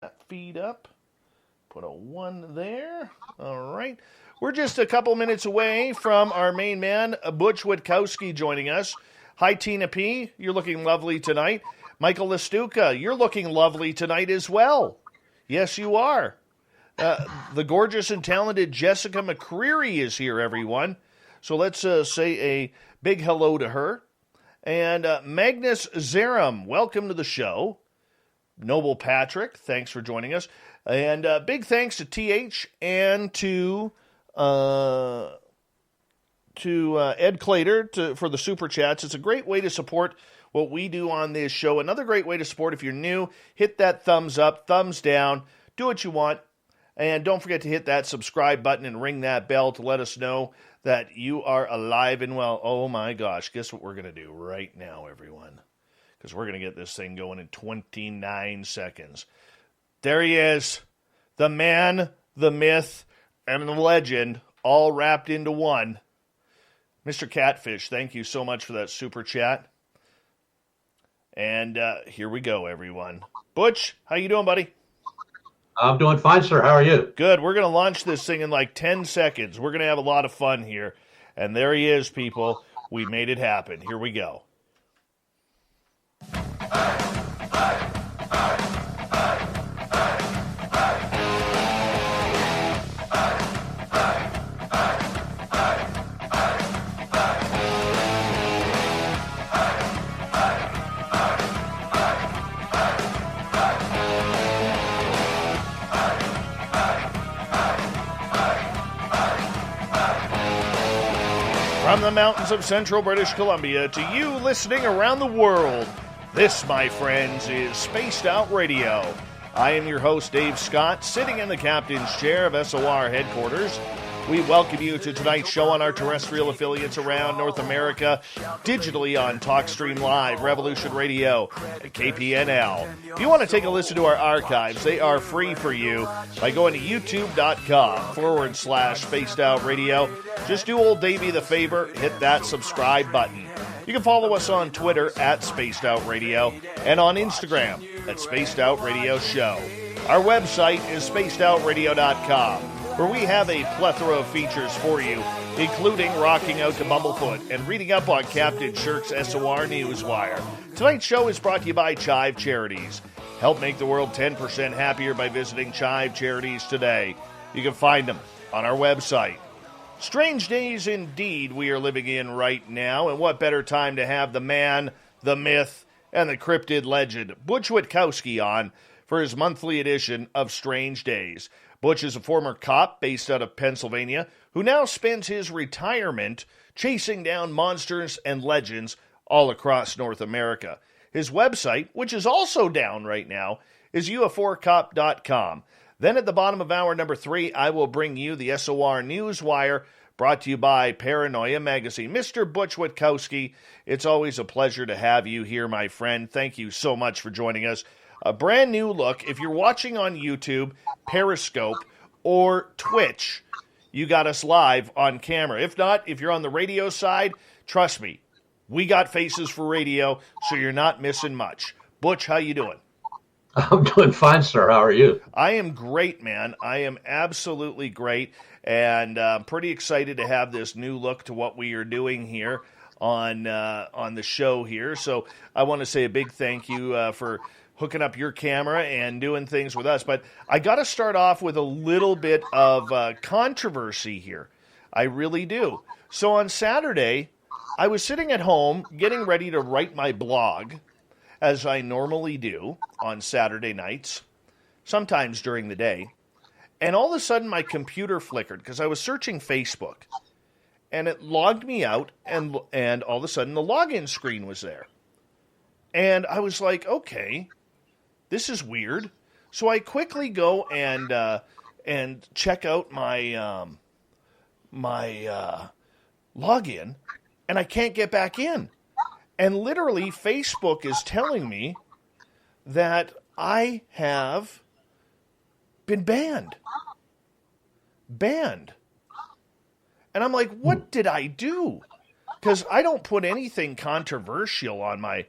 that feed up. Put a 1 there. All right. We're just a couple minutes away from our main man, Butch Witkowski, joining us. Hi, Tina P. You're looking lovely tonight. Michael Lestuca, you're looking lovely tonight as well. Yes, you are. The gorgeous and talented Jessica McCreary is here, everyone. So let's say a big hello to her. And Magnus Zerum, welcome to the show. Noble Patrick, thanks for joining us. And big thanks to TH and to Ed Clater for the super chats. It's a great way to support what we do on this show. Another great way to support if you're new, hit that thumbs up, thumbs down, do what you want. And don't forget to hit that subscribe button and ring that bell to let us know that you are alive and well. Oh my gosh, guess what we're going to do right now, everyone? Because we're going to get this thing going in 29 seconds. There he is, the man, the myth, and the legend, all wrapped into one. Mr. Catfish, thank you so much for that super chat. And here we go, everyone. Butch, how you doing, buddy? I'm doing fine, sir. How are you? Good. We're going to launch this thing in like 10 seconds. We're going to have a lot of fun here. And there he is, people. We made it happen. Here we go. From the mountains of central British Columbia to you listening around the world, this, my friends, is Spaced Out Radio. I am your host, Dave Scott, sitting in the captain's chair of SOR headquarters. We welcome you to tonight's show on our terrestrial affiliates around North America, digitally on TalkStream Live, Revolution Radio, and KPNL. If you want to take a listen to our archives, they are free for you by going to youtube.com/Spaced Out Radio. Just do old Davey the favor, hit that subscribe button. You can follow us on Twitter at Spaced Out Radio and on Instagram at Spaced Out Radio Show. Our website is spacedoutradio.com, where we have a plethora of features for you, including rocking out to Bumblefoot and reading up on Captain Shirk's SOR Newswire. Tonight's show is brought to you by Chive Charities. Help make the world 10% happier by visiting Chive Charities today. You can find them on our website. Strange days indeed we are living in right now, and what better time to have the man, the myth, and the cryptid legend, Butch Witkowski, on for his monthly edition of Strange Days. Butch is a former cop based out of Pennsylvania who now spends his retirement chasing down monsters and legends all across North America. His website, which is also down right now, is uf4cop.com. Then at the bottom of hour number 3, I will bring you the SOR Newswire, brought to you by Paranoia Magazine. Mr. Butch Witkowski, it's always a pleasure to have you here, my friend. Thank you so much for joining us. A brand new look. If you're watching on YouTube, Periscope, or Twitch, you got us live on camera. If not, if you're on the radio side, trust me, we got faces for radio, so you're not missing much. Butch, how you doing? I'm doing fine, sir. How are you? I am great, man. I am absolutely great, and I'm pretty excited to have this new look to what we are doing here on the show here. So I want to say a big thank you for hooking up your camera and doing things with us. But I got to start off with a little bit of controversy here. I really do. So on Saturday, I was sitting at home getting ready to write my blog, as I normally do on Saturday nights, sometimes during the day. And all of a sudden, my computer flickered because I was searching Facebook. And it logged me out, and all of a sudden, the login screen was there. And I was like, okay, this is weird. So I quickly go and check out my login, and I can't get back in. And literally, Facebook is telling me that I have been banned. Banned. And I'm like, what did I do? Because I don't put anything controversial on my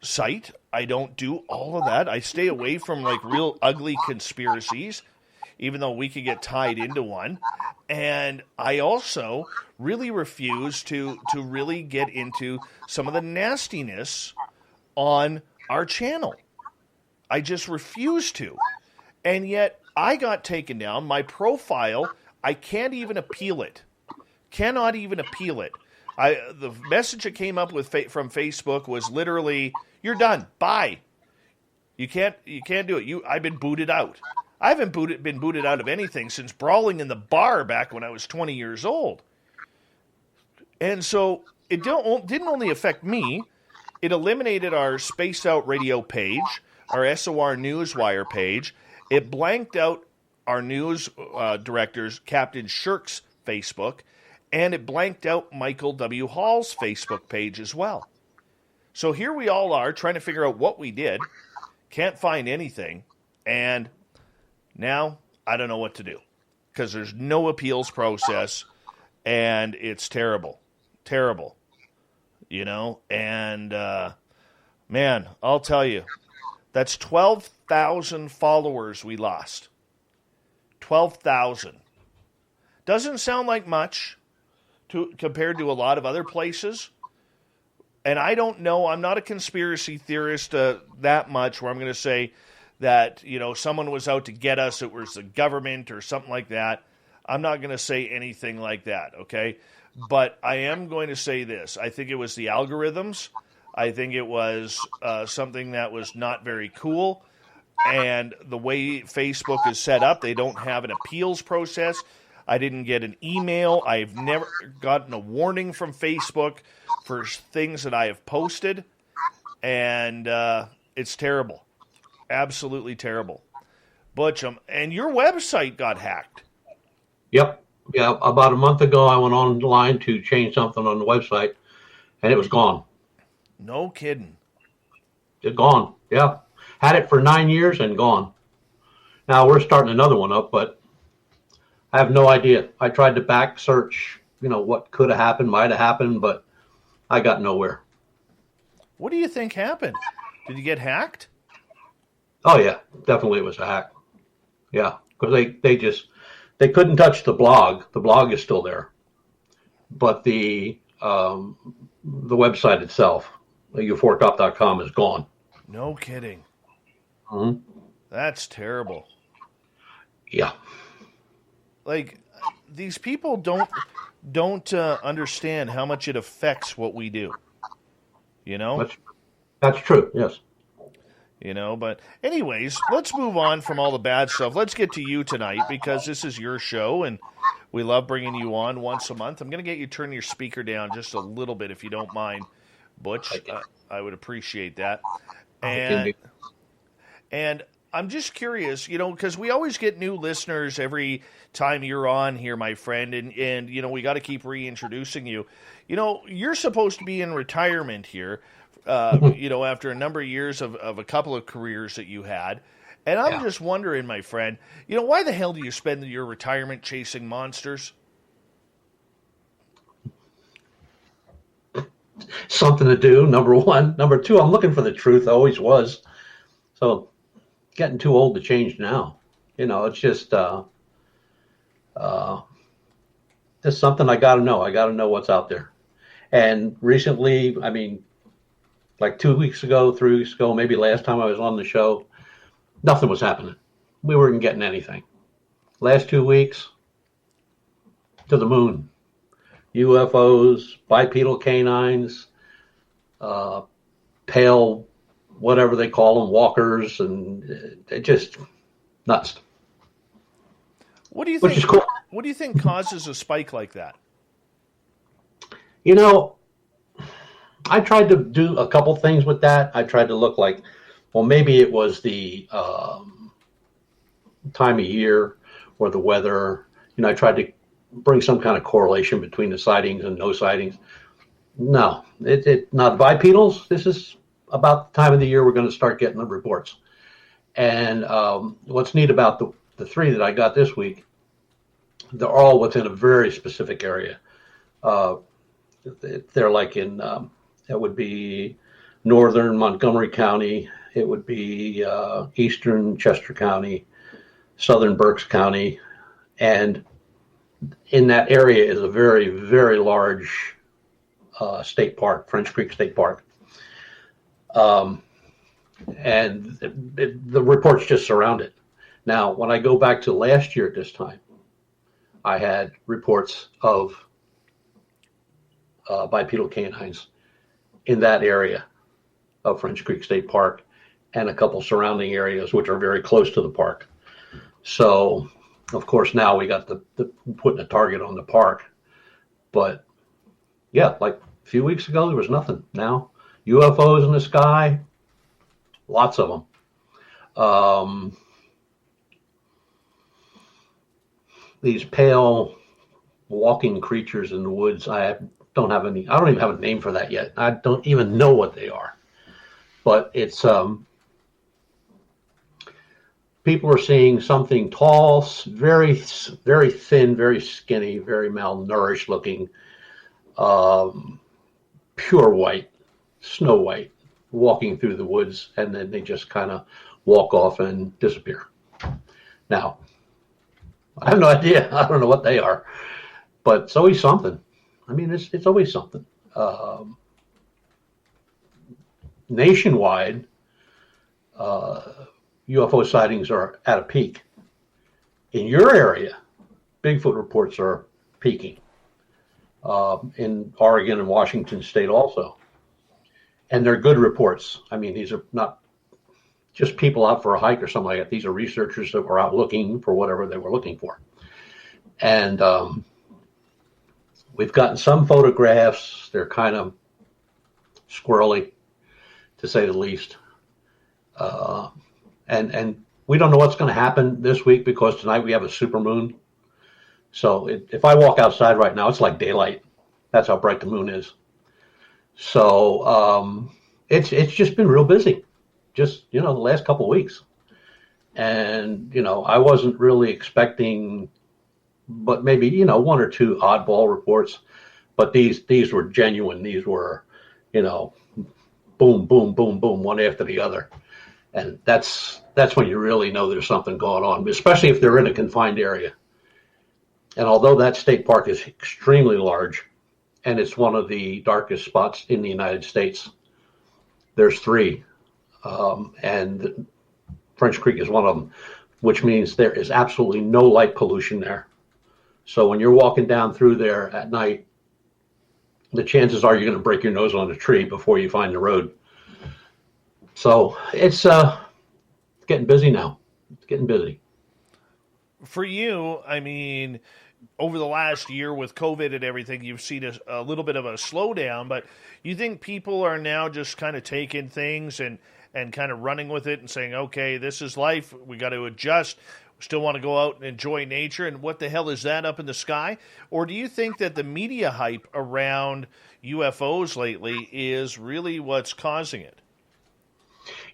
site. I don't do all of that. I stay away from like real ugly conspiracies, even though we could get tied into one. And I also really refuse to really get into some of the nastiness on our channel. I just refuse to. And yet I got taken down. My profile, I can't even appeal it. Cannot even appeal it. The message that came up with from Facebook was literally, "You're done. Bye. You can't do it. I've been booted out." I haven't been booted out of anything since brawling in the bar back when I was 20 years old. And so it didn't only affect me, it eliminated our Spaced Out Radio page, our SOR Newswire page. It blanked out our news director's Captain Shirk's Facebook, and it blanked out Michael W. Hall's Facebook page as well. So here we all are trying to figure out what we did, can't find anything, and now I don't know what to do because there's no appeals process, and it's terrible. Terrible. You know, and man, I'll tell you, that's 12,000 followers we lost. 12,000. Doesn't sound like much compared to a lot of other places. And I don't know, I'm not a conspiracy theorist that much where I'm going to say that, you know, someone was out to get us, it was the government or something like that. I'm not going to say anything like that, okay? But I am going to say this. I think it was the algorithms. I think it was something that was not very cool. And the way Facebook is set up, they don't have an appeals process. I didn't get an email. I've never gotten a warning from Facebook for things that I have posted. And it's terrible. Absolutely terrible. Butch, and your website got hacked. Yep. Yeah, about a month ago, I went online to change something on the website, and it was gone. No kidding. It's gone. Yeah. Had it for 9 years and gone. Now we're starting another one up, but I have no idea. I tried to back search, you know, what could have happened, might have happened, but I got nowhere. What do you think happened? Did you get hacked? Oh, yeah. Definitely it was a hack. Yeah. Because they couldn't touch the blog. The blog is still there. But the website itself, euphoricop.com, is gone. No kidding. Mm-hmm. That's terrible. Yeah. Like, these people don't understand how much it affects what we do. You know? That's true, yes. You know, but anyways, let's move on from all the bad stuff. Let's get to you tonight because this is your show and we love bringing you on once a month. I'm going to get you to turn your speaker down just a little bit if you don't mind, Butch. I would appreciate that. And I'm just curious, you know, because we always get new listeners every time you're on here, my friend, and you know, we got to keep reintroducing you. You know, you're supposed to be in retirement here. You know, after a number of years of a couple of careers that you had. And I'm just wondering, my friend, you know, why the hell do you spend your retirement chasing monsters? Something to do, number one. Number two, I'm looking for the truth. I always was. So getting too old to change now. You know, it's just something I got to know. I got to know what's out there. And recently, I mean, like 2 weeks ago, 3 weeks ago, maybe last time I was on the show, nothing was happening. We weren't getting anything. Last 2 weeks, to the moon. UFOs, bipedal canines, pale, whatever they call them, walkers, and it just nuts. What do you think? Which is cool. What do you think causes a spike like that? You know, I tried to do a couple things with that. I tried to look like, well, maybe it was the time of year or the weather. You know, I tried to bring some kind of correlation between the sightings and no sightings. No, it not bipedals. This is about the time of the year we're going to start getting the reports. And what's neat about the three that I got this week, they're all within a very specific area. They're like in, that would be northern Montgomery County. It would be eastern Chester County, southern Berks County, and in that area is a very, very large state park, French Creek State Park. And the reports just surround it. Now, when I go back to last year at this time, I had reports of bipedal canines in that area of French Creek State Park and a couple surrounding areas which are very close to the park. So, of course, now we got the putting a target on the park. But yeah, like a few weeks ago, there was nothing. Now, UFOs in the sky, lots of them. These pale walking creatures in the woods, I don't even have a name for that yet. I don't even know what they are. But it's people are seeing something tall, very, very thin, very skinny, very malnourished looking, pure white, snow white, walking through the woods, and then they just kind of walk off and disappear. Now, I have no idea. I don't know what they are, but it's always something. I mean, it's always something. Nationwide, UFO sightings are at a peak. In your area, Bigfoot reports are peaking. In Oregon and Washington State also. And they're good reports. I mean, these are not just people out for a hike or something like that. These are researchers that were out looking for whatever they were looking for. And we've gotten some photographs. They're kind of squirrely, to say the least. And we don't know what's going to happen this week because tonight we have a supermoon. So if I walk outside right now, it's like daylight. That's how bright the moon is. So it's just been real busy, just, the last couple of weeks. And, I wasn't really expecting, but maybe, one or two oddball reports. But these were genuine. These were, boom, boom, boom, boom, one after the other. And that's when you really know there's something going on, especially if they're in a confined area. And although that state park is extremely large, and it's one of the darkest spots in the United States, there's three, and French Creek is one of them, which means there is absolutely no light pollution there. So when you're walking down through there at night, the chances are you're going to break your nose on a tree before you find the road. So it's getting busy now. It's getting busy. For you, I mean, over the last year with COVID and everything, you've seen a little bit of a slowdown, but you think people are now just kind of taking things and kind of running with it and saying, okay, this is life. We got to adjust. We still want to go out and enjoy nature. And what the hell is that up in the sky? Or do you think that the media hype around UFOs lately is really what's causing it?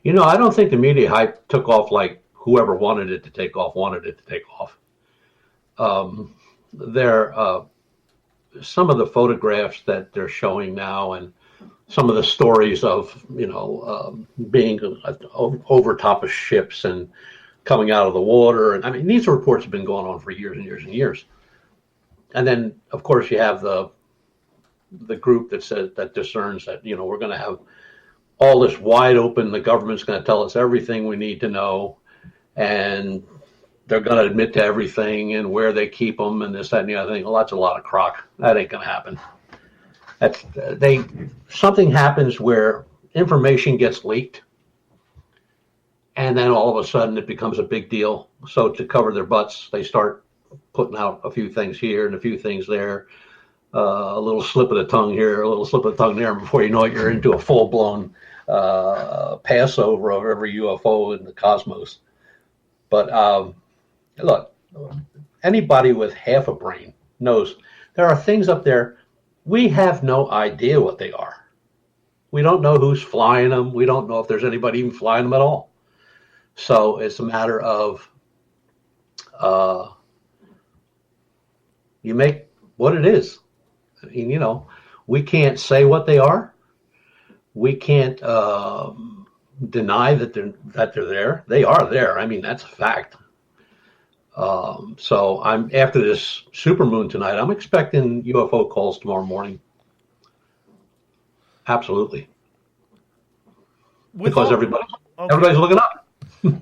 I don't think the media hype took off like whoever wanted it to take off wanted it to take off. Some of the photographs that they're showing now and some of the stories of, being over top of ships and coming out of the water. And I mean, these reports have been going on for years and years and years. And then, of course, you have the group that discerns that, we're going to have all this wide open. The government's going to tell us everything we need to know. And they're going to admit to everything and where they keep them and this, that, and the other thing. Well, that's a lot of crock. That ain't going to happen. Something happens where information gets leaked, and then all of a sudden it becomes a big deal. So to cover their butts, they start putting out a few things here and a few things there, a little slip of the tongue here, a little slip of the tongue there, and before you know it, you're into a full-blown Passover of every UFO in the cosmos. But look, anybody with half a brain knows there are things up there we have no idea what they are. We don't know who's flying them. We don't know if there's anybody even flying them at all. So it's a matter of you make what it is. I mean, we can't say what they are, we can't deny that they're there. They are there. I mean, that's a fact. So I'm after this supermoon tonight. I'm expecting UFO calls tomorrow morning. Absolutely, because everybody's looking up.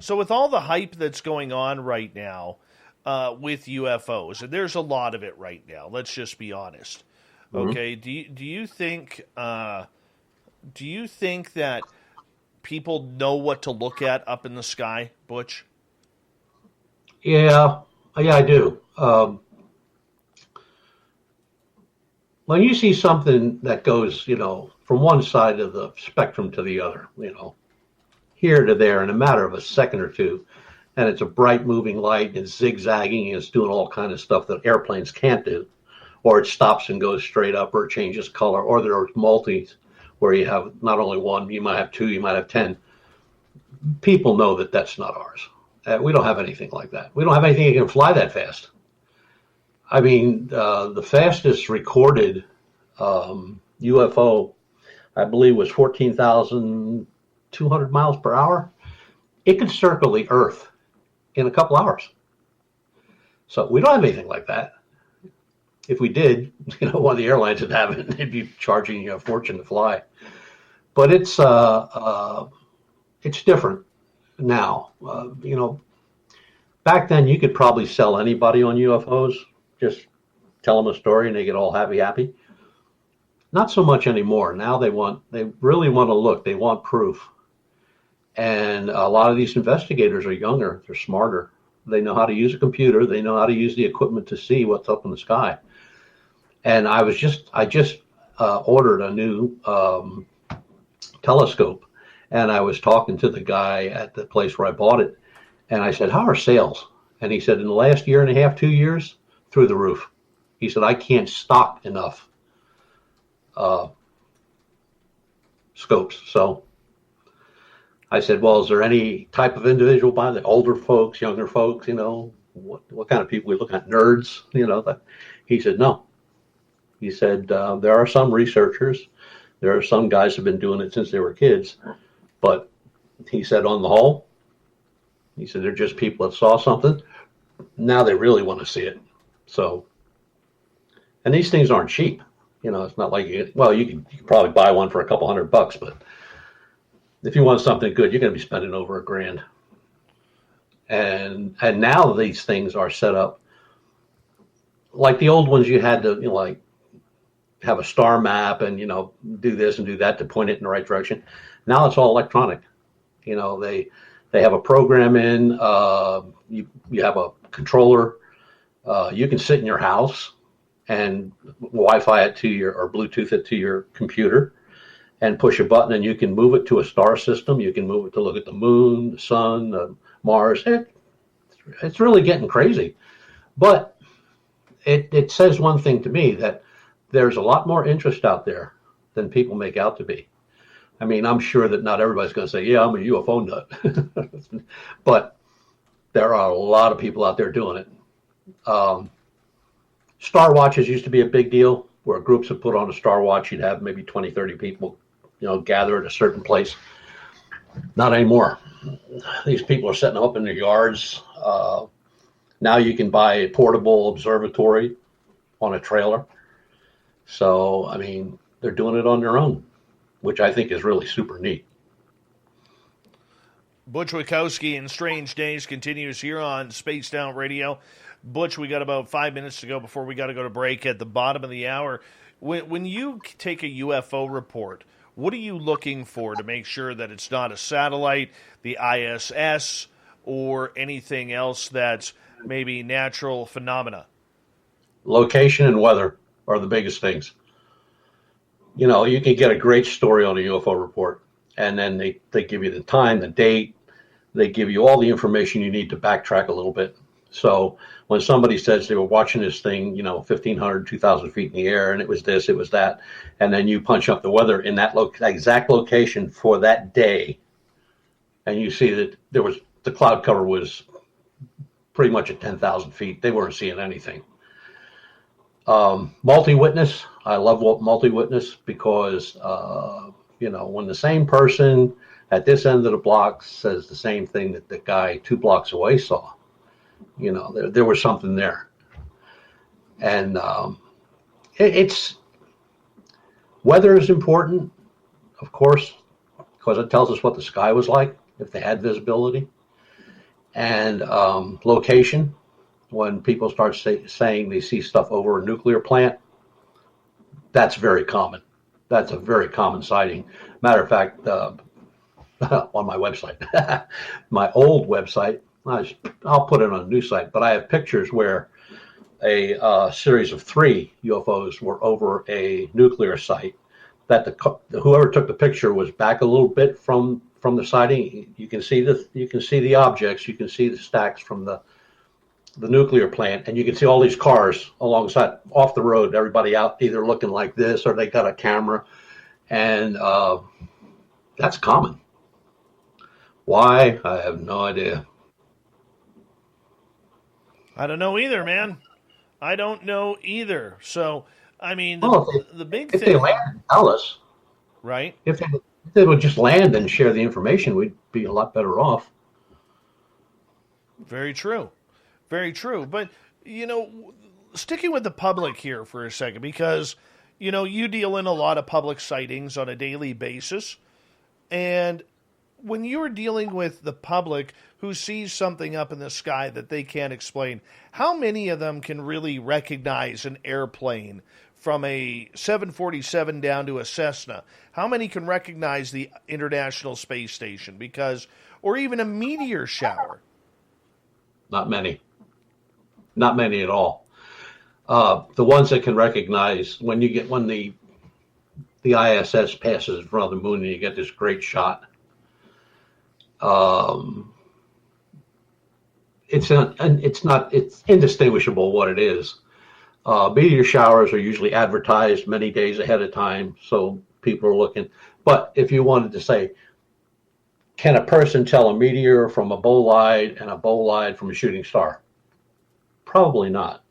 So with all the hype that's going on right now with UFOs, and there's a lot of it right now. Let's just be honest. Okay, do you think that people know what to look at up in the sky, Butch? Yeah, I do. When you see something that goes, from one side of the spectrum to the other, here to there in a matter of a second or two, and it's a bright moving light, and it's zigzagging, and it's doing all kind of stuff that airplanes can't do, or it stops and goes straight up, or it changes color, or there are multis where you have not only one, you might have two, you might have 10. People know that that's not ours. We don't have anything like that. We don't have anything that can fly that fast. I mean, the fastest recorded UFO, I believe, was 14,200 miles per hour. It could circle the Earth in a couple hours. So we don't have anything like that. If we did, one of the airlines would have it, and they'd be charging you a fortune to fly. But it's different now. Back then you could probably sell anybody on UFOs. Just tell them a story and they get all happy. Not so much anymore. Now they really want to look. They want proof. And a lot of these investigators are younger. They're smarter. They know how to use a computer. They know how to use the equipment to see what's up in the sky. And I just ordered a new telescope, and I was talking to the guy at the place where I bought it, and I said, "How are sales?" And he said, "In the last year and a half, 2 years, through the roof." He said, "I can't stock enough scopes." So I said, "Well, is there any type of individual by the older folks, younger folks, what kind of people we looking at? Nerds, He said, "No." He said, "There are some researchers. There are some guys who've been doing it since they were kids. But," he said, "on the whole," he said, "they're just people that saw something. Now they really want to see it." So, and these things aren't cheap. It's not like you can probably buy one for a couple $100, but if you want something good, you're going to be spending over $1,000. And now these things are set up like the old ones. You had to, have a star map and, do this and do that to point it in the right direction. Now it's all electronic. They have a program in, you have a controller. You can sit in your house and Wi-Fi it to or Bluetooth it to your computer and push a button, and you can move it to a star system. You can move it to look at the moon, the sun, Mars. It's really getting crazy. But it says one thing to me, that there's a lot more interest out there than people make out to be. I mean, I'm sure that not everybody's going to say, "Yeah, I'm a UFO nut." But there are a lot of people out there doing it. Star watches used to be a big deal, where groups would put on a star watch. You'd have maybe 20, 30 people, gather at a certain place. Not anymore. These people are setting them up in their yards. Now you can buy a portable observatory on a trailer. So, I mean, they're doing it on their own, which I think is really super neat. Butch Witkowski and Strange Days continues here on Spaced Out Radio. Butch, we got about 5 minutes to go before we got to go to break at the bottom of the hour. When you take a UFO report, what are you looking for to make sure that it's not a satellite, the ISS, or anything else that's maybe natural phenomena? Location and weather are the biggest things. You can get a great story on a UFO report, and then they give you the time, the date. They give you all the information you need to backtrack a little bit. So when somebody says they were watching this thing, 1,500, 2,000 feet in the air, and it was this, it was that, and then you punch up the weather in that exact location for that day, and you see that the cloud cover was pretty much at 10,000 feet. They weren't seeing anything. Multi-witness. I love multi-witness because When the same person at this end of the block says the same thing that the guy 2 blocks away saw, there was something there. And it's weather is important, of course, because it tells us what the sky was like if they had visibility, and location. When people start saying they see stuff over a nuclear plant, that's very common. That's a very common sighting. Matter of fact, on my website, my old website, I'll put it on a new site, but I have pictures where a series of 3 UFOs were over a nuclear site. That whoever took the picture was back a little bit from the sighting. You can see the objects, you can see the stacks from the nuclear plant, and you can see all these cars alongside off the road, everybody out either looking like this or they got a camera, and that's common. Why? I have no idea. I don't know either, man. I don't know either. So, I mean, the big thing... If they land, tell us. Right. If they would just land and share the information, we'd be a lot better off. Very true. Very true. But, sticking with the public here for a second, because, you deal in a lot of public sightings on a daily basis. And when you're dealing with the public who sees something up in the sky that they can't explain, how many of them can really recognize an airplane from a 747 down to a Cessna? How many can recognize the International Space Station? Or even a meteor shower? Not many. Not many at all. The ones that can recognize when the ISS passes in front of the moon and you get this great shot. It's indistinguishable what it is. Meteor showers are usually advertised many days ahead of time, so people are looking. But if you wanted to say, can a person tell a meteor from a bolide and a bolide from a shooting star? Probably not,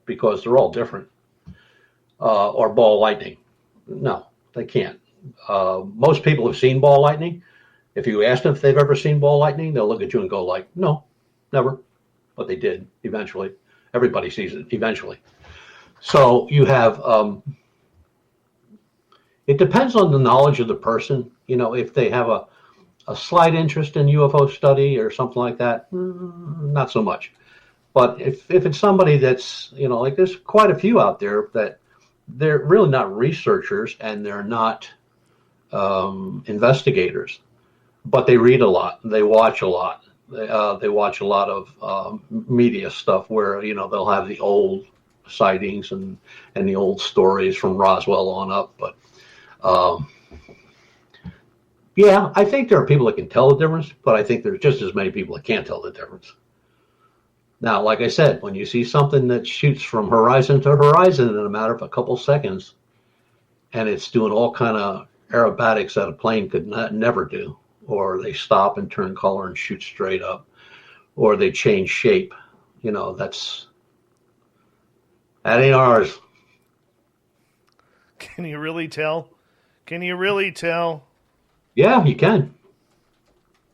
because they're all different. Or ball lightning. No, they can't. Most people have seen ball lightning. If you ask them if they've ever seen ball lightning, they'll look at you and go like, no, never. But they did eventually. Everybody sees it eventually. So you have, it depends on the knowledge of the person. If they have a slight interest in UFO study or something like that, not so much. But if it's somebody that's, like there's quite a few out there that they're really not researchers and they're not investigators, but they read a lot, they watch a lot. They watch a lot of media stuff where, they'll have the old sightings and the old stories from Roswell on up. But yeah, I think there are people that can tell the difference, but I think there's just as many people that can't tell the difference. Now, like I said, when you see something that shoots from horizon to horizon in a matter of a couple seconds, and it's doing all kind of aerobatics that a plane could never do, or they stop and turn color and shoot straight up, or they change shape, that ain't ours. Can you really tell? Can you really tell? Yeah, you can.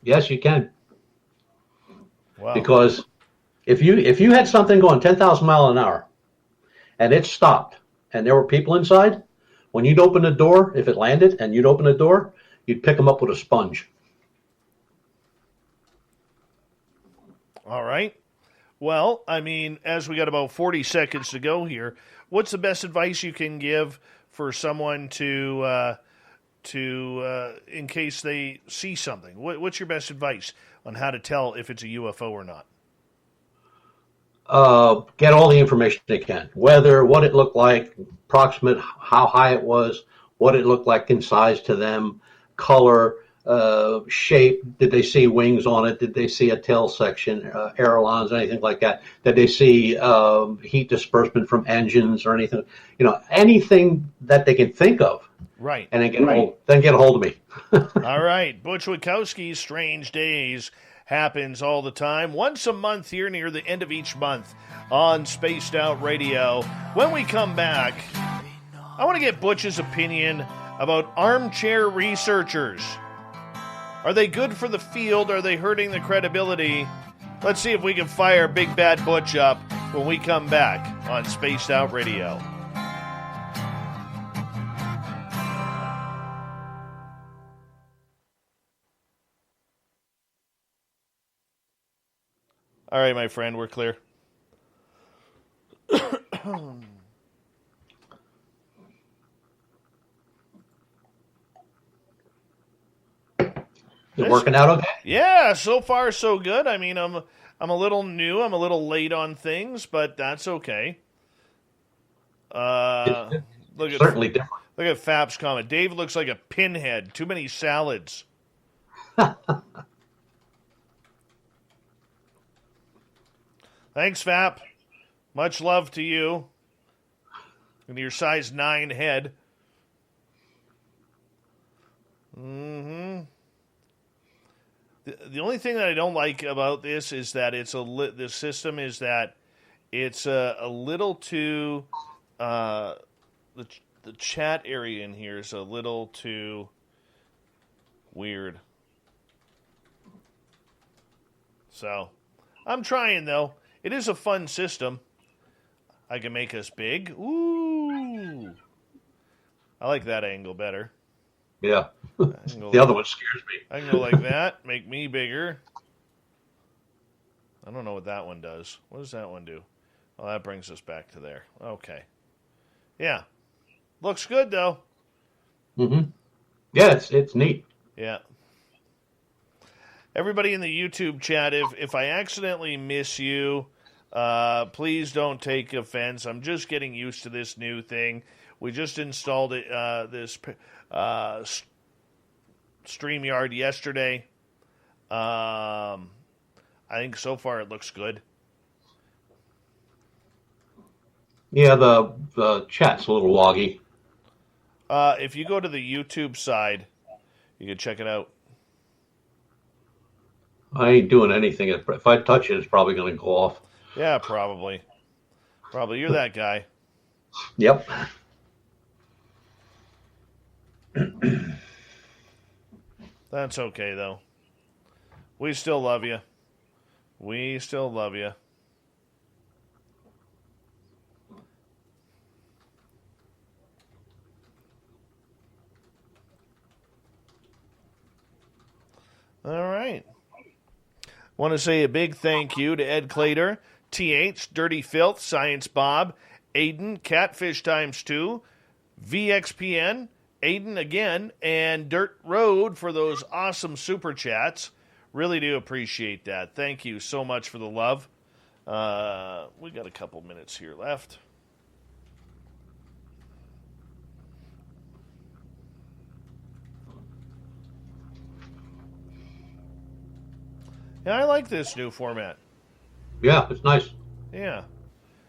Yes, you can. Wow. Because if you had something going 10,000 miles an hour and it stopped and there were people inside, when you'd open the door, if it landed and you'd open the door, you'd pick them up with a sponge. All right. Well, I mean, as we got about 40 seconds to go here, what's the best advice you can give for someone to in case they see something? What's your best advice on how to tell if it's a UFO or not? Get all the information they can. Weather, what it looked like, approximate, how high it was, what it looked like in size to them, color, shape. Did they see wings on it? Did they see a tail section, ailerons, anything like that? Did they see heat disbursement from engines or anything? Anything that they can think of. Right. And then get a hold of me. All right. Butch Witkowski's Strange Days happens all the time, once a month here near the end of each month on Spaced Out Radio. When we come back, I want to get Butch's opinion about armchair researchers. Are they good for the field? Are they hurting the credibility? Let's see if we can fire Big Bad Butch up when we come back on Spaced Out Radio. All right, my friend, we're clear. Is it working out okay? Yeah, so far so good. I mean, I'm a little new. I'm a little late on things, but that's okay. It's certainly different. Look at Fap's comment. Dave looks like a pinhead. Too many salads. Thanks, Fap. Much love to you. And your size 9 head. Mm-hmm. The only thing that I don't like about this is that this system is that it's a little too the chat area in here is a little too weird. So I'm trying though. It is a fun system. I can make us big. Ooh, I like that angle better. Yeah. The other one scares me. I can go like that, make me bigger. I don't know what that one does. What does that one do? Well, that brings us back to there. Okay. Yeah. Looks good, though. Mm-hmm. Yeah, it's neat. Yeah. Everybody in the YouTube chat, if I accidentally miss you, please don't take offense. I'm just getting used to this new thing. We just installed it, this StreamYard yesterday. I think so far it looks good. Yeah, the chat's a little loggy. If you go to the YouTube side, you can check it out. I ain't doing anything. If I touch it, it's probably going to go off. Yeah, probably. Probably. You're that guy. Yep. That's okay, though. We still love you. We still love you. All right. Want to say a big thank you to Ed Clater, TH, Dirty Filth, Science Bob, Aiden, Catfish Times 2, VXPN, Aiden again, and Dirt Road for those awesome super chats. Really do appreciate that. Thank you so much for the love. We got a couple minutes here left. Yeah, I like this new format. Yeah, it's nice. Yeah.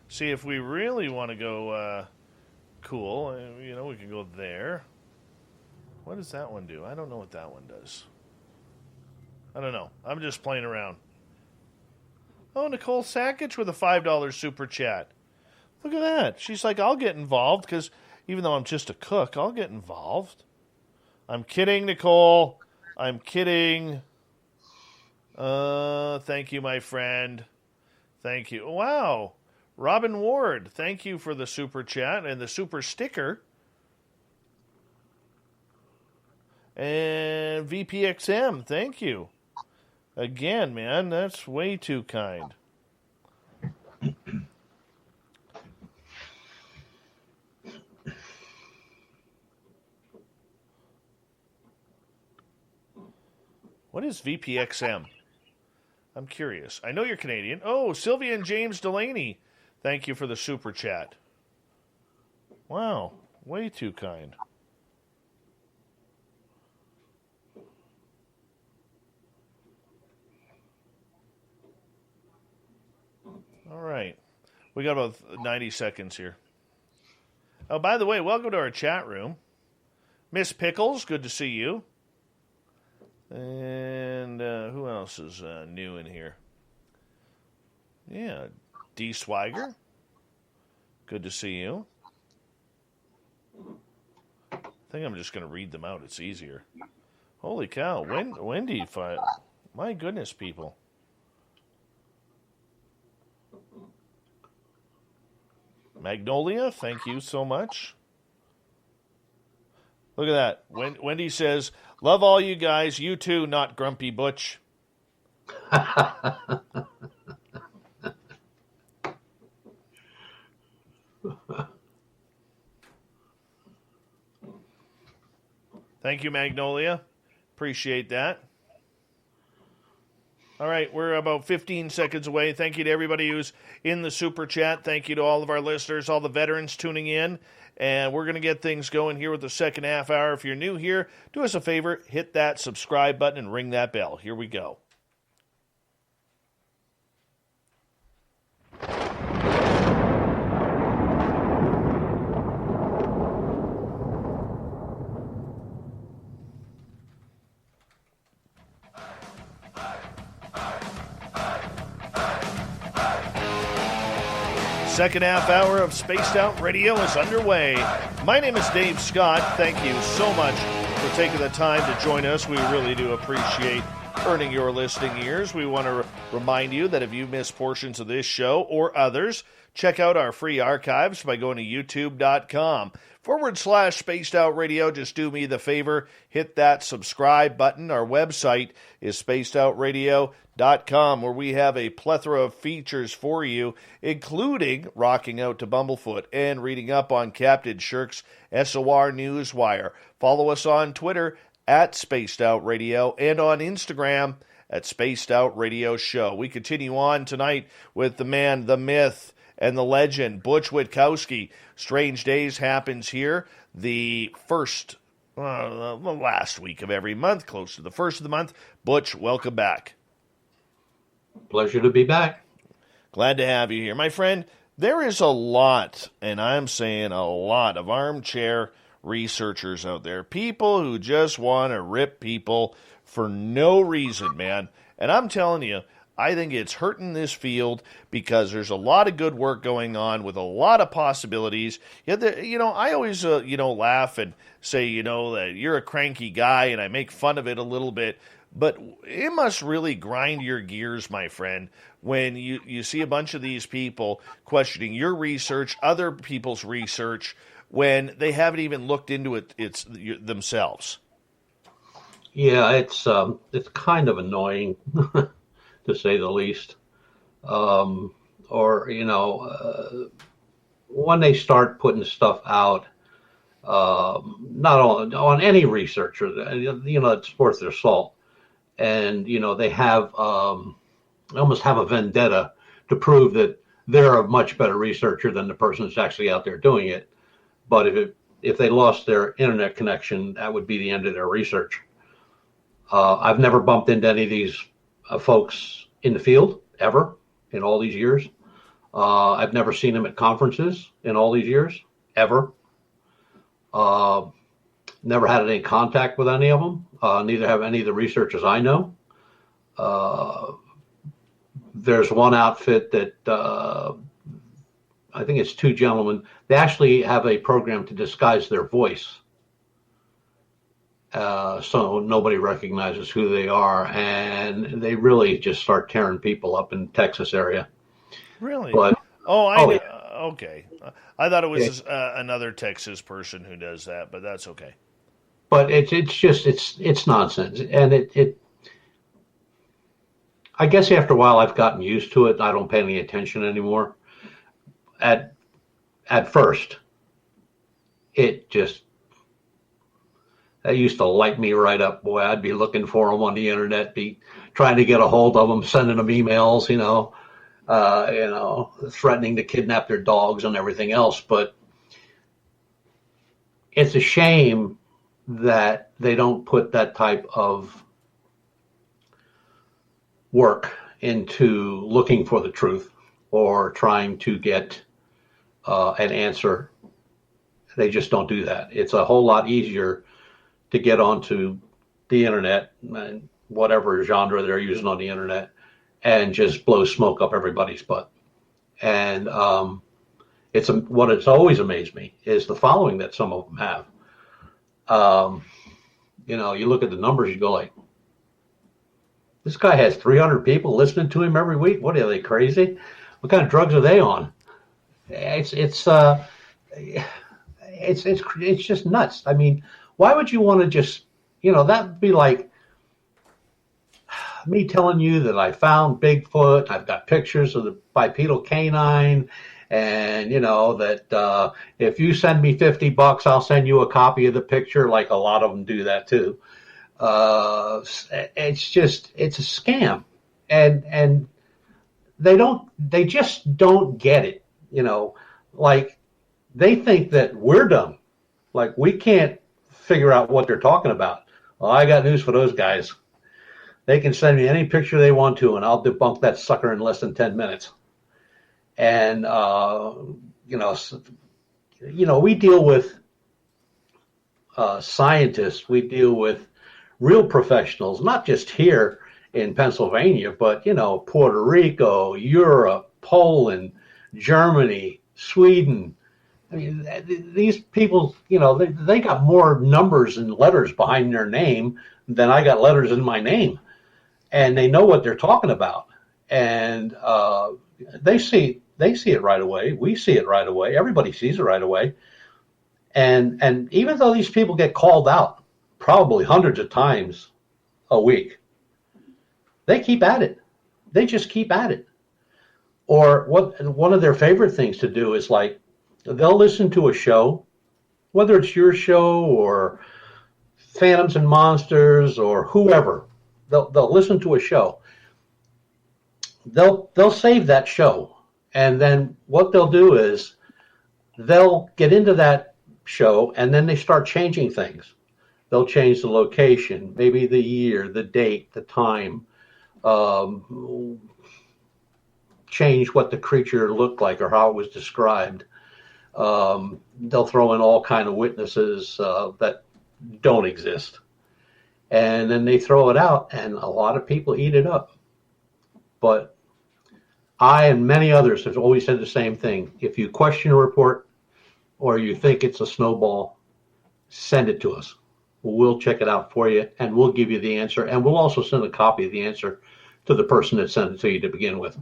See, if we really want to go cool, we can go there. What does that one do? I don't know what that one does. I don't know. I'm just playing around. Oh, Nicole Sackich with a $5 super chat. Look at that. She's like, I'll get involved because even though I'm just a cook, I'll get involved. I'm kidding, Nicole. I'm kidding. Thank you, my friend. Thank you. Wow. Robin Ward, thank you for the super chat and the super sticker. And VPXM, thank you. Again, man, that's way too kind. What is VPXM? I'm curious. I know you're Canadian. Oh, Sylvia and James Delaney. Thank you for the super chat. Wow, way too kind. All right. We got about 90 seconds here. Oh, by the way, welcome to our chat room. Miss Pickles, good to see you. And who else is new in here? Yeah, D. Swiger. Good to see you. think I'm just going to read them out. It's easier. Holy cow. Wendy, my goodness, people. Magnolia, thank you so much. Look at that. Wendy says, love all you guys. You too, not Grumpy Butch. Thank you, Magnolia. Appreciate that. All right, we're about 15 seconds away. Thank you to everybody who's in the Super Chat. Thank you to all of our listeners, all the veterans tuning in. And we're going to get things going here with the second half hour. If you're new here, do us a favor, hit that subscribe button and ring that bell. Here we go. Second half hour of Spaced Out Radio is underway. My name is Dave Scott. Thank you so much for taking the time to join us. We really do appreciate earning your listening ears. We want to remind you that if you miss portions of this show or others, check out our free archives by going to youtube.com/Spaced Out Radio. Just do me the favor, hit that subscribe button. Our website is spacedoutradio.com, where we have a plethora of features for you, including rocking out to Bumblefoot and reading up on Captain Shirk's SOR Newswire. Follow us on Twitter at Spaced Out Radio and on Instagram at Spaced Out Radio Show. We continue on tonight with the man, the myth, and the legend, Butch Witkowski. Strange Days happens here the last week of every month, close to the first of the month. Butch, welcome back. Pleasure to be back. Glad to have you here. My friend, there is a lot, and I'm saying a lot, of armchair researchers out there. People who just want to rip people for no reason, man. And I'm telling you, I think it's hurting this field because there's a lot of good work going on with a lot of possibilities. I always, laugh and say, that you're a cranky guy, and I make fun of it a little bit. But it must really grind your gears, my friend, when you see a bunch of these people questioning your research, other people's research, when they haven't even looked into it themselves. Yeah, it's kind of annoying, to say the least. When they start putting stuff out, not on any researcher, it's worth their salt. And, they have almost have a vendetta to prove that they're a much better researcher than the person that's actually out there doing it. But if they lost their internet connection, that would be the end of their research. I've never bumped into any of these folks in the field, ever, in all these years. I've never seen them at conferences in all these years, ever. Never had any contact with any of them. Neither have any of the researchers I know. There's one outfit that I think it's two gentlemen. They actually have a program to disguise their voice, so nobody recognizes who they are, and they really just start tearing people up in the Texas area. Really? But, yeah. Okay. I thought it was another Texas person who does that, but that's okay. But it's nonsense, and it. I guess after a while I've gotten used to it. I don't pay any attention anymore. At first, that used to light me right up. Boy, I'd be looking for them on the internet, be trying to get a hold of them, sending them emails, threatening to kidnap their dogs and everything else. But it's a shame that they don't put that type of work into looking for the truth or trying to get an answer. They just don't do that. It's a whole lot easier to get onto the internet and whatever genre they're using on the internet and just blow smoke up everybody's butt. And what has always amazed me is the following that some of them have. Um, you look at the numbers, you go like, this guy has 300 people listening to him every week. What are they, crazy? What kind of drugs are they on? It's just nuts. I mean, why would you want to just, that would be like me telling you that I found Bigfoot. I've got pictures of the bipedal canine, and that if you send me $50, I'll send you a copy of the picture. Like a lot of them do that too. It's a scam, and they just don't get it. Like they think that we're dumb, like we can't figure out what they're talking about. Well, I got news for those guys. They can send me any picture they want to, and I'll debunk that sucker in less than 10 minutes. And we deal with scientists. We deal with real professionals, not just here in Pennsylvania, but Puerto Rico, Europe, Poland, Germany, Sweden. I mean, these people, they got more numbers and letters behind their name than I got letters in my name, and they know what they're talking about, and they see it right away. We see it right away. Everybody sees it right away, and even though these people get called out probably hundreds of times a week, they keep at it. They just keep at it. Or one of their favorite things to do is like, they'll listen to a show, whether it's your show or Phantoms and Monsters or whoever. They'll listen to a show. They'll save that show, and then what they'll do is they'll get into that show, and then they start changing things. They'll change the location, maybe the year, the date, the time, change what the creature looked like or how it was described. They'll throw in all kind of witnesses that don't exist, and then they throw it out, and a lot of people eat it up. But I and many others have always said the same thing. If you question a report or you think it's a snowball, send it to us. We'll check it out for you, and we'll give you the answer, and we'll also send a copy of the answer to the person that sent it to you to begin with.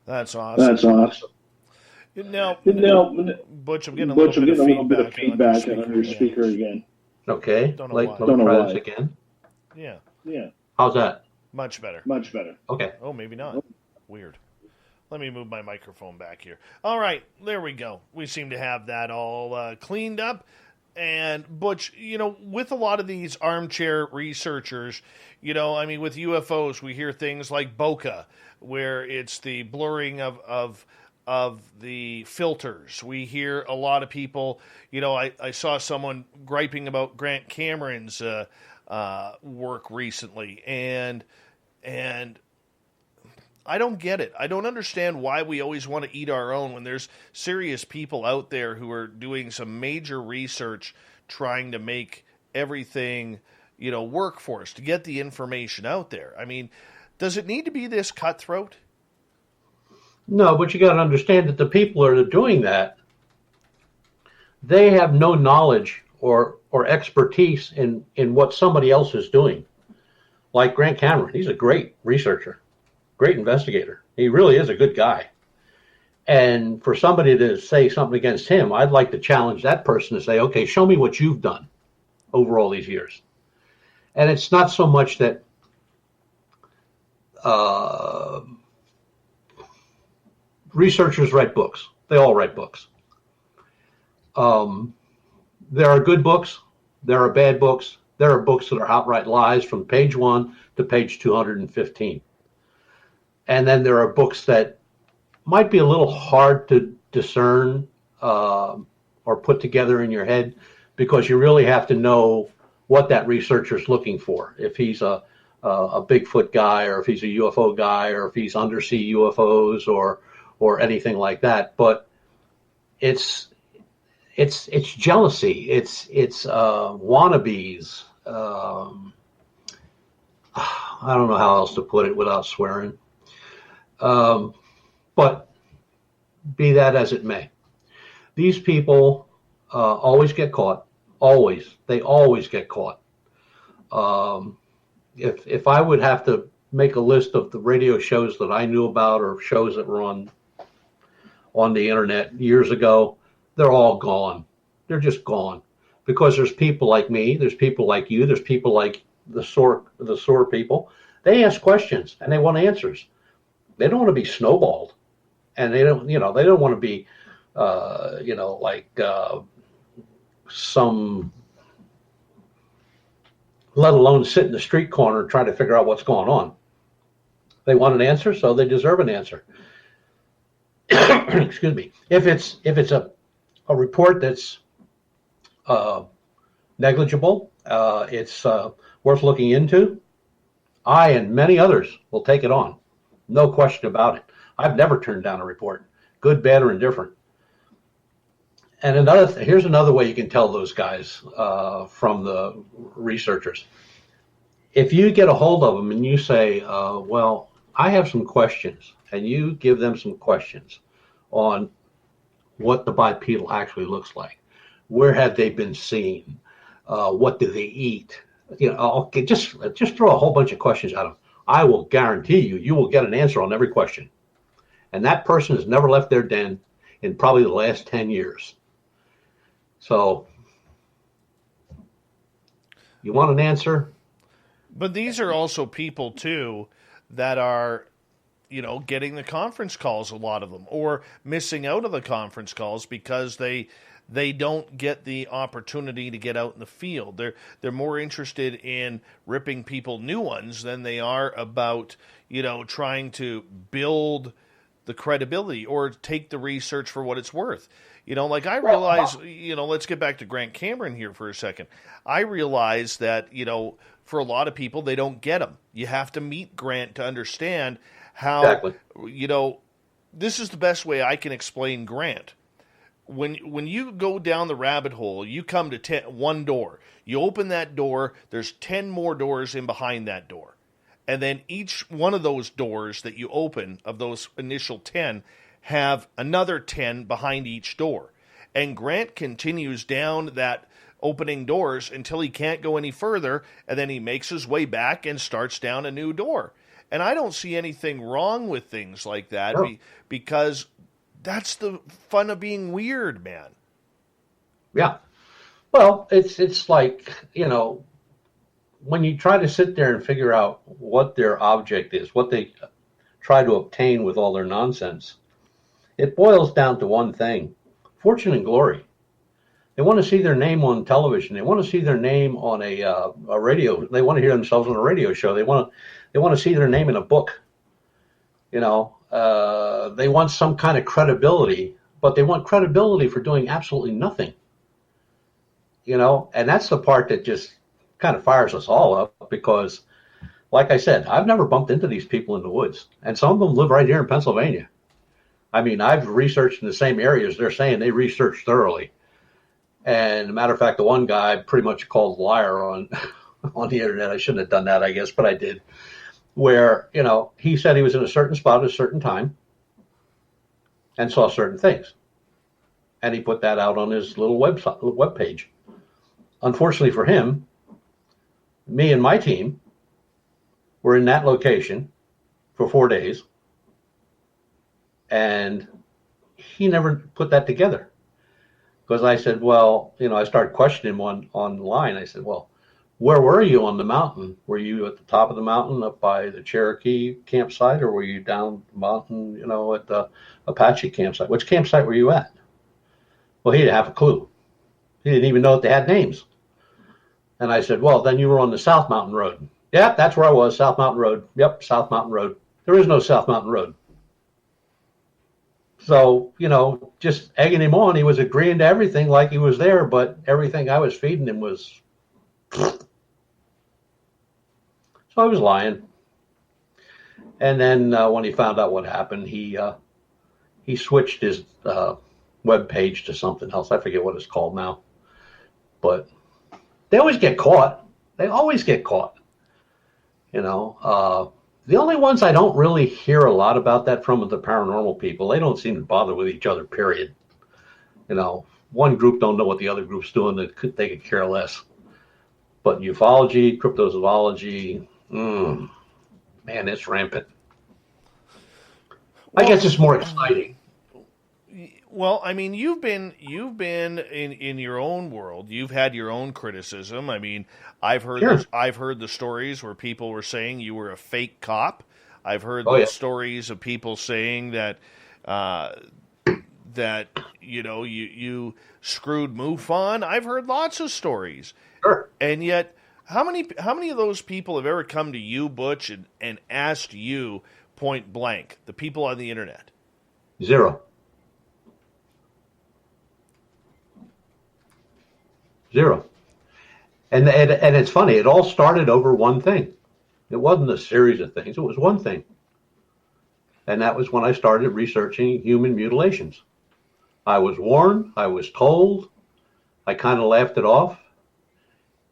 That's awesome. That's awesome. Now, Butch, I'm getting a Butch, little bit of feedback on your speaker again. Okay. Don't know Let why. me try this again. Yeah. Yeah. How's that? Much better. Much better. Okay. Oh, maybe not. Weird. Let me move my microphone back here. All right, there we go. We seem to have that all cleaned up. And Butch, with a lot of these armchair researchers, with UFOs, we hear things like bokeh, where it's the blurring of the filters. We hear a lot of people, I saw someone griping about Grant Cameron's work recently, and I don't get it. I don't understand why we always want to eat our own when there's serious people out there who are doing some major research trying to make everything, work for us, to get the information out there. I mean, does it need to be this cutthroat? No, but you got to understand that the people that are doing that, they have no knowledge or expertise in what somebody else is doing. Like Grant Cameron, he's a great researcher. Great investigator. He really is a good guy. And for somebody to say something against him, I'd like to challenge that person to say, okay, show me what you've done over all these years. And it's not so much that researchers write books. They all write books. There are good books. There are bad books. There are books that are outright lies from page 1 to page 215. And then there are books that might be a little hard to discern or put together in your head, because you really have to know what that researcher's looking for. If he's a Bigfoot guy, or if he's a UFO guy, or if he's undersea UFOs or anything like that. But it's jealousy. It's wannabes. I don't know how else to put it without swearing. But be that as it may, these people always get caught. Always. They always get caught. Um, if I would have to make a list of the radio shows that I knew about or shows that were on the internet years ago, they're all gone. They're just gone because there's people like me, there's people like you, there's people like the SOR people. They ask questions and they want answers. They don't want to be snowballed, and they don't want to be some, let alone sit in the street corner trying to figure out what's going on. They want an answer, so they deserve an answer. Excuse me. If it's a report that's negligible, it's worth looking into, I and many others will take it on. No question about it. I've never turned down a report, good, bad, or indifferent. And here's another way you can tell those guys from the researchers. If you get a hold of them and you say, well, I have some questions, and you give them some questions on what the bipedal actually looks like, where have they been seen, what do they eat, okay, just throw a whole bunch of questions at them. I will guarantee you will get an answer on every question. And that person has never left their den in probably the last 10 years. So you want an answer? But these are also people, too, that are, getting the conference calls, a lot of them, or missing out on the conference calls because they don't get the opportunity to get out in the field. They're more interested in ripping people new ones than they are about, trying to build the credibility or take the research for what it's worth. I realize, let's get back to Grant Cameron here for a second. I realize that, for a lot of people, they don't get him. You have to meet Grant to understand how, exactly. This is the best way I can explain Grant. When you go down the rabbit hole, you come to one door. You open that door, there's 10 more doors in behind that door. And then each one of those doors that you open, of those initial 10, have another 10 behind each door. And Grant continues down that opening doors until he can't go any further, and then he makes his way back and starts down a new door. And I don't see anything wrong with things like that, because that's the fun of being weird, man. Yeah. Well, it's like, when you try to sit there and figure out what their object is, what they try to obtain with all their nonsense, it boils down to one thing: fortune and glory. They want to see their name on television. They want to see their name on a radio. They want to hear themselves on a radio show. They want to see their name in a book. They want some kind of credibility, but they want credibility for doing absolutely nothing. And that's the part that just kind of fires us all up, because, like I said, I've never bumped into these people in the woods, and some of them live right here in Pennsylvania. I mean, I've researched in the same areas they're saying they researched thoroughly. And as a matter of fact, the one guy pretty much called liar on the internet. I shouldn't have done that, I guess, but I did. Where, he said he was in a certain spot at a certain time and saw certain things. And he put that out on his little web page. Unfortunately for him, me and my team were in that location for 4 days, and he never put that together. Because I said, well, I started questioning him online. I said, well, where were you on the mountain? Were you at the top of the mountain up by the Cherokee campsite, or were you down the mountain, at the Apache campsite? Which campsite were you at? Well, he didn't have a clue. He didn't even know that they had names. And I said, well, then you were on the South Mountain Road. Yep, that's where I was, South Mountain Road. Yep, South Mountain Road. There is no South Mountain Road. So, just egging him on, he was agreeing to everything like he was there, but everything I was feeding him was... So I was lying. And then when he found out what happened, he switched his web page to something else. I forget what it's called now. But they always get caught. They always get caught. The only ones I don't really hear a lot about that from are the paranormal people. They don't seem to bother with each other, period. one group don't know what the other group's doing. They could care less. But ufology, cryptozoology, man, it's rampant. I guess it's more exciting. Well, I mean, you've been in your own world. You've had your own criticism. I mean, Sure. I've heard the stories where people were saying you were a fake cop. I've heard Oh, the yeah. stories of people saying that that you screwed MUFON. I've heard lots of stories, Sure. and yet how many of those people have ever come to you, Butch, and asked you point blank? The people on the internet. Zero. Zero. And it's funny. It all started over one thing. It wasn't a series of things. It was one thing. And that was when I started researching human mutilations. I was warned. I was told. I kind of laughed it off.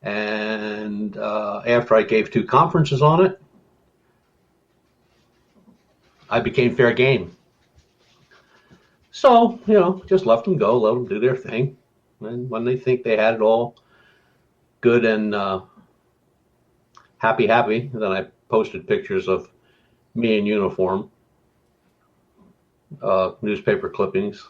And after I gave 2 conferences on it, I became fair game. So, just let them go, let them do their thing. And when they think they had it all good and happy, then I posted pictures of me in uniform, newspaper clippings.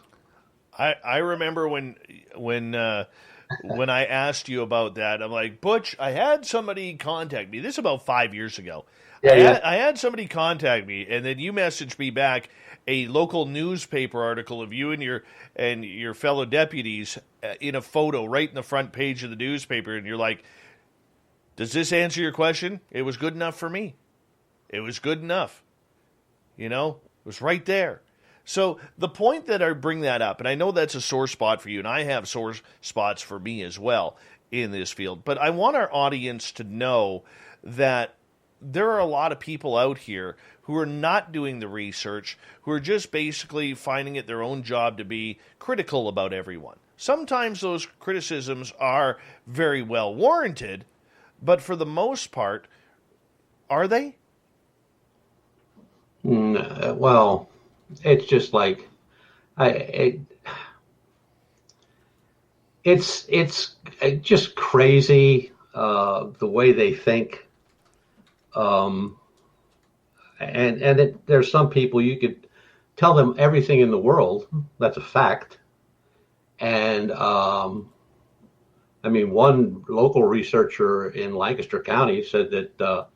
I remember when I asked you about that, I'm like, Butch, I had somebody contact me. This is about 5 years ago. Yeah. I had somebody contact me, and then you messaged me back a local newspaper article of you and your fellow deputies in a photo right in the front page of the newspaper, and you're like, does this answer your question? It was good enough for me. It was good enough. It was right there. So the point that I bring that up, and I know that's a sore spot for you, and I have sore spots for me as well in this field, but I want our audience to know that there are a lot of people out here who are not doing the research, who are just basically finding it their own job to be critical about everyone. Sometimes those criticisms are very well warranted, but for the most part, are they? Well, it's just like it's just crazy the way they think. There's some people you could tell them everything in the world. That's a fact. And one local researcher in Lancaster County said that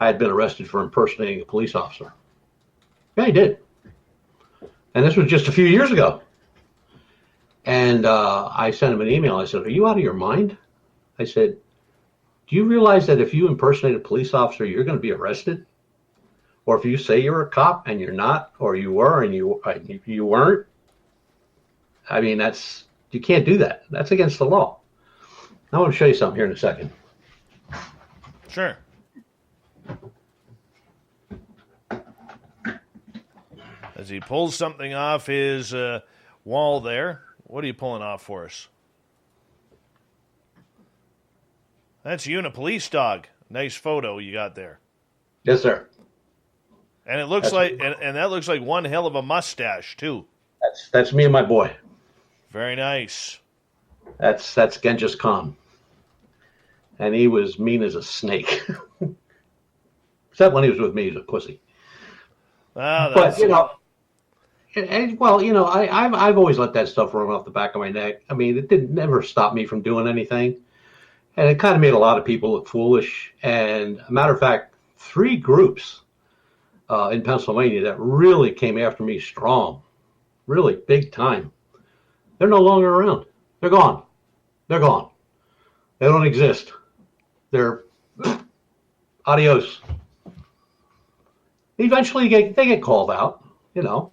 I had been arrested for impersonating a police officer. Yeah, he did. And this was just a few years ago. And I sent him an email. I said, "Are you out of your mind?" I said, "Do you realize that if you impersonate a police officer, you're going to be arrested? Or if you say you're a cop and you're not, or you were and you weren't, you can't do that. That's against the law." I want to show you something here in a second. Sure. As he pulls something off his wall there. What are you pulling off for us? That's you and a police dog. Nice photo you got there. Yes, sir. And it looks and that looks like one hell of a mustache too. That's me and my boy. Very nice. That's Genghis Khan. And he was mean as a snake. Except when he was with me, he's a pussy. But I've always let that stuff run off the back of my neck. It never stopped me from doing anything, and it kind of made a lot of people look foolish. And a matter of fact, 3 groups in Pennsylvania that really came after me strong, really big time. They're no longer around. They're gone. They're gone. They don't exist. They're adios. Eventually, they get called out. And,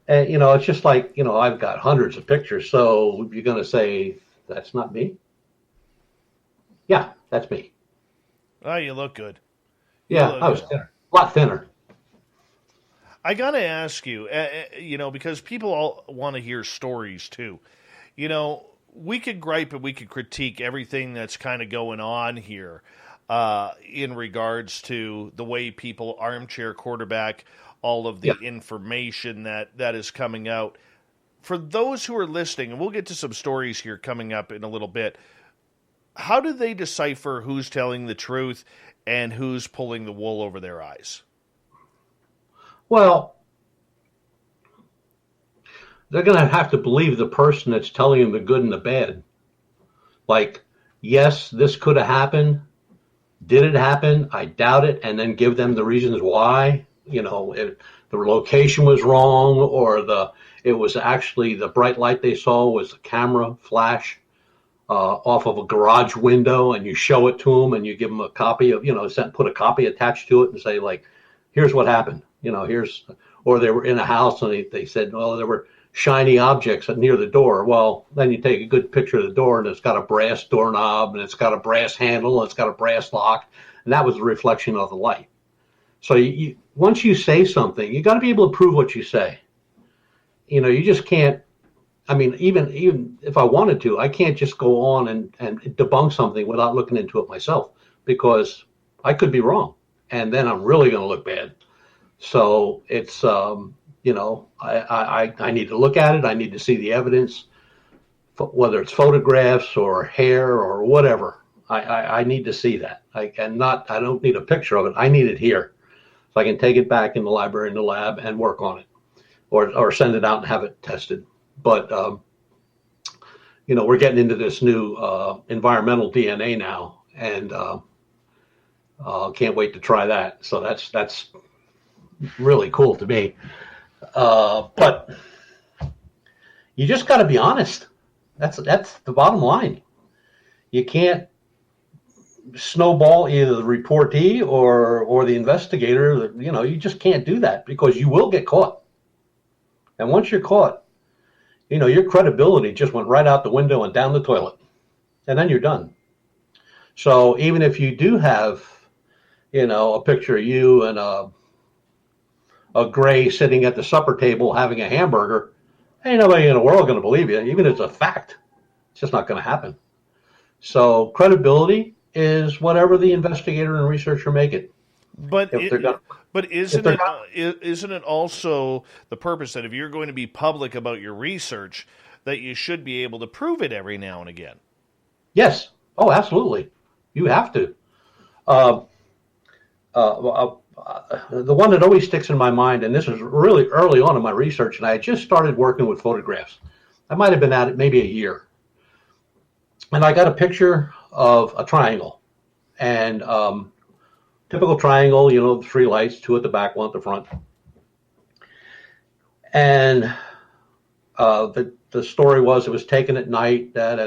it's just like, I've got hundreds of pictures. So you're going to say, that's not me? Yeah, that's me. Oh, you look good. Yeah, I was thinner, a lot thinner. I got to ask you, because people all want to hear stories too. We could gripe and we could critique everything that's kind of going on here in regards to the way people armchair quarterback all of the information that is coming out. for those who are listening, and we'll get to some stories here coming up in a little bit, how do they decipher who's telling the truth and who's pulling the wool over their eyes? Well, they're going to have to believe the person that's telling them the good and the bad. Like, yes, this could have happened. Did it happen? I doubt it. And then give them the reasons why. You know, if the location was wrong, or it was actually the bright light they saw was a camera flash off of a garage window, and you show it to them and you give them a copy of, put a copy attached to it and say, like, here's what happened. Or they were in a house and they said, well, there were shiny objects near the door. Well, then you take a good picture of the door, and it's got a brass doorknob, and it's got a brass handle, and it's got a brass lock, and that was the reflection of the light. So once you say something, you got to be able to prove what you say. You just can't. I mean, even if I wanted to, I can't just go on and debunk something without looking into it myself, because I could be wrong, and then I'm really going to look bad. So it's I need to look at it. I need to see the evidence, whether it's photographs or hair or whatever. I need to see that. I don't need a picture of it. I need it here, so I can take it back in the library, in the lab, and work on it, or send it out and have it tested. But we're getting into this new environmental DNA now, and can't wait to try that. So that's really cool to me. But you just got to be honest. That's the bottom line. You can't snowball either the reportee or the investigator. You just can't do that, because you will get caught. And once you're caught, your credibility just went right out the window and down the toilet, and then you're done. So even if you do have, a picture of you and a gray sitting at the supper table having a hamburger, ain't nobody in the world going to believe you, even if it's a fact. It's just not going to happen. So credibility is whatever the investigator and researcher make it. But isn't it also the purpose that if you're going to be public about your research, that you should be able to prove it every now and again? Yes. Oh, absolutely. You have to. The one that always sticks in my mind, and this was really early on in my research, and I had just started working with photographs. I might have been at it maybe a year. And I got a picture of a triangle. And typical triangle, the three lights, two at the back, one at the front. And the story was it was taken at night, but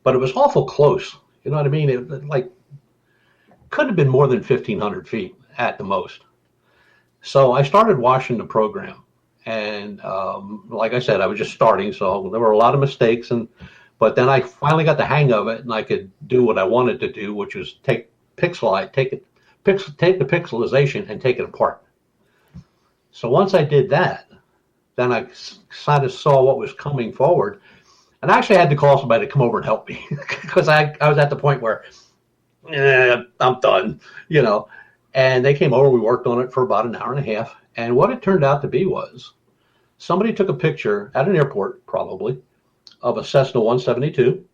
it was awful close. You know what I mean? It could have been more than 1,500 feet at the most. So I started watching the program, and like I said, I was just starting, so there were a lot of mistakes, but then I finally got the hang of it, and I could do what I wanted to do, which was take the pixelization and take it apart. So once I did that, then I kind of saw what was coming forward, and I actually had to call somebody to come over and help me because I was at the point where I'm done, and they came over. We worked on it for about an hour and a half, and what it turned out to be was somebody took a picture at an airport, probably, of a Cessna 172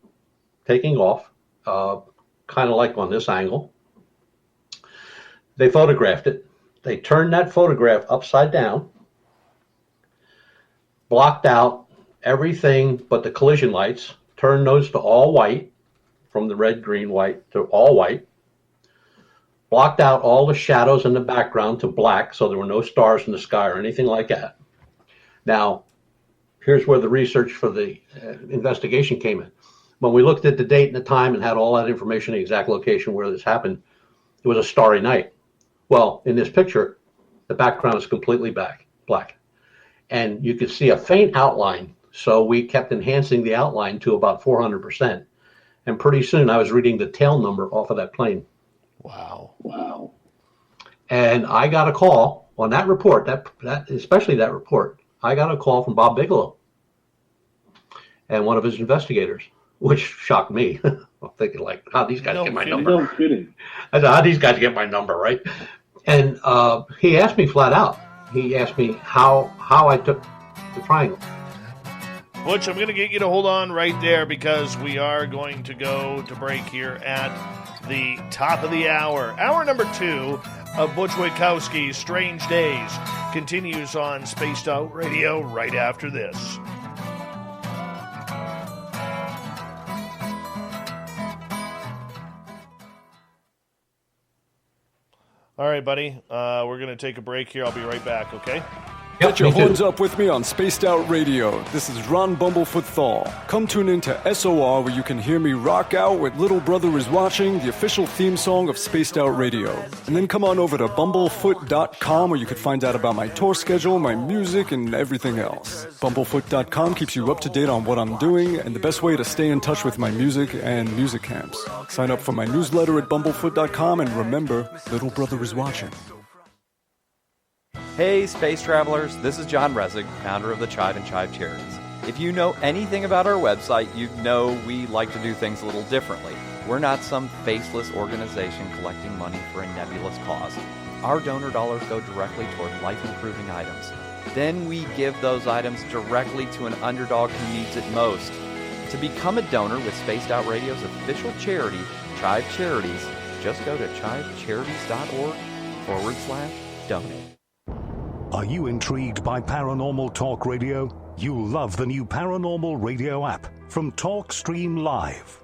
taking off, kind of like on this angle. They photographed it. They turned that photograph upside down, blocked out everything but the collision lights, turned those to all white, from the red, green, white to all white, blocked out all the shadows in the background to black, so there were no stars in the sky or anything like that. Now, here's where the research for the investigation came in. When we looked at the date and the time and had all that information, the exact location where this happened, it was a starry night. Well, in this picture, the background is completely black. And you could see a faint outline, so we kept enhancing the outline to about 400%. And pretty soon I was reading the tail number off of that plane. Wow. And I got a call on that report, especially that report. I got a call from Bob Bigelow and one of his investigators, which shocked me. I'm thinking, how'd these guys get my number? No kidding. I said, how'd these guys get my number, right? And he asked me flat out. He asked me how I took the triangle. Butch, I'm going to get you to hold on right there because we are going to go to break here at the top of the hour. Hour number 2 of Butch Witkowski's Strange Days continues on Spaced Out Radio right after this. All right, buddy. We're going to take a break here. I'll be right back, okay? Get your horns up with me on Spaced Out Radio. This is Ron Bumblefoot Thal. Come tune in to SOR where you can hear me rock out with Little Brother Is Watching, the official theme song of Spaced Out Radio. And then come on over to bumblefoot.com where you can find out about my tour schedule, my music, and everything else. Bumblefoot.com keeps you up to date on what I'm doing and the best way to stay in touch with my music and music camps. Sign up for my newsletter at bumblefoot.com and remember, Little Brother Is Watching. Hey, space travelers, this is John Resig, founder of the Chive and Chive Charities. If you know anything about our website, you know we like to do things a little differently. We're not some faceless organization collecting money for a nebulous cause. Our donor dollars go directly toward life-improving items. Then we give those items directly to an underdog who needs it most. To become a donor with Spaced Out Radio's official charity, Chive Charities, just go to chivecharities.org/donate. Are you intrigued by Paranormal Talk Radio? You'll love the new Paranormal Radio app from TalkStream Live.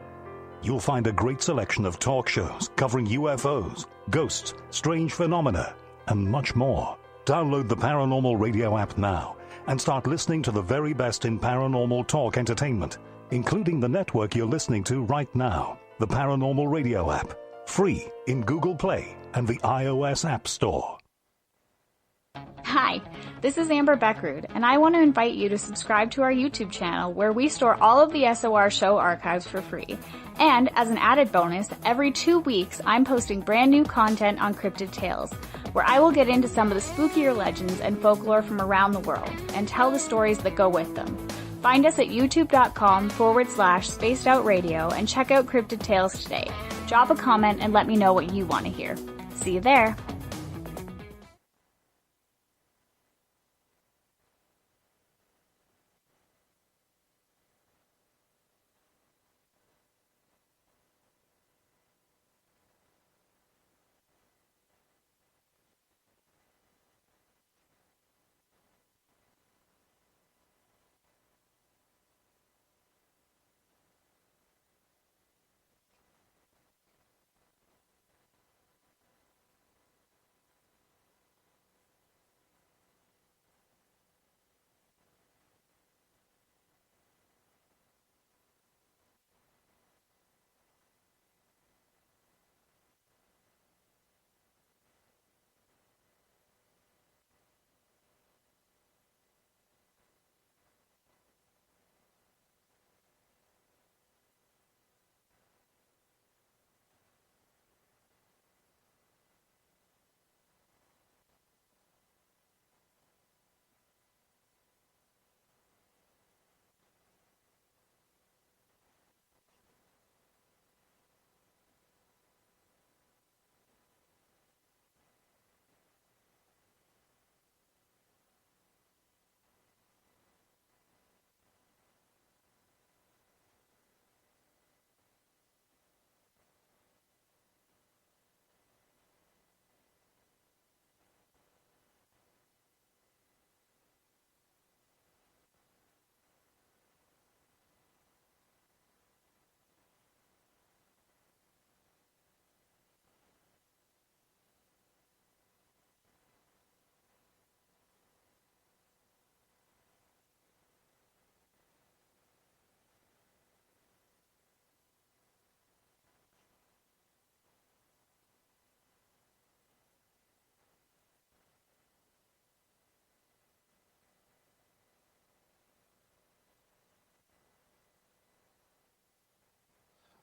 You'll find a great selection of talk shows covering UFOs, ghosts, strange phenomena, and much more. Download the Paranormal Radio app now and start listening to the very best in paranormal talk entertainment, including the network you're listening to right now, the Paranormal Radio app, free in Google Play and the iOS App Store. Hi, this is Amber Beckrud, and I want to invite you to subscribe to our YouTube channel where we store all of the SOR show archives for free. And as an added bonus, every 2 weeks I'm posting brand new content on Cryptid Tales, where I will get into some of the spookier legends and folklore from around the world and tell the stories that go with them. Find us at youtube.com/Spaced Out Radio and check out Cryptid Tales today. Drop a comment and let me know what you want to hear. See you there.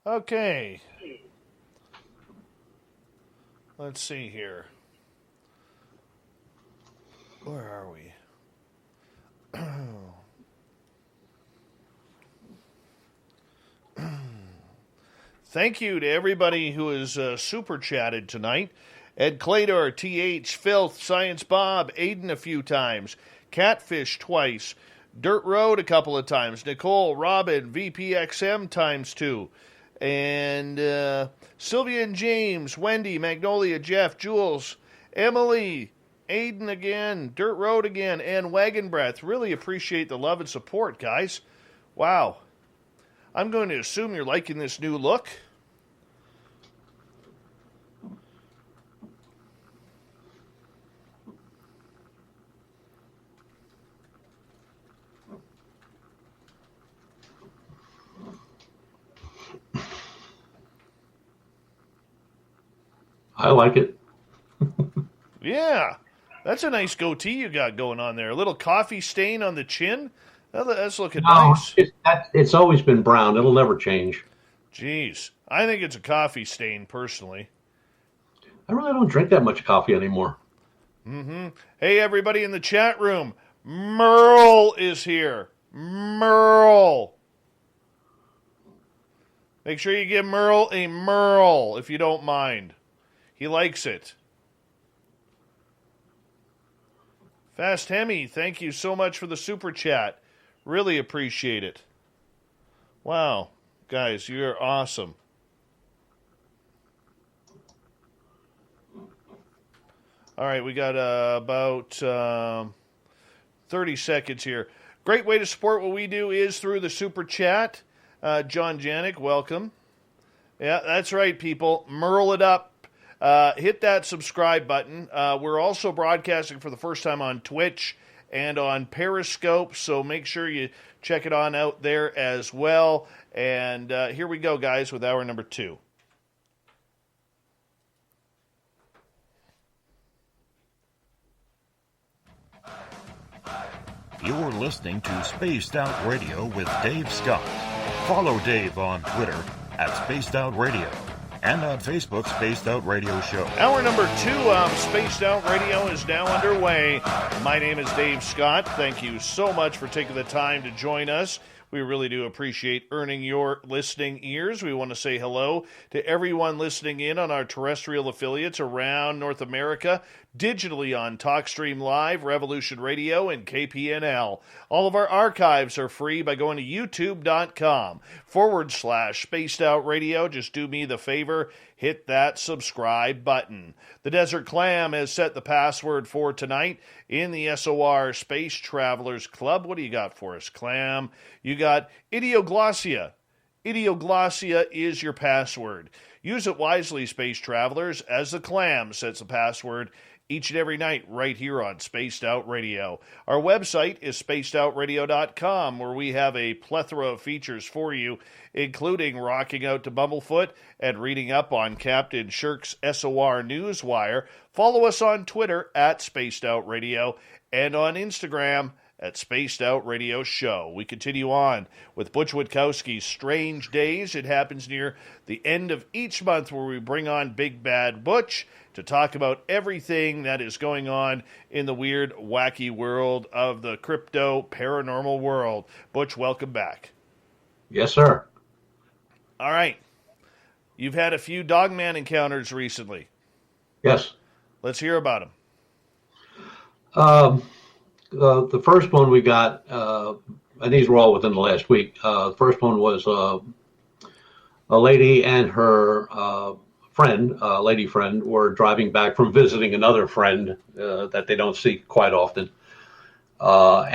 Okay. Let's see here. Where are we? Thank you to everybody who has super chatted tonight. Ed Clador, TH, Filth, Science Bob, Aiden a few times, Catfish twice, Dirt Road a couple of times. Nicole, Robin, VPXM times 2. And Sylvia and James, Wendy, Magnolia, Jeff, Jules, Emily, Aiden again, Dirt Road again, and Wagon Breath. Really appreciate the love and support, guys. Wow. I'm going to assume you're liking this new look. I like it. Yeah. That's a nice goatee you got going on there. A little coffee stain on the chin. That's looking nice. It's always been brown. It'll never change. Jeez. I think it's a coffee stain, personally. I really don't drink that much coffee anymore. Mm-hmm. Hey, everybody in the chat room. Merle is here. Merle. Make sure you give Merle a Merle, if you don't mind. He likes it. Fast Hemi, thank you so much for the super chat. Really appreciate it. Wow. Guys, you're awesome. All right, we got about 30 seconds here. Great way to support what we do is through the super chat. John Janik, welcome. Yeah, that's right, people. Merle it up. Hit that subscribe button. We're also broadcasting for the first time on Twitch and on Periscope, so make sure you check it on out there as well. And here we go, guys, with hour number 2. You're listening to Spaced Out Radio with Dave Scott. Follow Dave on Twitter at Spaced Out Radio. And on Facebook, Spaced Out Radio Show. Hour number 2 of Spaced Out Radio is now underway. My name is Dave Scott. Thank you so much for taking the time to join us. We really do appreciate earning your listening ears. We want to say hello to everyone listening in on our terrestrial affiliates around North America, digitally on TalkStream Live, Revolution Radio, and KPNL. All of our archives are free by going to youtube.com/Spaced Out Radio. Just do me the favor, hit that subscribe button. The Desert Clam has set the password for tonight in the SOR Space Travelers Club. What do you got for us, Clam? You got Idioglossia. Idioglossia is your password. Use it wisely, Space Travelers, as the Clam sets the password each and every night right here on Spaced Out Radio. Our website is spacedoutradio.com, where we have a plethora of features for you, including rocking out to Bumblefoot and reading up on Captain Shirk's SOR Newswire. Follow us on Twitter at Spaced Out Radio and on Instagram at Spaced Out Radio Show. We continue on with Butch Witkowski's Strange Days. It happens near the end of each month, where we bring on Big Bad Butch to talk about everything that is going on in the weird, wacky world of the crypto paranormal world. Butch, welcome back. Yes, sir. All right. You've had a few Dogman encounters recently. Yes. Let's hear about them. The first one we got, and these were all within the last week. The first one was a lady and her lady friend, were driving back from visiting another friend that they don't see quite often. As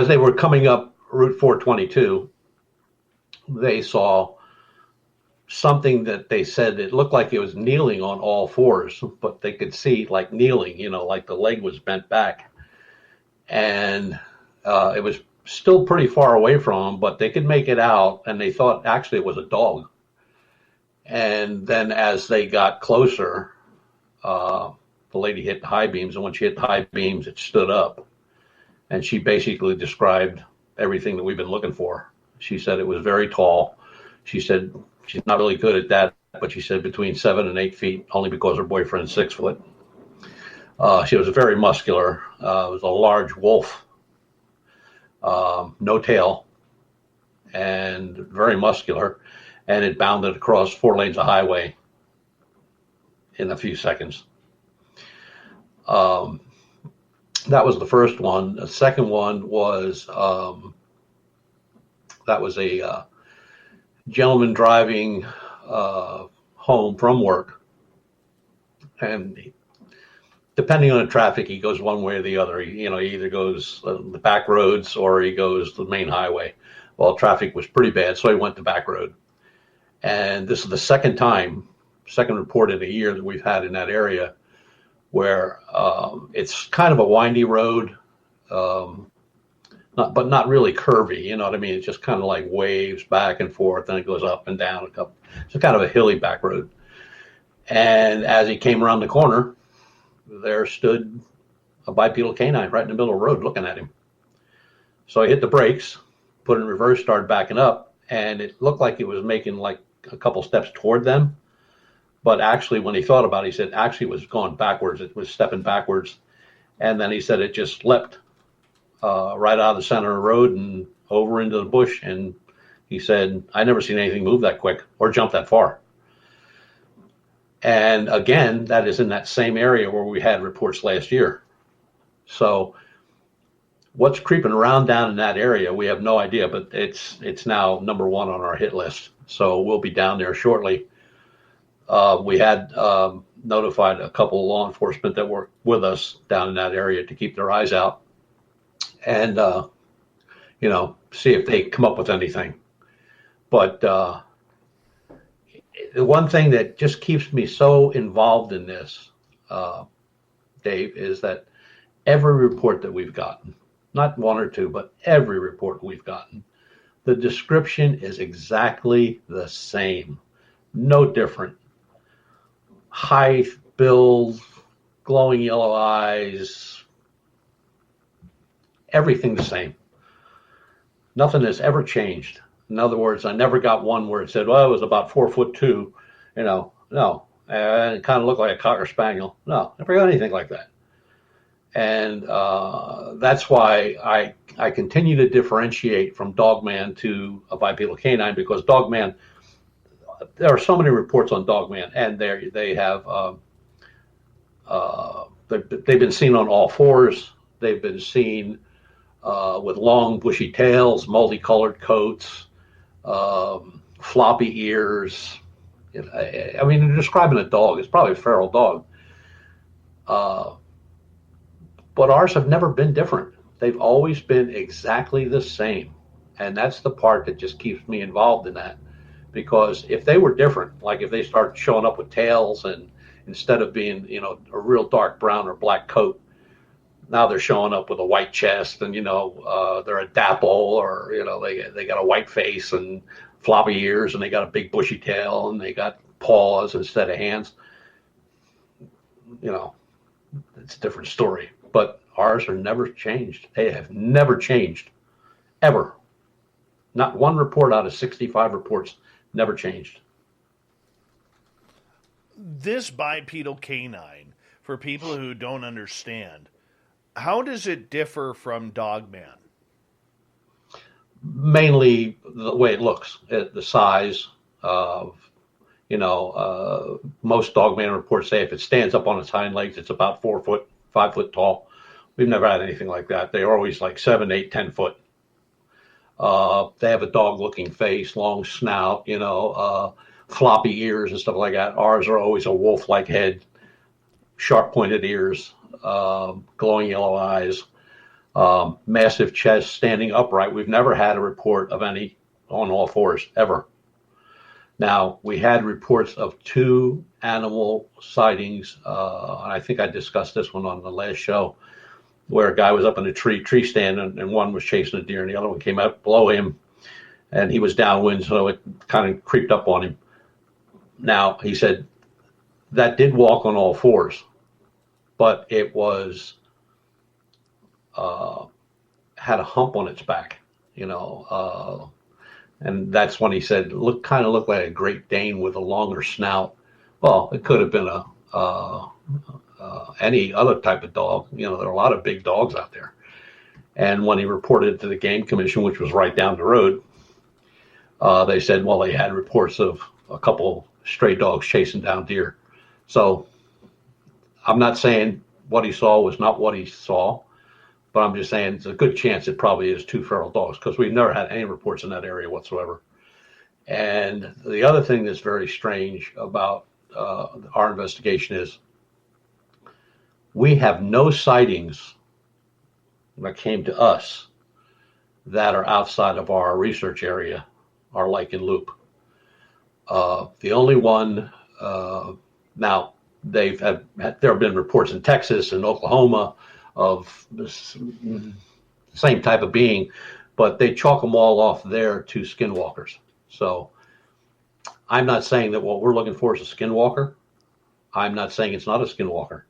they were coming up Route 422, they saw something that they said it looked like it was kneeling on all fours, but they could see like kneeling, like the leg was bent back. And it was still pretty far away from them, but they could make it out, and they thought actually it was a dog. And then as they got closer, the lady hit the high beams, and when she hit the high beams, it stood up. And she basically described everything that we've been looking for. She said it was very tall. She said she's not really good at that, but she said between 7 and 8 feet, only because her boyfriend's 6 foot. She was very muscular. It was a large wolf. No tail, and very muscular, and it bounded across 4 lanes of highway in a few seconds. That was the first one. The second one was that was a gentleman driving home from work, and depending on the traffic, he goes one way or the other. He either goes the back roads or he goes the main highway. Well, traffic was pretty bad, so he went the back road. And this is the second report in a year that we've had in that area, where it's kind of a windy road, but not really curvy. You know what I mean? It's just kind of like waves back and forth, and it goes up and down. It's kind of a hilly back road. And as he came around the corner, there stood a bipedal canine right in the middle of the road looking at him. So he hit the brakes, put it in reverse, started backing up, and it looked like it was making like a couple steps toward them. But actually, when he thought about it, he said actually it was going backwards. It was stepping backwards. And then he said it just leapt right out of the center of the road and over into the bush. And he said, I never seen anything move that quick or jump that far. And again, that is in that same area where we had reports last year. So what's creeping around down in that area, we have no idea, but it's now number one on our hit list. So we'll be down there shortly. We had notified a couple of law enforcement that work with us down in that area to keep their eyes out and, see if they come up with anything. But the one thing that just keeps me so involved in this, Dave, is that every report that we've gotten, not one or two, but every report we've gotten, the description is exactly the same, no different. Height, build, glowing yellow eyes, everything the same. Nothing has ever changed. In other words, I never got one where it said, well, it was about 4'2", no. And it kind of looked like a Cocker Spaniel. No, never got anything like that. And that's why I continue to differentiate from Dogman to a bipedal canine, because Dogman, there are so many reports on Dogman, and they have they've been seen on all fours. They've been seen with long bushy tails, multicolored coats, floppy ears. I mean, they're describing a dog. It's probably a feral dog. But ours have never been different. They've always been exactly the same. And that's the part that just keeps me involved in that. Because if they were different, like if they start showing up with tails and instead of being, a real dark brown or black coat, now they're showing up with a white chest and, they're a dapple, or, they got a white face and floppy ears and they got a big bushy tail and they got paws instead of hands. It's a different story. But ours are never changed. They have never changed, ever. Not one report out of 65 reports never changed. This bipedal canine, for people who don't understand, how does it differ from Dogman? Mainly the way it looks, the size of, most Dogman reports say if it stands up on its hind legs, it's about 4 foot, 5 foot tall. We've never had anything like that. They're always like 7, 8, 10 foot. They have a dog-looking face, long snout, floppy ears and stuff like that. Ours are always a wolf-like head, sharp-pointed ears, glowing yellow eyes, massive chest, standing upright. We've never had a report of any on all fours, ever. Now, we had reports of 2 animal sightings, and I think I discussed this one on the last show, where a guy was up in a tree stand, and one was chasing a deer, and the other one came up below him, and he was downwind, so it kind of creeped up on him. Now, he said that did walk on all fours, but it was had a hump on its back, and that's when he said kind of looked like a Great Dane with a longer snout. Well, it could have been any other type of dog. There are a lot of big dogs out there. And when he reported it to the Game Commission, which was right down the road, they said, well, they had reports of a couple stray dogs chasing down deer. So I'm not saying what he saw was not what he saw, But I'm just saying it's a good chance it probably is 2 feral dogs because we've never had any reports in that area whatsoever. And the other thing that's very strange about our investigation is we have no sightings that came to us that are outside of our research area, our Lichen Loop. The only one, now there have been reports in Texas and Oklahoma of the same type of being, but they chalk them all off there to skinwalkers. So I'm not saying that what we're looking for is a skinwalker. I'm not saying it's not a skinwalker.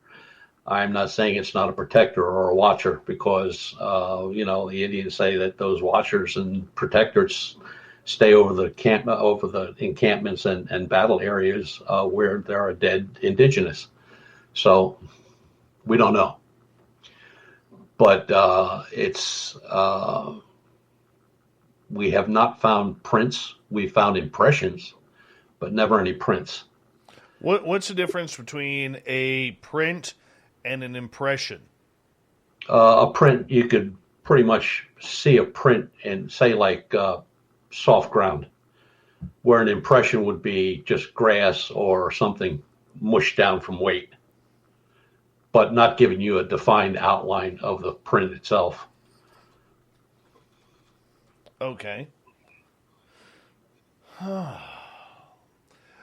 I'm not saying it's not a protector or a watcher because, the Indians say that those watchers and protectors stay over the encampments and battle areas where there are dead indigenous. So we don't know. But we have not found prints. We found impressions, but never any prints. What's the difference between a print and an impression? A print, you could pretty much see a print in, say, like soft ground, where an impression would be just grass or something mushed down from weight, but not giving you a defined outline of the print itself. Okay.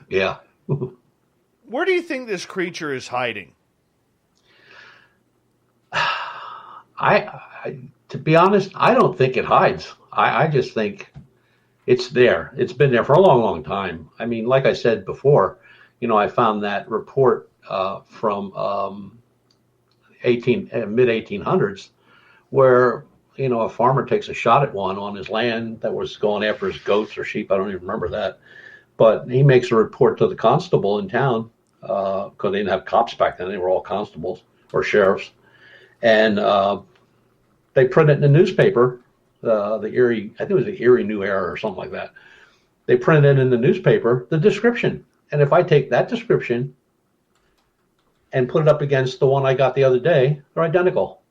Yeah. Where do you think this creature is hiding? To be honest, I don't think it hides. I just think it's there. It's been there for a long, long time. I mean, like I said before, I found that report from mid 1800s where, a farmer takes a shot at one on his land that was going after his goats or sheep. I don't even remember that. But he makes a report to the constable in town because they didn't have cops back then. They were all constables or sheriffs. And they printed it in the newspaper, I think it was the Erie New Era or something like that. They printed in the newspaper the description. And if I take that description and put it up against the one I got the other day, they're identical.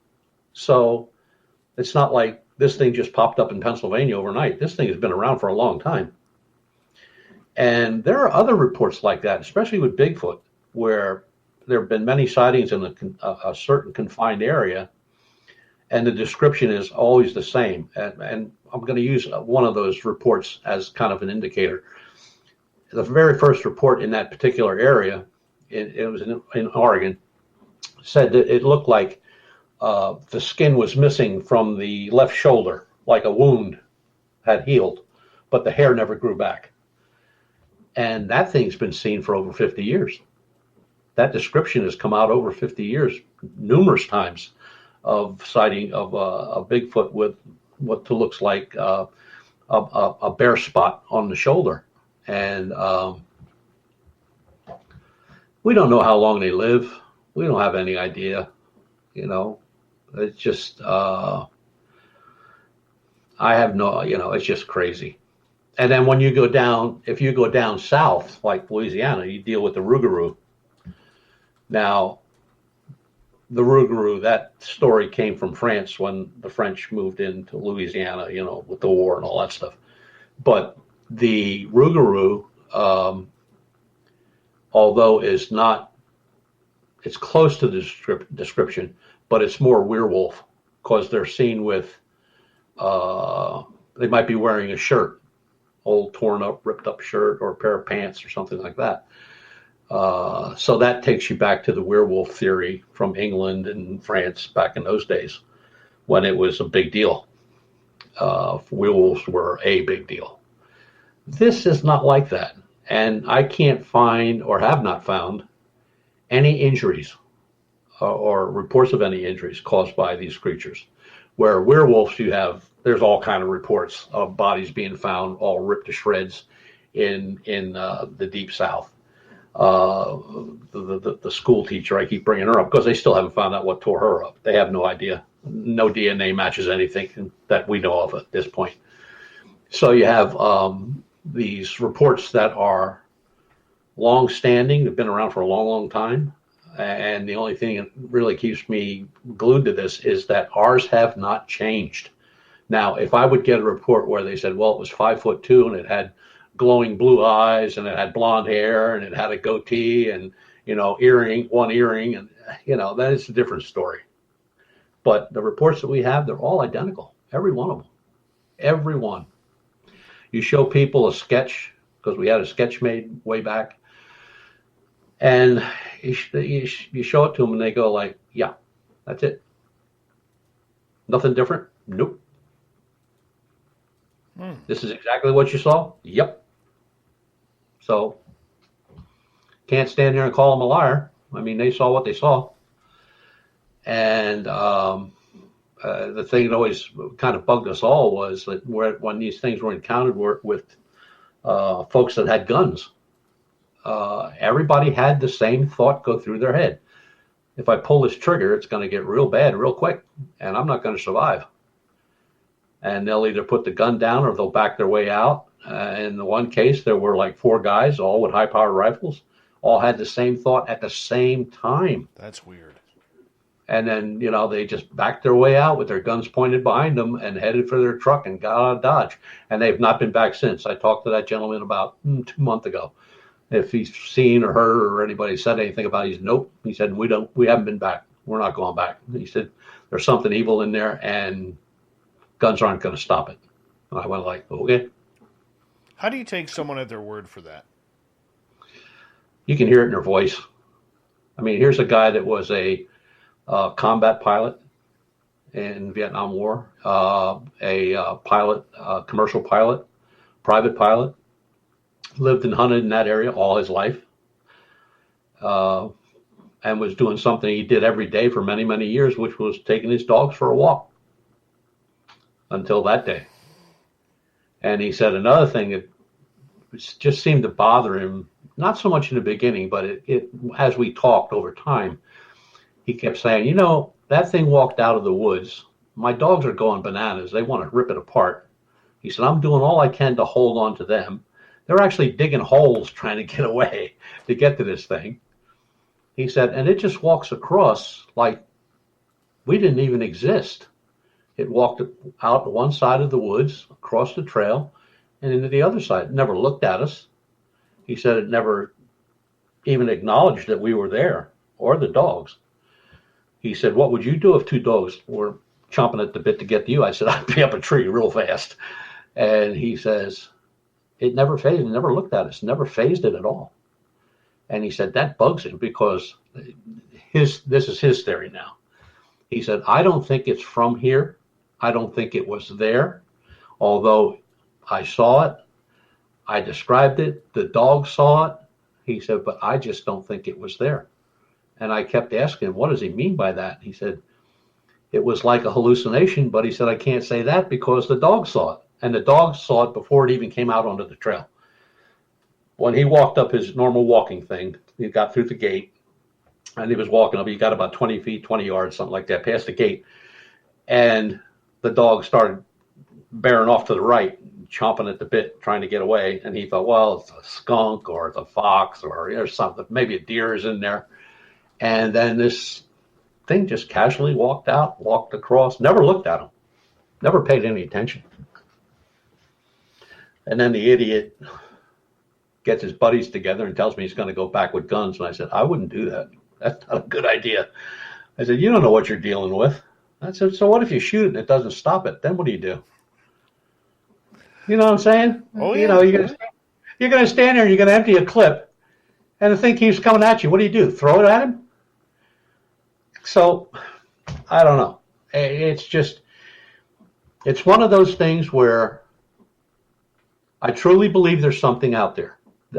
So it's not like this thing just popped up in Pennsylvania overnight. This thing has been around for a long time. And there are other reports like that, especially with Bigfoot, where there have been many sightings in a certain confined area, and the description is always the same. And I'm going to use one of those reports as kind of an indicator. The very first report in that particular area, it was in Oregon, said that it looked like the skin was missing from the left shoulder, like a wound had healed, but the hair never grew back. And that thing's been seen for over 50 years. That description has come out over 50 years, numerous times, of sighting of a Bigfoot with what looks like a bare spot on the shoulder. And we don't know how long they live. We don't have any idea. It's just, I have no, it's just crazy. And then when you go down, if you go down south, like Louisiana, you deal with the Rougarou. Now, the Rougarou, that story came from France when the French moved into Louisiana, with the war and all that stuff. But the Rougarou, although it's close to the description, but it's more werewolf because they're seen with, they might be wearing a shirt, old torn up, ripped up shirt or a pair of pants or something like that. So that takes you back to the werewolf theory from England and France back in those days when it was a big deal. Werewolves were a big deal. This is not like that. And I can't find or have not found any injuries or reports of any injuries caused by these creatures. Where werewolves, there's all kind of reports of bodies being found all ripped to shreds in the deep south. The school teacher, I keep bringing her up because they still haven't found out what tore her up. They have no idea. No DNA matches anything that we know of at this point. So you have these reports that are long-standing, have been around for a long, long time. And the only thing that really keeps me glued to this is that ours have not changed. Now, if I would get a report where they said, well, it was 5'2" and it had glowing blue eyes and it had blonde hair and it had a goatee and, one earring, and, that is a different story. But the reports that we have, they're all identical. Every one of them. Every one. You show people a sketch, because we had a sketch made way back, and you show it to them and they go like, yeah, that's it. Nothing different? Nope. This is exactly what you saw? Yep. So, can't stand there and call them a liar. I mean, they saw what they saw. And the thing that always kind of bugged us all was that when these things were encountered with folks that had guns, everybody had the same thought go through their head. If I pull this trigger, it's going to get real bad real quick, and I'm not going to survive. And they'll either put the gun down or they'll back their way out. In the one case, there were like 4 guys, all with high-powered rifles, all had the same thought at the same time. That's weird. And then, they just backed their way out with their guns pointed behind them and headed for their truck and got out of Dodge. And they've not been back since. I talked to that gentleman about 2 months ago. If he's seen or heard or anybody said anything about it, he said, nope. He said, we haven't been back. We're not going back. He said, there's something evil in there and guns aren't going to stop it. And I went like, okay. How do you take someone at their word for that? You can hear it in their voice. I mean, here's a guy that was a combat pilot in Vietnam War, a pilot, commercial pilot, private pilot, lived and hunted in that area all his life, and was doing something he did every day for many, many years, which was taking his dogs for a walk until that day. And he said another thing that just seemed to bother him, not so much in the beginning, but it as we talked over time, he kept saying, that thing walked out of the woods. My dogs are going bananas. They want to rip it apart. He said, I'm doing all I can to hold on to them. They're actually digging holes trying to get away to get to this thing. He said, and it just walks across like we didn't even exist. It walked out to one side of the woods, across the trail, and into the other side. It never looked at us. He said it never even acknowledged that we were there, or the dogs. He said, what would you do if 2 dogs were chomping at the bit to get to you? I said, I'd be up a tree real fast. And he says, it never phased, it never looked at us, never phased it at all. And he said, that bugs him because this is his theory now. He said, I don't think it's from here. I don't think it was there. Although I saw it, I described it, the dog saw it. He said, but I just don't think it was there. And I kept asking him, what does he mean by that? He said, it was like a hallucination, but he said, I can't say that because the dog saw it. And the dog saw it before it even came out onto the trail. When he walked up his normal walking thing, he got through the gate, and he was walking up. He got about 20 feet, 20 yards, something like that, past the gate. And the dog started bearing off to the right, chomping at the bit, trying to get away. And he thought, well, it's a skunk or it's a fox or there's something, maybe a deer is in there. And then this thing just casually walked out, walked across, never looked at him, never paid any attention. And then the idiot gets his buddies together and tells me he's going to go back with guns. And I said, I wouldn't do that. That's not a good idea. I said, you don't know what you're dealing with. I said, so what if you shoot it and it doesn't stop it? Then what do you do? You know what I'm saying? Oh, yeah. You're going to stand there and you're going to empty a clip and the thing keeps coming at you. What do? Throw it at him? So, I don't know. It's one of those things where I truly believe there's something out there.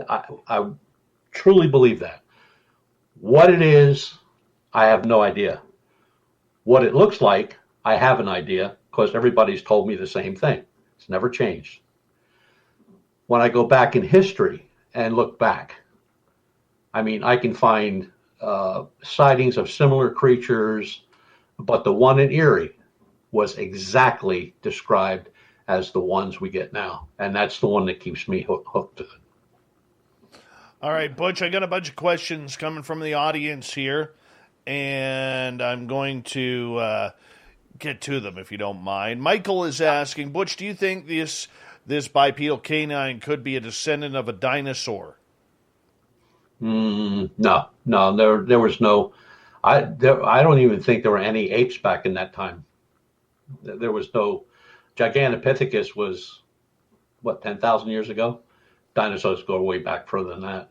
I truly believe that. What it is, I have no idea. What it looks like, I have an idea because everybody's told me the same thing. It's never changed. When I go back in history and look back, I mean, I can find sightings of similar creatures, but the one in Erie was exactly described as the ones we get now. And that's the one that keeps me hooked to it. All right, Butch, I got a bunch of questions coming from the audience here, and I'm going to get to them if you don't mind. Michael is asking, Butch, do you think this bipedal canine could be a descendant of a dinosaur? No, there was no. I don't even think there were any apes back in that time. There was no. Gigantopithecus was what, 10,000 years ago. Dinosaurs go way back further than that.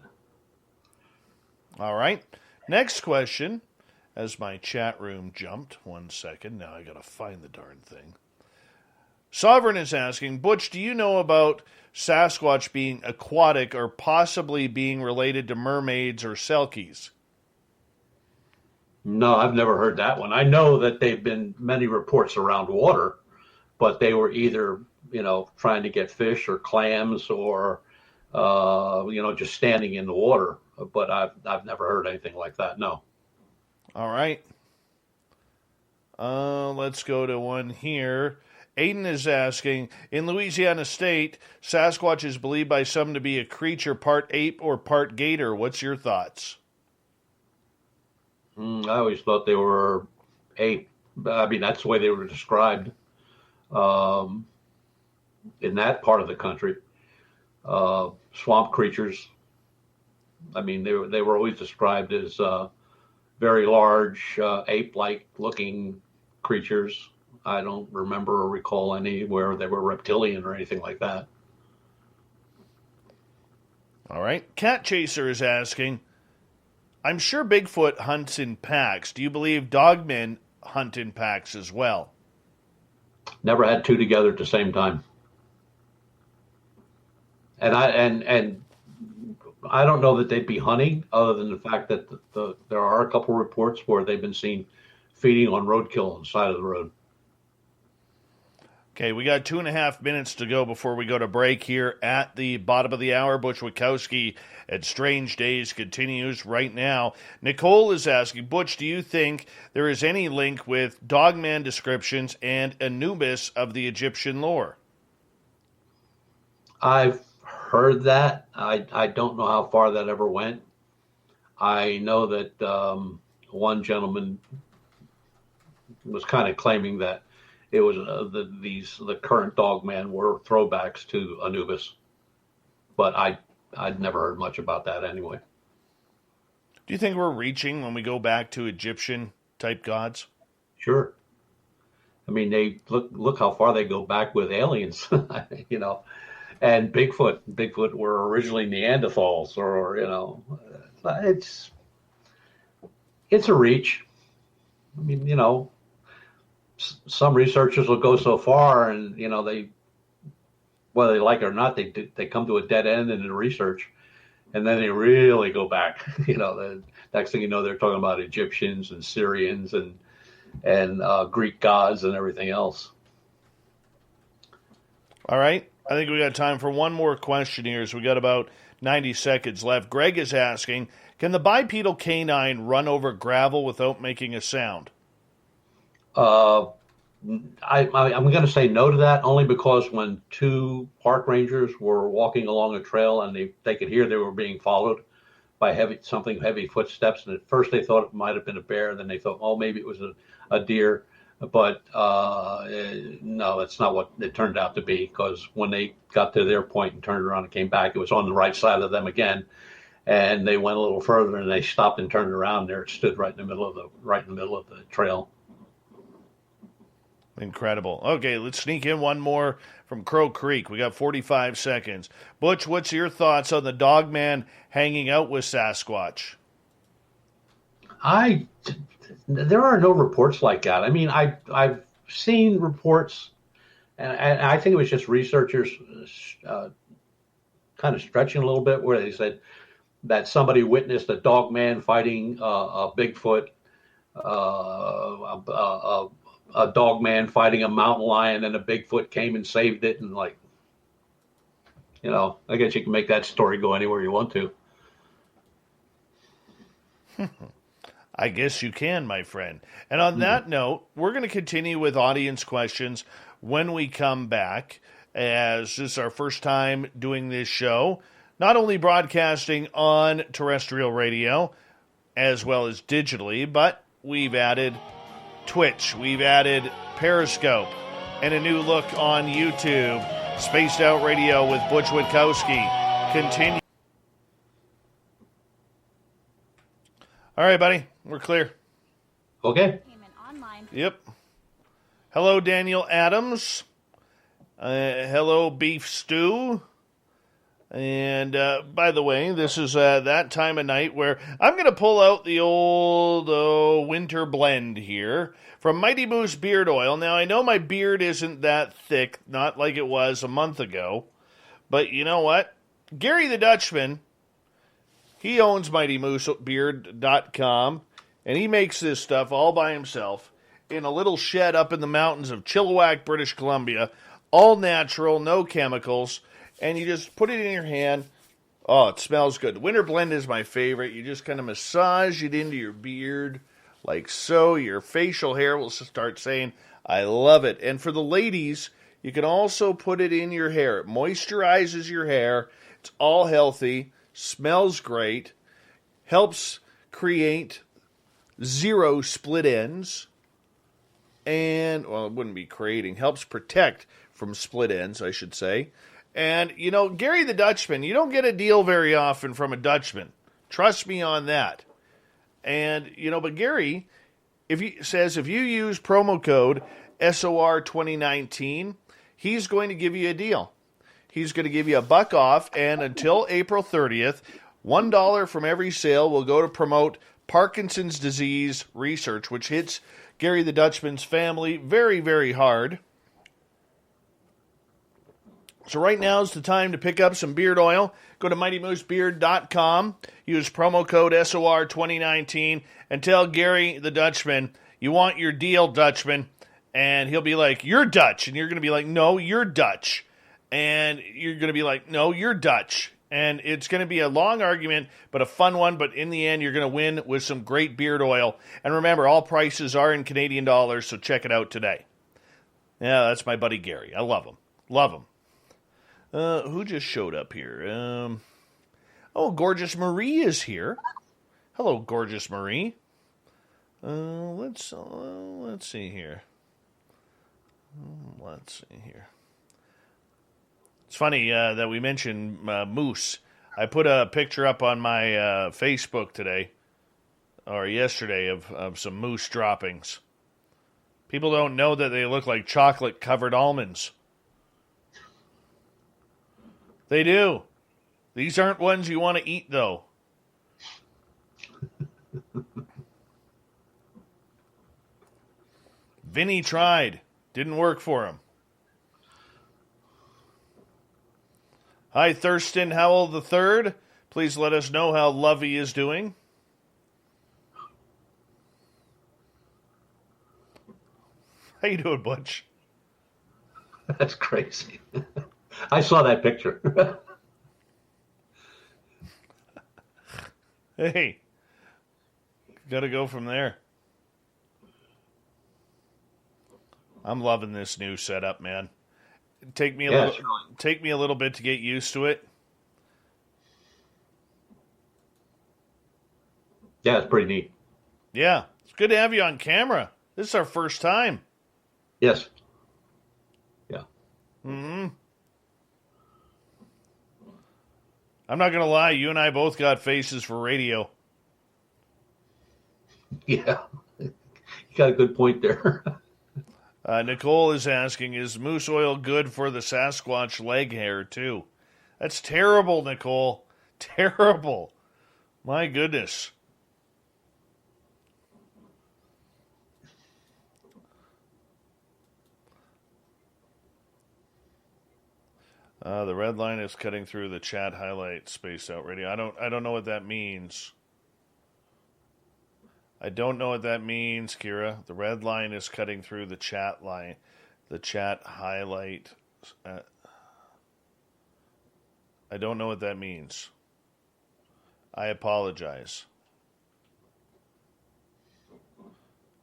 All right. Next question, as my chat room jumped. 1 second. Now I got to find the darn thing. Sovereign is asking, Butch, do you know about Sasquatch being aquatic or possibly being related to mermaids or selkies? No, I've never heard that one. I know that there've been many reports around water, but they were either, trying to get fish or clams or, just standing in the water. But I've never heard anything like that. No. All right. Let's go to one here. Aiden is asking, in Louisiana State, Sasquatch is believed by some to be a creature part ape or part gator. What's your thoughts? I always thought they were ape. I mean, that's the way they were described in that part of the country. Swamp creatures. I mean, they were always described as very large, ape-like looking creatures. I don't remember or recall any where they were reptilian or anything like that. All right. Cat Chaser is asking, I'm sure Bigfoot hunts in packs. Do you believe dogmen hunt in packs as well? Never had two together at the same time. And I don't know that they'd be hunting, other than the fact that there are a couple reports where they've been seen feeding on roadkill on the side of the road. Okay, we got 2.5 minutes to go before we go to break here at the bottom of the hour. Butch Witkowski at Strange Days continues right now. Nicole is asking, Butch, do you think there is any link with dogman descriptions and Anubis of the Egyptian lore? I've heard that. I don't know how far that ever went. I know that one gentleman was kind of claiming that it was the current dogmen were throwbacks to Anubis, but I'd never heard much about that anyway. Do you think we're reaching when we go back to Egyptian type gods? Sure. I mean, they look how far they go back with aliens, and Bigfoot were originally Neanderthals, or it's a reach. I mean, some researchers will go so far, and whether they like it or not, they come to a dead end in the research, and then they really go back. The next thing you know, they're talking about Egyptians and Syrians and Greek gods and everything else. All right, I think we got time for one more question here. So we got about 90 seconds left. Greg is asking, can the bipedal canine run over gravel without making a sound? I'm going to say no to that, only because when two park rangers were walking along a trail and they could hear they were being followed by heavy footsteps, and at first they thought it might have been a bear, then they thought, oh, maybe it was a deer, but no, that's not what it turned out to be, because when they got to their point and turned around and came back, it was on the right side of them again, and they went a little further and they stopped and turned around. There it stood right in the middle of the trail. Incredible. Okay, let's sneak in one more from Crow Creek. We got 45 seconds. Butch, what's your thoughts on the dogman hanging out with Sasquatch? There are no reports like that. I mean, I've seen reports, and I think it was just researchers kind of stretching a little bit, where they said that somebody witnessed a dogman fighting a Bigfoot, a dog man fighting a mountain lion, and a Bigfoot came and saved it. And I guess you can make that story go anywhere you want to. I guess you can, my friend. And on that note, we're going to continue with audience questions when we come back, as this is our first time doing this show. not only broadcasting on terrestrial radio as well as digitally, but we've added Twitch, we've added Periscope, and a new look on YouTube. Spaced Out Radio with Butch Witkowski. Continue. All right, buddy. We're clear. Okay. Yep. Hello, Daniel Adams. Hello, Beef Stew. And by the way, this is that time of night where I'm going to pull out the old winter blend here from Mighty Moose Beard Oil. Now, I know my beard isn't that thick, not like it was a month ago. But you know what? Gary the Dutchman, he owns MightyMooseBeard.com, and he makes this stuff all by himself in a little shed up in the mountains of Chilliwack, British Columbia. All natural, no chemicals. And you just put it in your hand. Oh, it smells good. Winter Blend is my favorite. You just kind of massage it into your beard like so. Your facial hair will start saying, I love it. And for the ladies, you can also put it in your hair. It moisturizes your hair. It's all healthy. Smells great. Helps create 0 split ends. And, well, it wouldn't be creating. Helps protect from split ends, I should say. And, you know, Gary the Dutchman, you don't get a deal very often from a Dutchman. Trust me on that. And, you know, but Gary, if you use promo code SOR 2019, he's going to give you a deal. He's going to give you $1 off, and until April 30th, $1 from every sale will go to promote Parkinson's disease research, which hits Gary the Dutchman's family very, very hard. So right now is the time to pick up some beard oil. Go to MightyMooseBeard.com. Use promo code SOR 2019 and tell Gary the Dutchman you want your deal, Dutchman. And he'll be like, you're Dutch. And you're going to be like, no, you're Dutch. And you're going to be like, no, you're Dutch. And it's going to be a long argument, but a fun one. But in the end, you're going to win with some great beard oil. And remember, all prices are in Canadian dollars, so check it out today. Yeah, that's my buddy Gary. I love him. Love him. Who just showed up here? Gorgeous Marie is here. Hello, Gorgeous Marie. Let's see here. It's funny that we mentioned moose. I put a picture up on my Facebook today, or yesterday, of some moose droppings. People don't know that they look like chocolate-covered almonds. They do. These aren't ones you want to eat, though. Vinny tried. Didn't work for him. Hi, Thurston Howell III. Please let us know how Lovey is doing. How you doing, Butch? That's crazy. I saw that picture. Hey, got to go from there. I'm loving this new setup, man. Take me a little bit to get used to it. Yeah, it's pretty neat. Yeah, it's good to have you on camera. This is our first time. Yes. Yeah. Mm-hmm. I'm not going to lie, you and I both got faces for radio. Yeah. You got a good point there. Nicole is asking, is moose oil good for the Sasquatch leg hair, too? That's terrible, Nicole. Terrible. My goodness. The red line is cutting through the chat highlight spaced out radio. I don't know what that means. I don't know what that means, Kira. The red line is cutting through the chat line, the chat highlight. I don't know what that means. I apologize.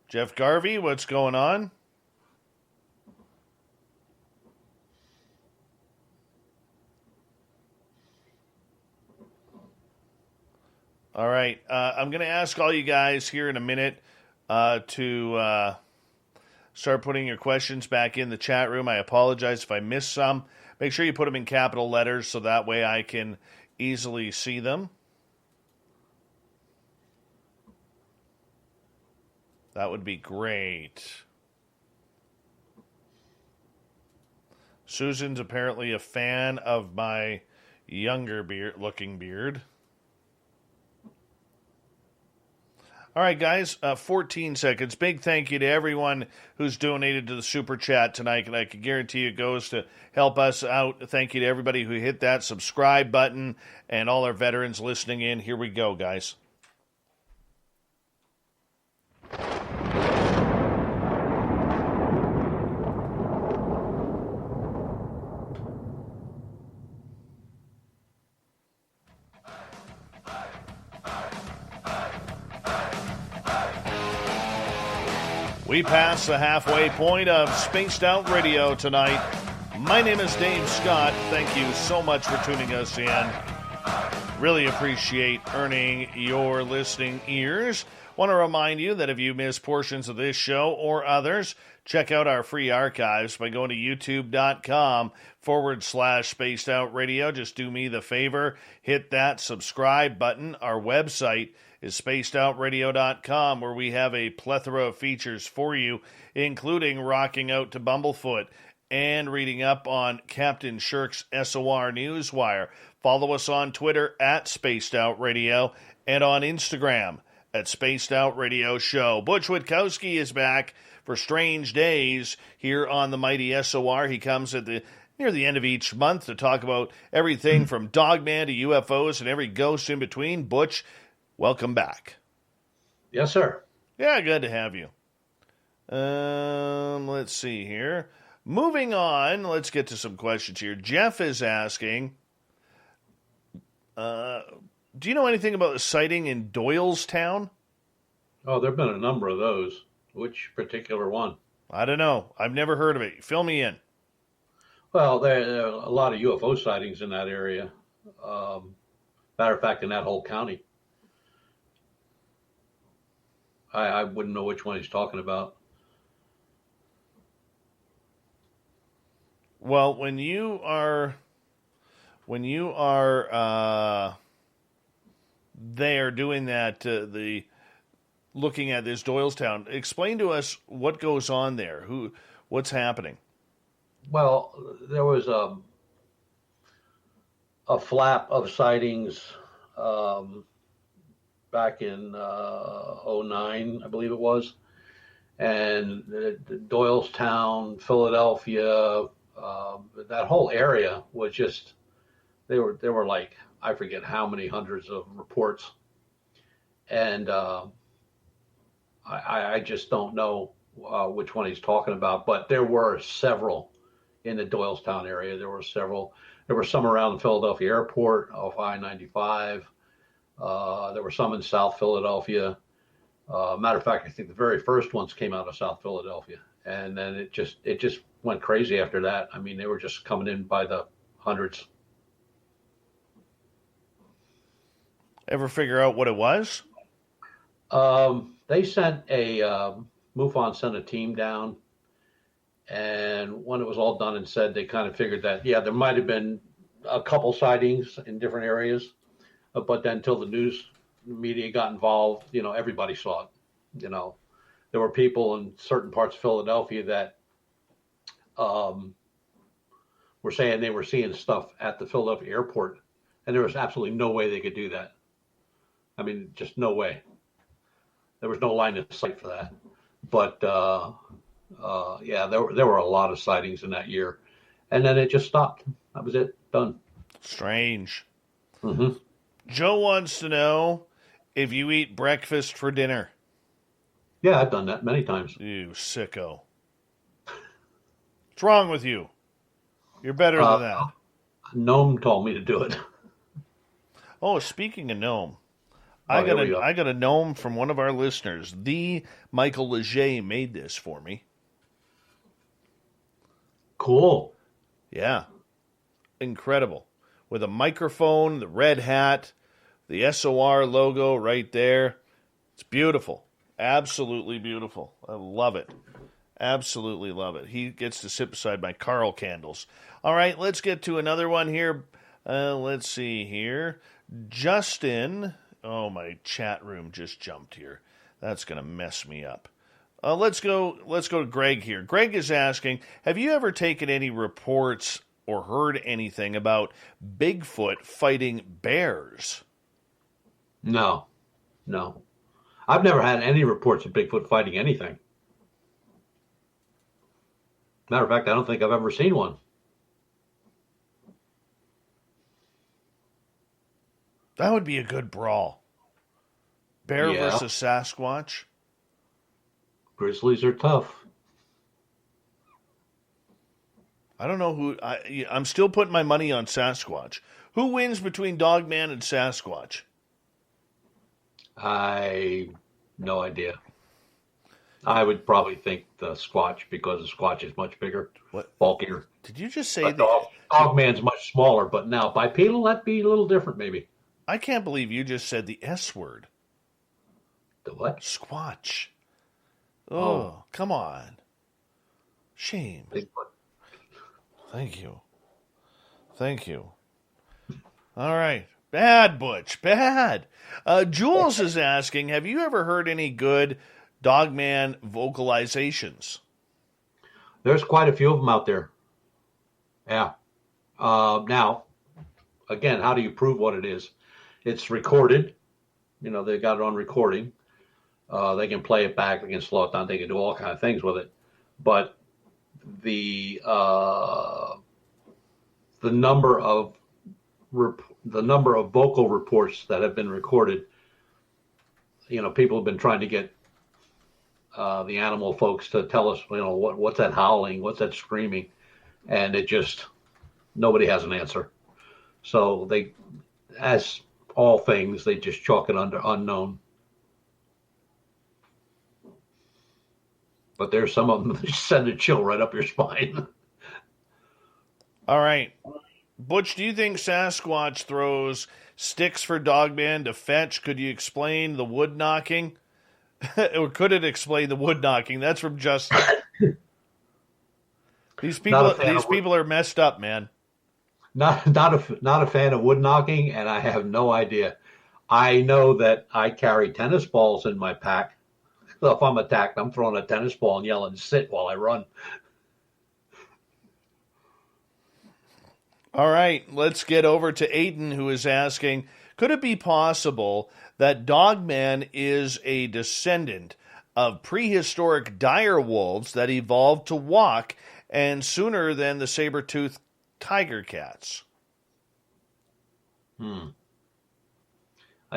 Jeff Garvey, what's going on? right. I'm going to ask all you guys here in a minute to start putting your questions back in the chat room. I apologize if I missed some. Make sure you put them in capital letters so that way I can easily see them. That would be great. Susan's apparently a fan of my younger looking beard. All right, guys, 14 seconds. Big thank you to everyone who's donated to the Super Chat tonight, and I can guarantee you it goes to help us out. Thank you to everybody who hit that subscribe button and all our veterans listening in. Here we go, guys. We pass the halfway point of Spaced Out Radio tonight. My name is Dave Scott. Thank you so much for tuning us in. Really appreciate earning your listening ears. Want to remind you that if you miss portions of this show or others, check out our free archives by going to youtube.com/Spaced Out Radio. Just do me the favor, hit that subscribe button. Our website is spacedoutradio.com, where we have a plethora of features for you, including rocking out to Bumblefoot and reading up on Captain Shirk's SOR Newswire. Follow us on Twitter at Spaced Out Radio and on Instagram at Spaced Out Radio Show. Butch Witkowski is back for Strange Days here on the mighty SOR. He comes at near the end of each month to talk about everything from Dogman to UFOs and every ghost in between. Butch, welcome back. Yes, sir. Yeah, good to have you. Let's see here. Moving on, let's get to some questions here. Jeff is asking, do you know anything about the sighting in Doylestown? Oh, there have been a number of those. Which particular one? I don't know. I've never heard of it. Fill me in. Well, there are a lot of UFO sightings in that area. Matter of fact, in that whole county. I wouldn't know which one he's talking about. Well, when you are there doing that, looking at this Doylestown, explain to us what goes on there. What's happening? Well, there was a flap of sightings back in 2009, I believe it was, and Doylestown, Philadelphia, that whole area was just there were like, I forget how many hundreds of reports, and I just don't know which one he's talking about, but there were several in the Doylestown area. There were several. There were some around the Philadelphia airport off I-95. There were some in South Philadelphia. Matter of fact, I think the very first ones came out of South Philadelphia, and then it just went crazy after that. I mean, they were just coming in by the hundreds. Ever figure out what it was? They sent MUFON sent a team down, and when it was all done and said, they kind of figured that, yeah, there might have been a couple sightings in different areas, but then until the news media got involved, everybody saw it. There were people in certain parts of Philadelphia that were saying they were seeing stuff at the Philadelphia airport, and there was absolutely no way they could do that. I mean, just no way. There was no line of sight for that. But yeah, there were a lot of sightings in that year, and then it just stopped. That was it. Done. Strange. Mm-hmm. Joe wants to know if you eat breakfast for dinner. Yeah, I've done that many times. You sicko. What's wrong with you? You're better than that. Gnome told me to do it. Oh, speaking of gnome, I got a gnome from one of our listeners. The Michael Leger made this for me. Cool. Yeah. Incredible. With a microphone, the red hat, The SOR logo right there. It's beautiful. Absolutely beautiful. I love it. Absolutely love it. He gets to sit beside my Carl candles. All right, let's get to another one here. Let's see here. Justin. Oh, my chat room just jumped here. That's going to mess me up. Let's go to Greg here. Greg is asking, have you ever taken any reports or heard anything about Bigfoot fighting bears? No. I've never had any reports of Bigfoot fighting anything. Matter of fact, I don't think I've ever seen one. That would be a good brawl. Bear versus Sasquatch. Grizzlies are tough. I don't know who. I'm still putting my money on Sasquatch. Who wins between Dogman and Sasquatch? No idea. I would probably think the Squatch because the Squatch is much bigger, bulkier. Did you just say Dogman's much smaller, but now bipedal, that'd be a little different maybe. I can't believe you just said the S word. The what? Squatch. Oh, come on. Shame. Bigfoot. Thank you. All right. Bad, Butch. Bad. Jules is asking, have you ever heard any good Dogman vocalizations? There's quite a few of them out there. Yeah. Now, again, how do you prove what it is? It's recorded. They got it on recording. They can play it back. They can slow it down. They can do all kind of things with it. But the number of vocal reports that have been recorded, people have been trying to get the animal folks to tell us, what's that howling, what's that screaming, and nobody has an answer. So they, as all things, they just chalk it under unknown. But there's some of them that send a chill right up your spine. All right. Butch, do you think Sasquatch throws sticks for Dogman to fetch? Could you explain the wood knocking? Or could it explain the wood knocking? That's from Justin. These people are messed up, man. Not a fan of wood knocking, and I have no idea. I know that I carry tennis balls in my pack. So if I'm attacked, I'm throwing a tennis ball and yelling, "Sit," while I run. All right, let's get over to Aiden, who is asking, could it be possible that Dogman is a descendant of prehistoric dire wolves that evolved to walk and sooner than the saber-toothed tiger cats? I'd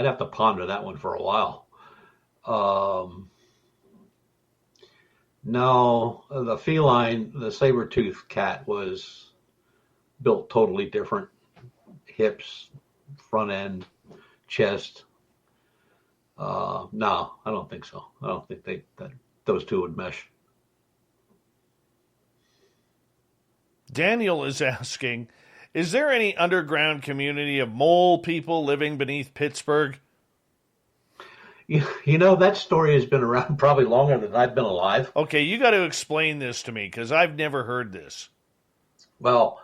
have to ponder that one for a while. No, the feline, the saber-toothed cat was built totally different. Hips, front end, chest. No, I don't think so. I don't think that those two would mesh. Daniel is asking, is there any underground community of mole people living beneath Pittsburgh? That story has been around probably longer than I've been alive. Okay, you got to explain this to me because I've never heard this. Well,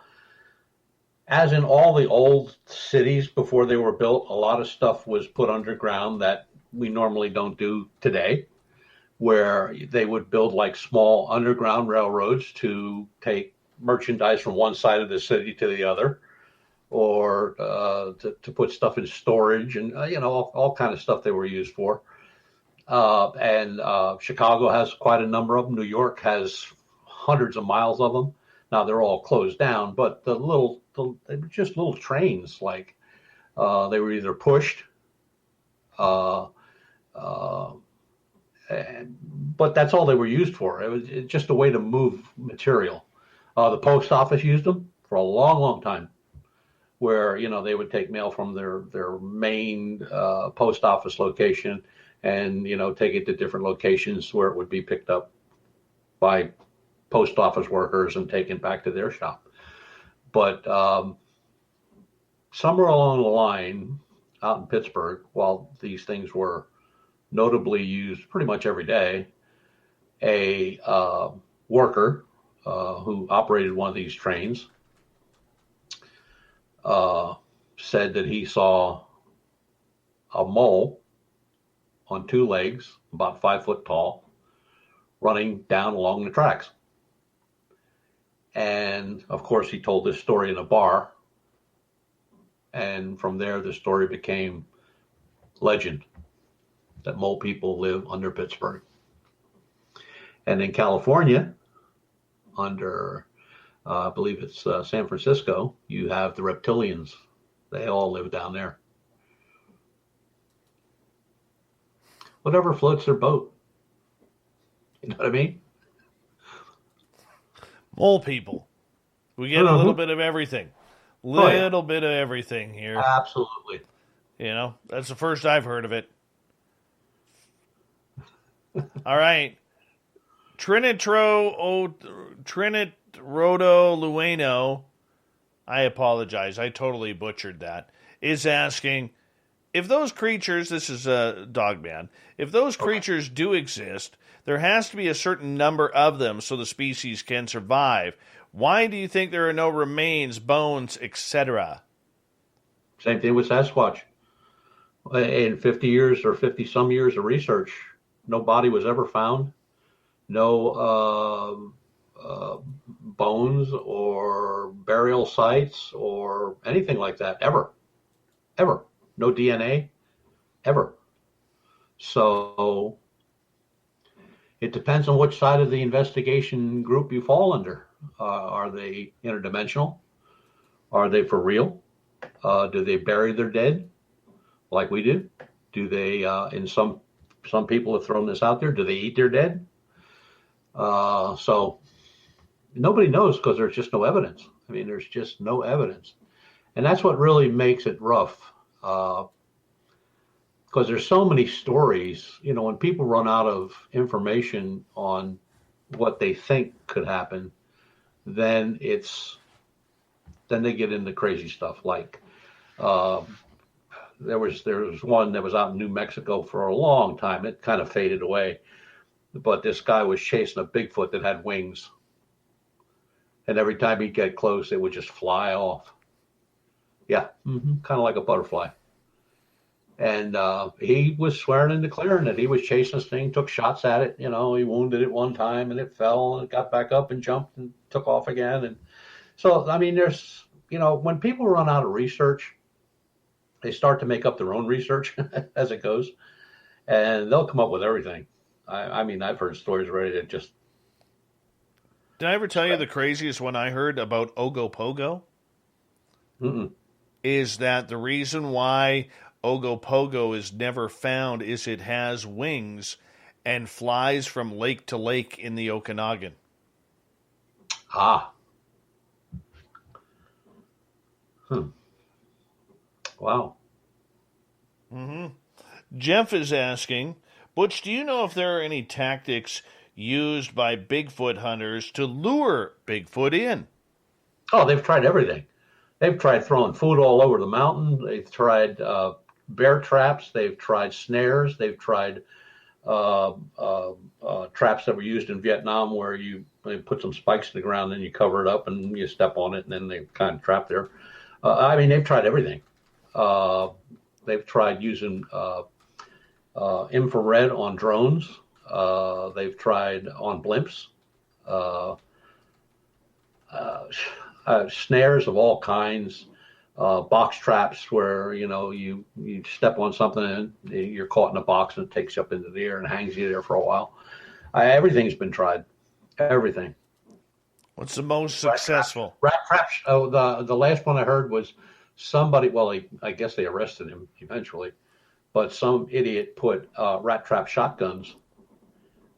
as in all the old cities before they were built, a lot of stuff was put underground that we normally don't do today, where they would build like small underground railroads to take merchandise from one side of the city to the other, or to put stuff in storage and, all kind of stuff they were used for. And Chicago has quite a number of them. New York has hundreds of miles of them. Now they're all closed down, but they were just little trains. Like they were either pushed, but that's all they were used for. It was just a way to move material. The post office used them for a long, long time, where they would take mail from their main post office location and take it to different locations where it would be picked up by post office workers and taken back to their shop. But somewhere along the line, out in Pittsburgh, while these things were notably used pretty much every day, a worker who operated one of these trains said that he saw a mole on two legs, about 5 foot tall, running down along the tracks. And of course, he told this story in a bar. And from there, the story became legend that mole people live under Pittsburgh. And in California, under, I believe it's San Francisco, you have the reptilians. They all live down there. Whatever floats their boat. You know what I mean? Mole people. We get a little bit of everything. Little bit of everything here. Absolutely. You know, that's the first I've heard of it. All right. Trinitrodo I apologize. I totally butchered that. Is asking if those creatures, this is a dog man, if those creatures do exist, there has to be a certain number of them so the species can survive. Why do you think there are no remains, bones, etc.? Same thing with Sasquatch. In 50 years or 50 some years of research, no body was ever found. No bones or burial sites or anything like that, ever. No DNA, ever. So it depends on which side of the investigation group you fall under. Are they interdimensional? Are they for real? Do they bury their dead like we do? Do they, in some people have thrown this out there, do they eat their dead? So nobody knows because there's just no evidence. I mean, there's just no evidence. And that's what really makes it rough. Because there's so many stories, you know, when people run out of information on what they think could happen, then they get into crazy stuff. Like there was one that was out in New Mexico for a long time. It kind of faded away, but this guy was chasing a Bigfoot that had wings, and every time he'd get close, it would just fly off. Yeah, kind of like a butterfly. And he was swearing and declaring that he was chasing this thing, took shots at it. You know, he wounded it one time and it fell and it got back up and jumped and took off again. And so, I mean, there's, you know, when people run out of research, they start to make up their own research as it goes, and they'll come up with everything. I mean, I've heard stories already that just. Did I ever tell you the craziest one I heard about Ogopogo? Is that the reason why Ogopogo is never found is it has wings and flies from lake to lake in the Okanagan. Wow. Jeff is asking, Butch, do you know if there are any tactics used by Bigfoot hunters to lure Bigfoot in? Oh, they've tried everything. They've tried throwing food all over the mountain. They've tried bear traps. They've tried snares. They've tried traps that were used in Vietnam where they put some spikes in the ground, then you cover it up and you step on it, and then they kind of trap there. I mean, they've tried everything. They've tried using infrared on drones. They've tried on blimps. Snares of all kinds. Box traps where, you know, you step on something and you're caught in a box and it takes you up into the air and hangs you there for a while. Everything's been tried. Everything. What's the most successful? Rat traps. Oh, the last one I heard was somebody, well, I guess they arrested him eventually, but some idiot put rat trap shotguns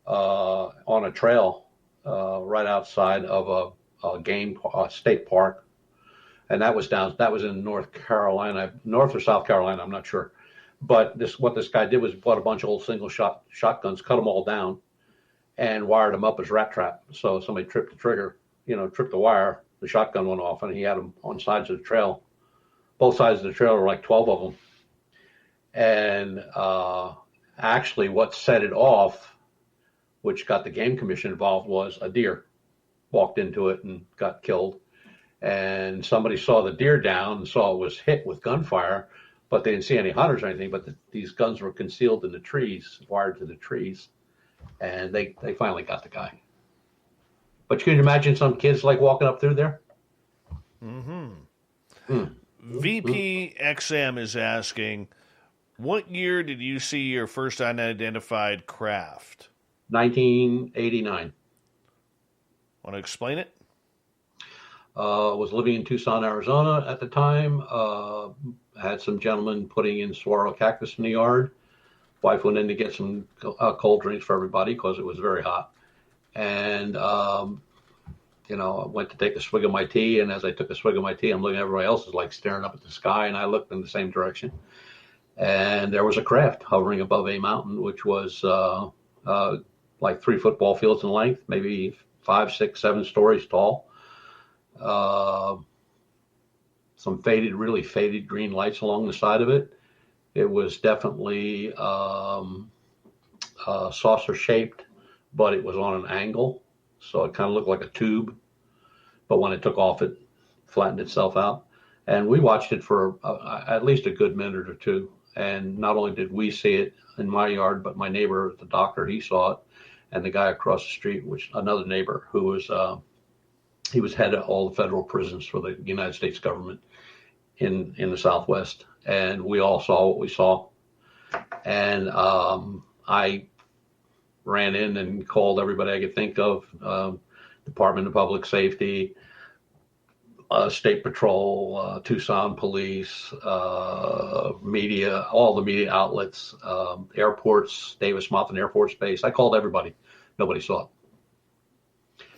on a trail right outside of a game state park. And that was in North Carolina, North or South Carolina, I'm not sure. But what this guy did was bought a bunch of old single shot shotguns, cut them all down, and wired them up as rat trap. So somebody tripped the trigger, tripped the wire, the shotgun went off, and he had them on sides of the trail. Both sides of the trail were like 12 of them. And actually what set it off, which got the game commission involved, was a deer walked into it and got killed. And somebody saw the deer down and saw it was hit with gunfire, but they didn't see any hunters or anything. But these guns were concealed in the trees, wired to the trees, and they finally got the guy. But can you imagine some kids like walking up through there? VPXM is asking, what year did you see your first unidentified craft? 1989. Want to explain it? Was living in Tucson, Arizona at the time. Had some gentlemen putting in saguaro cactus in the yard. Wife went in to get some cold drinks for everybody because it was very hot. And, you know, I went to take a swig of my tea. And as I took a swig of my tea, I'm looking at everybody else is like staring up at the sky. And I looked in the same direction. And there was a craft hovering above a mountain, which was like 3 football fields in length, maybe 5, 6, 7 stories tall. Some really faded green lights along the side of it. It was definitely saucer shaped, but it was on an angle. So it kind of looked like a tube. But when it took off, it flattened itself out. And we watched it for at least a good minute or two. And not only did we see it in my yard, but my neighbor, the doctor, he saw it. And the guy across the street, which another neighbor who was, he was head of all the federal prisons for the United States government in the Southwest. And we all saw what we saw. And I ran in and called everybody I could think of, Department of Public Safety, State Patrol, Tucson Police, media, all the media outlets, airports, Davis-Monthan Air Force Base. I called everybody. Nobody saw it.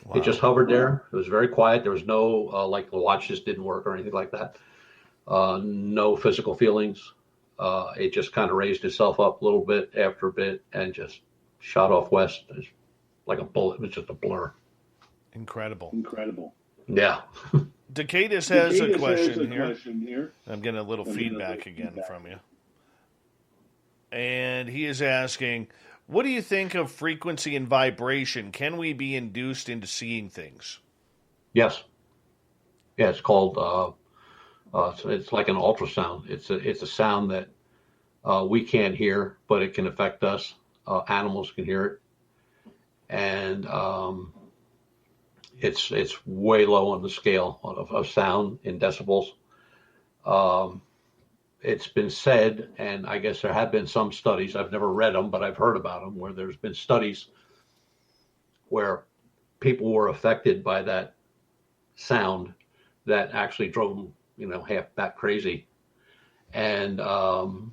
Wow. It just hovered there. It was very quiet. There was no, like the watches didn't work or anything like that. No physical feelings. It just kind of raised itself up a little bit after a bit and just shot off west like a bullet. It was just a blur. Incredible. Yeah. Decatus has a question here. I'm getting a little feedback again from you. And he is asking, what do you think of frequency and vibration? Can we be induced into seeing things? Yes. Yeah, it's called, it's like an ultrasound. It's a sound that we can't hear, but it can affect us. Animals can hear it. And it's way low on the scale of sound in decibels. It's been said, and I guess there have been some studies, I've never read them, but I've heard about them, where there's been studies where people were affected by that sound that actually drove them, you know, half bat crazy. And the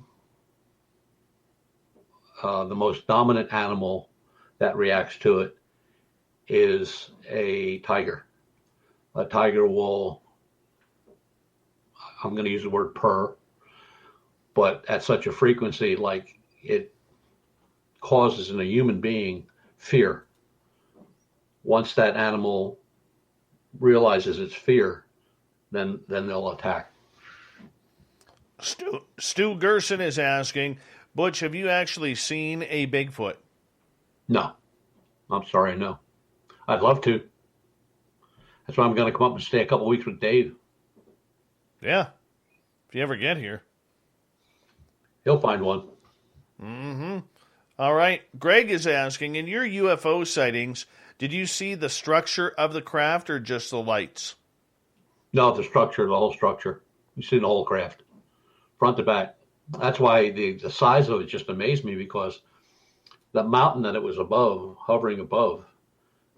most dominant animal that reacts to it is a tiger. A tiger will, I'm going to use the word purr, but at such a frequency, like it causes in a human being fear. Once that animal realizes it's fear, then they'll attack. Stu Gerson is asking, Butch, have you actually seen a Bigfoot? No. I'm sorry, no. I'd love to. That's why I'm going to come up and stay a couple weeks with Dave. Yeah. If you ever get here. He'll find one. Mm-hmm. All right. Greg is asking, in your UFO sightings, did you see the structure of the craft or just the lights? No, the structure, the whole structure. You see the whole craft, front to back. That's why the size of it just amazed me, because the mountain that it was above, hovering above,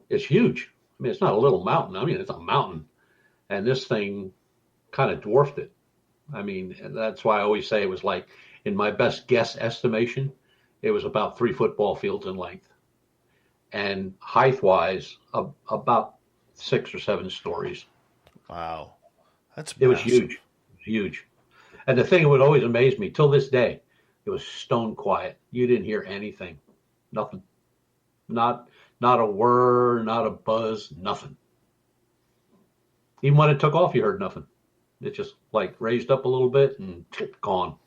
is huge. I mean, it's not a little mountain. I mean, it's a mountain. And this thing kind of dwarfed it. I mean, that's why I always say it was like, in my best guess estimation, it was about 3 football fields in length. And height-wise, about 6 or 7 stories. Wow. That's massive. It was huge. It was huge. And the thing that would always amaze me, till this day, it was stone quiet. You didn't hear anything. Nothing. Not a whir, not a buzz, nothing. Even when it took off, you heard nothing. It just like raised up a little bit and gone.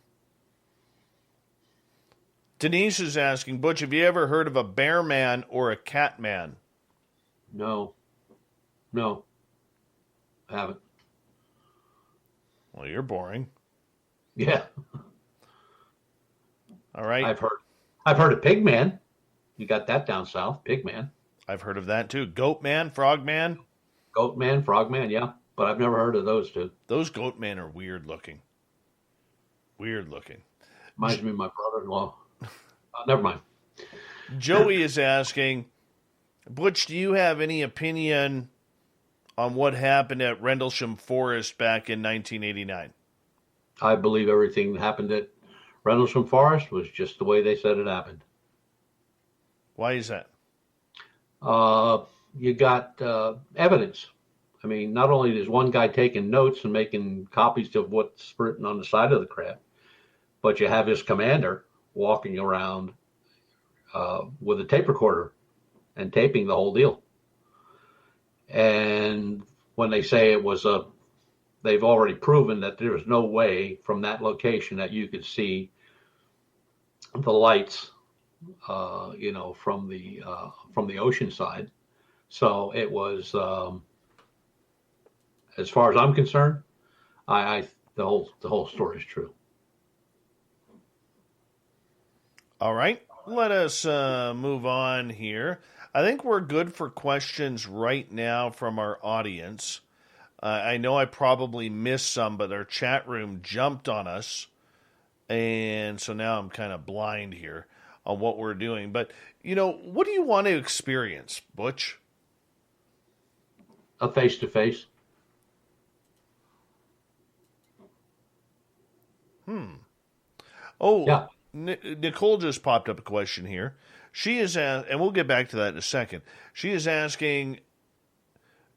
Denise is asking, Butch, have you ever heard of a bear man or a cat man? No, I haven't. Well, you're boring. Yeah. All right. I've heard of pig man. You got that down south, pig man. I've heard of that too. Goat man, frog man. Goat man, frog man, yeah. But I've never heard of those two. Those goat men are weird looking. Weird looking. Reminds me of my brother-in-law. Never mind. Joey is asking, Butch, do you have any opinion on what happened at Rendlesham Forest back in 1989? I believe everything that happened at Rendlesham Forest was just the way they said it happened. Why is that? You got evidence. I mean, not only is one guy taking notes and making copies of what's written on the side of the craft, but you have his commander walking around with a tape recorder and taping the whole deal. And when they say it was they've already proven that there was no way from that location that you could see the lights, from the ocean side. So it was, as far as I'm concerned, the whole story is true. All right, let us move on here. I think we're good for questions right now from our audience. I know I probably missed some, but our chat room jumped on us. And so now I'm kind of blind here on what we're doing. But, what do you want to experience, Butch? A face-to-face. Oh, yeah. Nicole just popped up a question here. She is, and we'll get back to that in a second. She is asking,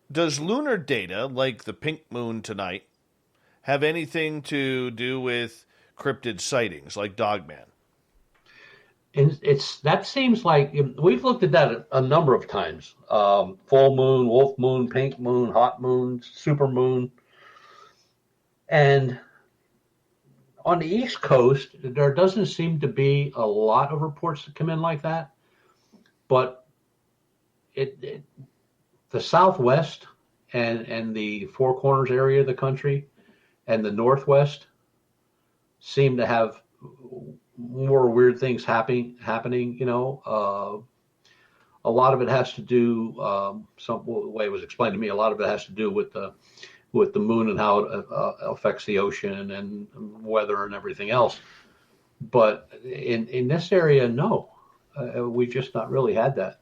does lunar data, like the pink moon tonight, have anything to do with cryptid sightings, like Dogman? And that seems like we've looked at that a number of times. Full moon, wolf moon, pink moon, hot moon, super moon. And on the East Coast, there doesn't seem to be a lot of reports that come in like that. But the Southwest and the Four Corners area of the country and the Northwest seem to have more weird things happening. A lot of it has to do, the way it was explained to me, a lot of it has to do with the moon and how it affects the ocean and weather and everything else. But in this area, no, we've just not really had that.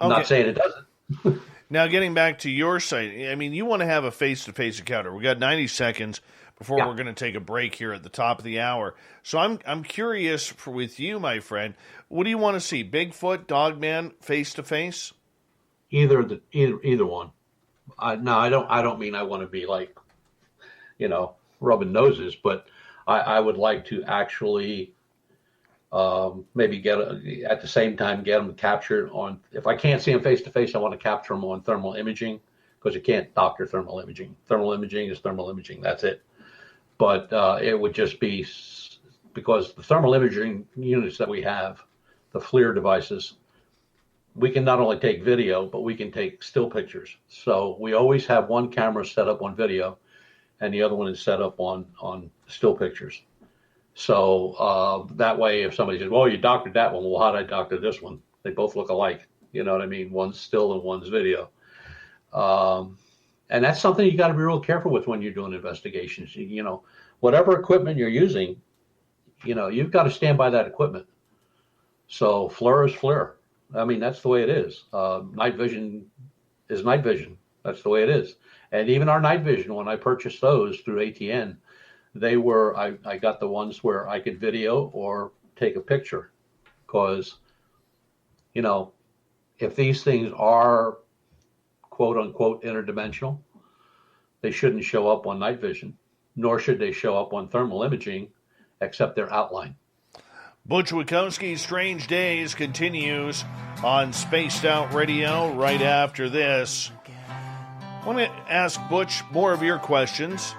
I'm not saying it doesn't. Now, getting back to your site, I mean, you want to have a face-to-face encounter. We got 90 seconds before we're going to take a break here at the top of the hour. So I'm curious with you, my friend, what do you want to see? Bigfoot, Dogman, face-to-face? Either one. I don't mean I want to be like, rubbing noses, but I would like to actually maybe at the same time get them captured on. If I can't see them face to face, I want to capture them on thermal imaging, because you can't doctor thermal imaging. Thermal imaging is thermal imaging. That's it. But it would just be because the thermal imaging units that we have, the FLIR devices, we can not only take video, but we can take still pictures. So we always have one camera set up on video, and the other one is set up on still pictures. So that way, if somebody says, well, you doctored that one, well, how did I doctor this one? They both look alike. You know what I mean? One's still and one's video. And that's something you got to be real careful with when you're doing investigations. Whatever equipment you're using, you've got to stand by that equipment. So FLIR is FLIR. I mean, that's the way it is. Night vision is night vision. That's the way it is. And even our night vision, when I purchased those through ATN, I got the ones where I could video or take a picture, because, if these things are quote unquote interdimensional, they shouldn't show up on night vision, nor should they show up on thermal imaging, except their outline. Butch Witkowski's Strange Days continues on Spaced Out Radio right after this. I want to ask Butch more of your questions,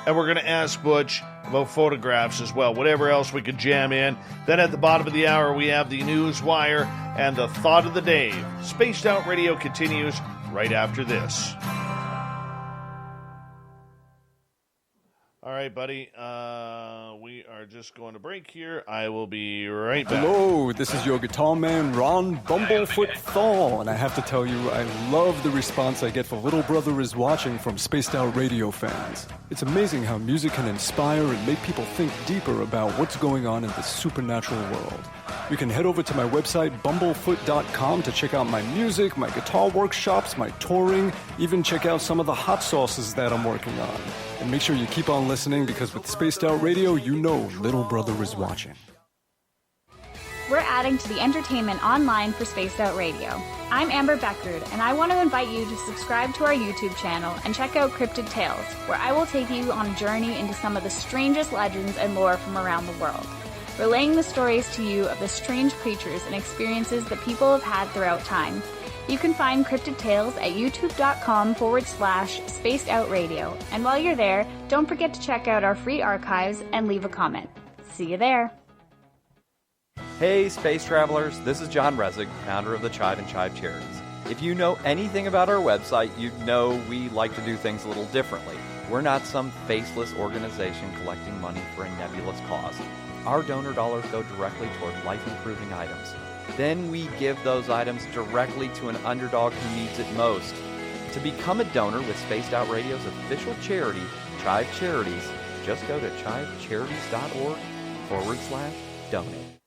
and we're going to ask Butch about photographs as well, whatever else we could jam in. Then at the bottom of the hour, we have the news wire and the thought of the day. Spaced Out Radio continues right after this. All right, buddy. We are just going to break here. I will be right back. Hello, this is your guitar man, Ron Bumblefoot Thaw, and I have to tell you, I love the response I get for Little Brother is Watching from Spaced Out Radio fans. It's amazing how music can inspire and make people think deeper about what's going on in the supernatural world. You can head over to my website, bumblefoot.com, to check out my music, my guitar workshops, my touring, even check out some of the hot sauces that I'm working on. And make sure you keep on listening, because with Spaced Out Radio, you know Little Brother is watching. We're adding to the entertainment online for Spaced Out Radio. I'm Amber Beckrud, and I want to invite you to subscribe to our YouTube channel and check out Cryptid Tales, where I will take you on a journey into some of the strangest legends and lore from around the world, relaying the stories to you of the strange creatures and experiences that people have had throughout time. You can find Cryptid Tales at youtube.com/Spaced Out Radio. And while you're there, don't forget to check out our free archives and leave a comment. See you there. Hey, space travelers, this is John Resig, founder of the Chive and Chive Charities. If you know anything about our website, you know we like to do things a little differently. We're not some faceless organization collecting money for a nebulous cause. Our donor dollars go directly toward life-improving items. Then we give those items directly to an underdog who needs it most. To become a donor with Spaced Out Radio's official charity, Chive Charities, just go to chivecharities.org/donate.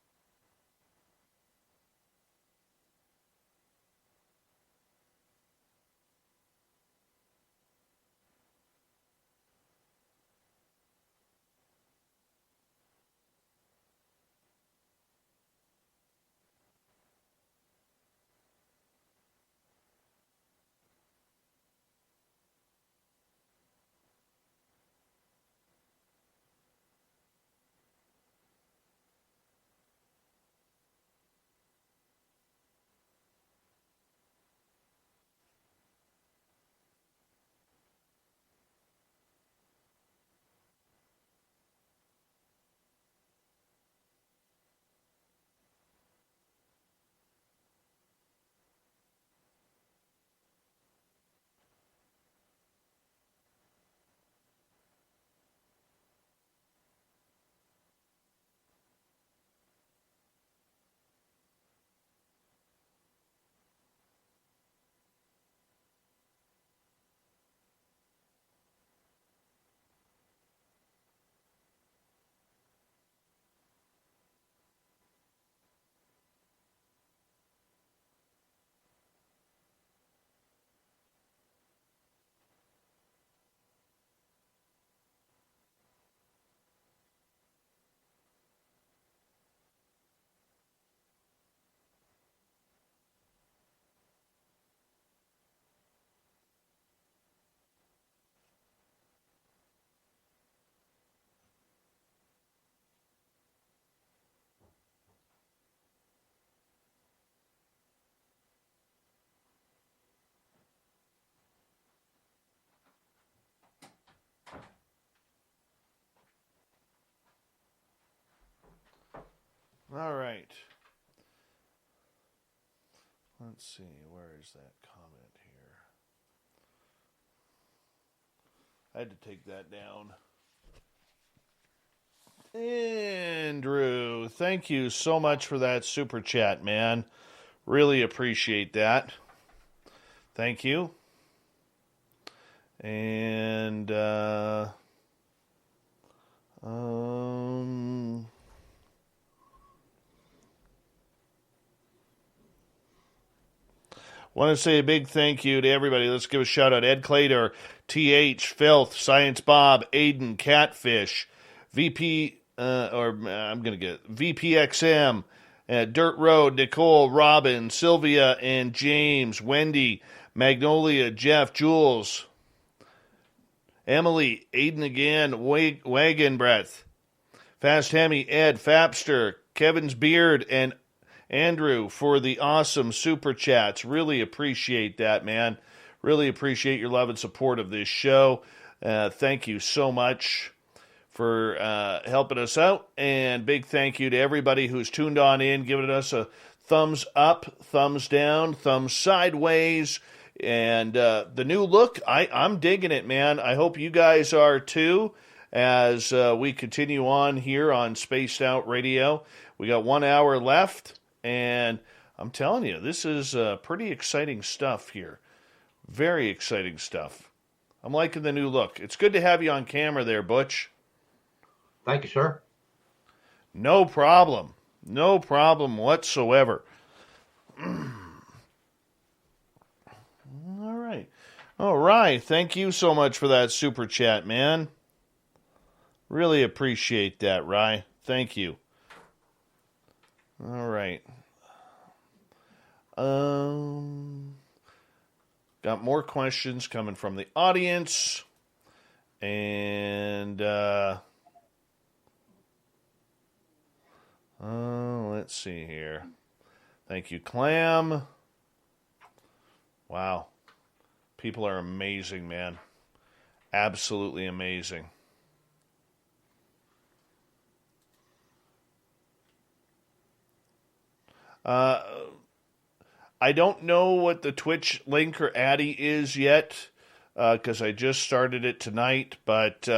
All right. Let's see. Where is that comment here? I had to take that down. Andrew, thank you so much for that super chat, man. Really appreciate that. Thank you. And, want to say a big thank you to everybody. Let's give a shout out. Ed Clater, TH, Filth, Science Bob, Aiden, Catfish, VPXM, Dirt Road, Nicole, Robin, Sylvia, and James, Wendy, Magnolia, Jeff, Jules, Emily, Aiden again, Wagon Breath, Fast Hemi, Ed, Fapster, Kevin's Beard, and Andrew for the awesome super chats. Really appreciate that, man. Really appreciate your love and support of this show. Thank you so much for helping us out. And big thank you to everybody who's tuned on in, giving us a thumbs up, thumbs down, thumbs sideways. And the new look, I'm digging it, man. I hope you guys are too, as we continue on here on Spaced Out Radio. We got 1 hour left, and I'm telling you, this is pretty exciting stuff here. Very exciting stuff. I'm liking the new look. It's good to have you on camera there, Butch. Thank you, sir. No problem. No problem whatsoever. All right. Thank you so much for that super chat, man. Really appreciate that, Rye. Thank you. All right. Got more questions coming from the audience. And let's see here. Thank you, Clam. Wow. People are amazing, man. Absolutely amazing. I don't know what the Twitch link or Addy is yet, because I just started it tonight, but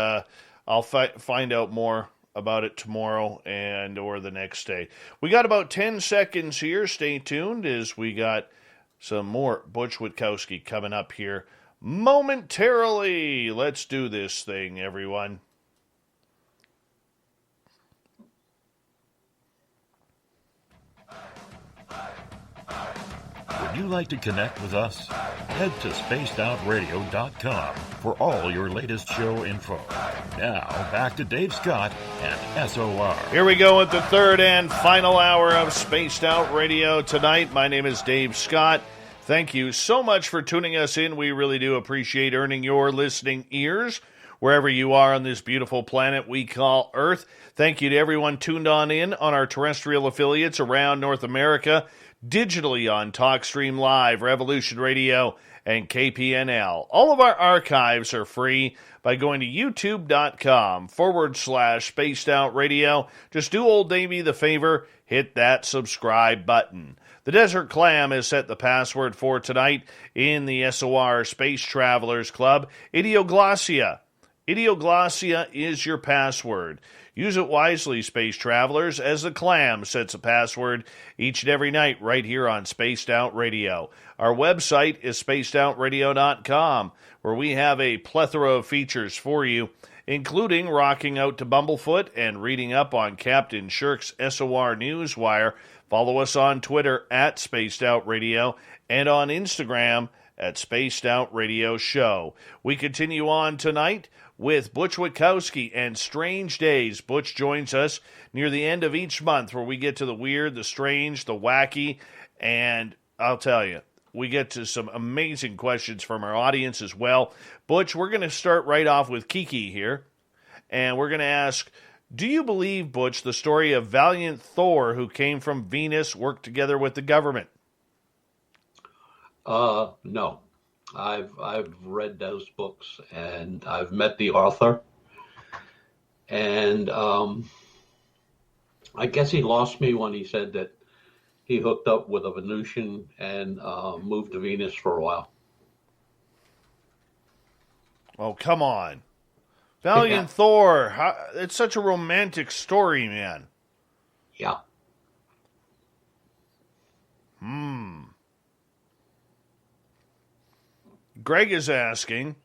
I'll find out more about it tomorrow or the next day. We got about 10 seconds here. Stay tuned as we got some more Butch Witkowski coming up here momentarily. Let's do this thing, everyone. Would you like to connect with us? Head to spacedoutradio.com for all your latest show info. Now, back to Dave Scott and SOR. Here we go with the third and final hour of Spaced Out Radio tonight. My name is Dave Scott. Thank you so much for tuning us in. We really do appreciate earning your listening ears wherever you are on this beautiful planet we call Earth. Thank you to everyone tuned on in on our terrestrial affiliates around North America, digitally on TalkStream Live, Revolution Radio, and KPNL. All of our archives are free by going to youtube.com/Spaced Out Radio. Just do old Davey the favor, hit that subscribe button. The Desert Clam has set the password for tonight in the SOR Space Travelers Club. Idioglossia. Idioglossia is your password. Use it wisely, Space Travelers, as the Clam sets a password each and every night right here on Spaced Out Radio. Our website is spacedoutradio.com, where we have a plethora of features for you, including rocking out to Bumblefoot and reading up on Captain Shirk's SOR Newswire. Follow us on Twitter at Spaced Out Radio and on Instagram at Spaced Out Radio Show. We continue on tonight with Butch Witkowski and Strange Days. Butch joins us near the end of each month where we get to the weird, the strange, the wacky, and I'll tell you, we get to some amazing questions from our audience as well. Butch, we're going to start right off with Kiki here, and we're going to ask, do you believe, Butch, the story of valiant Thor who came from Venus worked together with the government? No. I've read those books and I've met the author, and I guess he lost me when he said that he hooked up with a Venusian and moved to Venus for a while. Oh, come on. Valiant Thor. It's such a romantic story, man. Yeah. Greg is asking,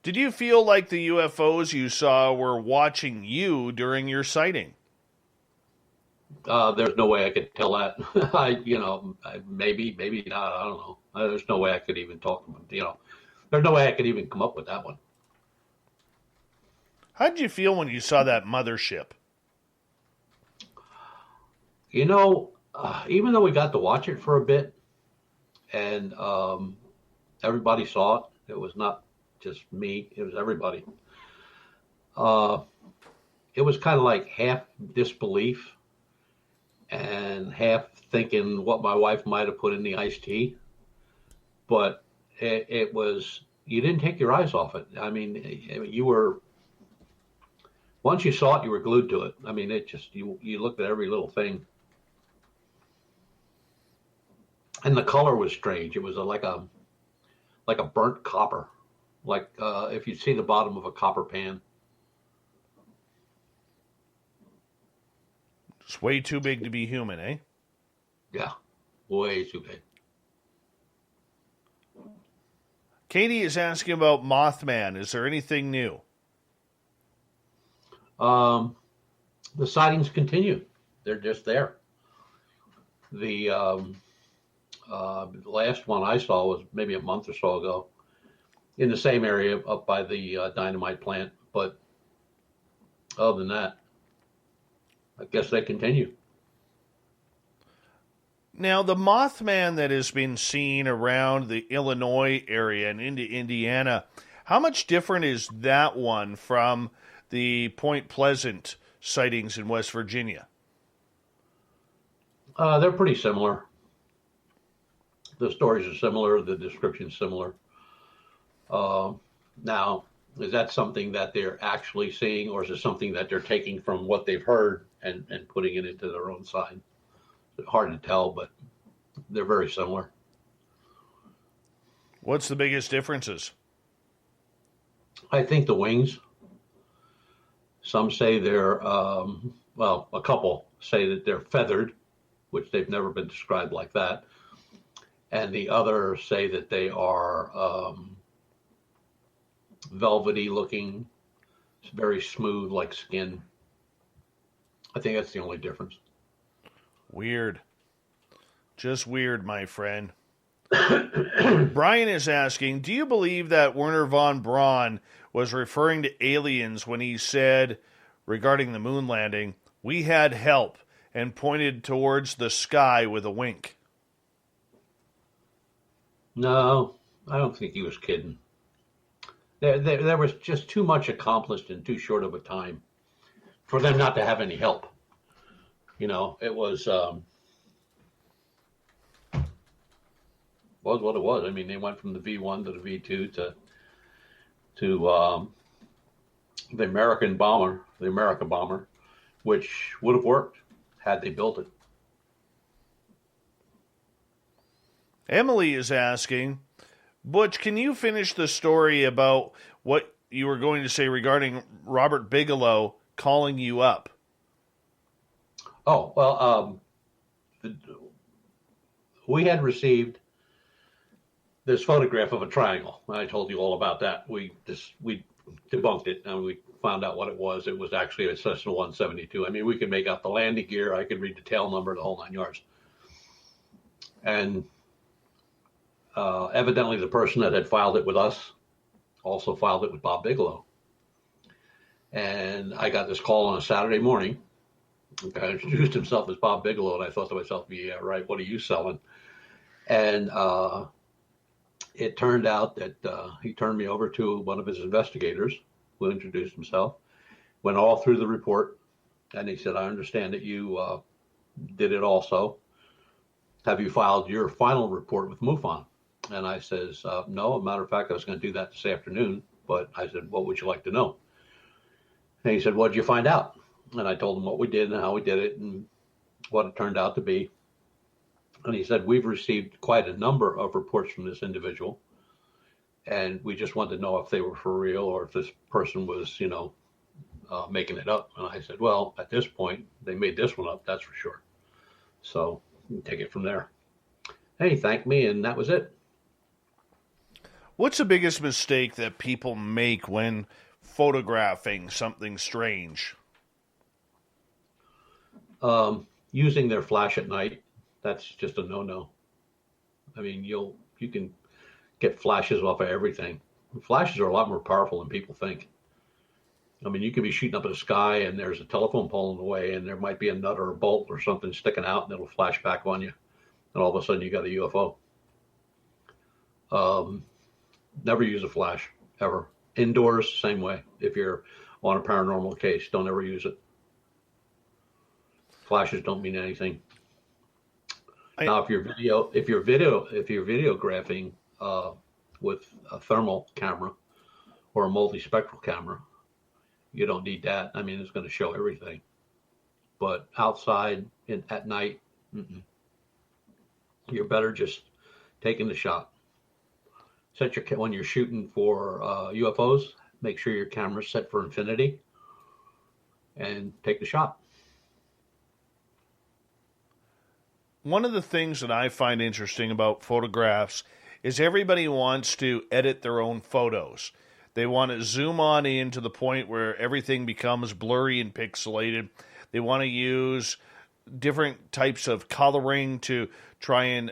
did you feel like the UFOs you saw were watching you during your sighting? There's no way I could tell that. Maybe not. I don't know. There's no way I could even talk about, there's no way I could even come up with that one. How did you feel when you saw that mothership? Even though we got to watch it for a bit and everybody saw it, it was not just me, it was everybody. It was kind of like half disbelief and half thinking what my wife might have put in the iced tea. But it was, you didn't take your eyes off it. I mean, you were Once you saw it, you were glued to it. I mean, it just you looked at every little thing, and the color was strange. It was like a burnt copper, like if you see the bottom of a copper pan. It's way too big to be human, eh? Yeah, way too big. Katie is asking about Mothman. Is there anything new? The sightings continue. They're just there. The last one I saw was maybe a month or so ago in the same area up by the dynamite plant. But other than that, I guess they continue. Now, the Mothman that has been seen around the Illinois area and into Indiana, how much different is that one from the Point Pleasant sightings in West Virginia? They're pretty similar. The stories are similar. The description's similar. Now, is that something that they're actually seeing, or is it something that they're taking from what they've heard and putting it into their own side? It's hard to tell, but they're very similar. What's the biggest differences? I think the wings. Some say they're, well, a couple say that they're feathered, which they've never been described like that. And the others say that they are velvety looking, it's very smooth like skin. I think that's the only difference. Weird. Just weird, my friend. Brian is asking, do you believe that Werner von Braun was referring to aliens when he said, regarding the moon landing, we had help, and pointed towards the sky with a wink? No, I don't think he was kidding. There was just too much accomplished in too short of a time for them not to have any help. You know, it was what it was. I mean, they went from the V1 to the V2 to the American bomber, which would have worked had they built it. Emily is asking, Butch, can you finish the story about what you were going to say regarding Robert Bigelow calling you up? Oh, well, we had received this photograph of a triangle. I told you all about that. We debunked it, and we found out what it was. It was actually a Cessna 172. I mean, we could make out the landing gear. I could read the tail number, the whole 9 yards. And evidently the person that had filed it with us also filed it with Bob Bigelow. And I got this call on a Saturday morning. The guy introduced himself as Bob Bigelow, and I thought to myself, yeah, right, what are you selling? And it turned out that he turned me over to one of his investigators who introduced himself, went all through the report, and he said, I understand that you did it also. Have you filed your final report with MUFON? And I says, no, as a matter of fact, I was going to do that this afternoon, but I said, what would you like to know? And he said, what did you find out? And I told him what we did and how we did it and what it turned out to be. And he said, we've received quite a number of reports from this individual, and we just wanted to know if they were for real or if this person was, making it up. And I said, well, at this point, they made this one up, that's for sure. So you can take it from there. And he thanked me, and that was it. What's the biggest mistake that people make when photographing something strange? Using their flash at night. That's just a no-no. I mean, you can get flashes off of everything. Flashes are a lot more powerful than people think. I mean, you could be shooting up at the sky and there's a telephone pole in the way and there might be a nut or a bolt or something sticking out and it'll flash back on you. And all of a sudden you got a UFO. Never use a flash, ever. Indoors, same way. If you're on a paranormal case, don't ever use it. Flashes don't mean anything. Now, if you're videographing with a thermal camera or a multispectral camera, You don't need that. I mean, it's going to show everything. But outside at night, you're better just taking the shot. When you're shooting for UFOs, make sure your camera's set for infinity and take the shot. One of the things that I find interesting about photographs is everybody wants to edit their own photos. They want to zoom on in to the point where everything becomes blurry and pixelated. They want to use different types of coloring to try and,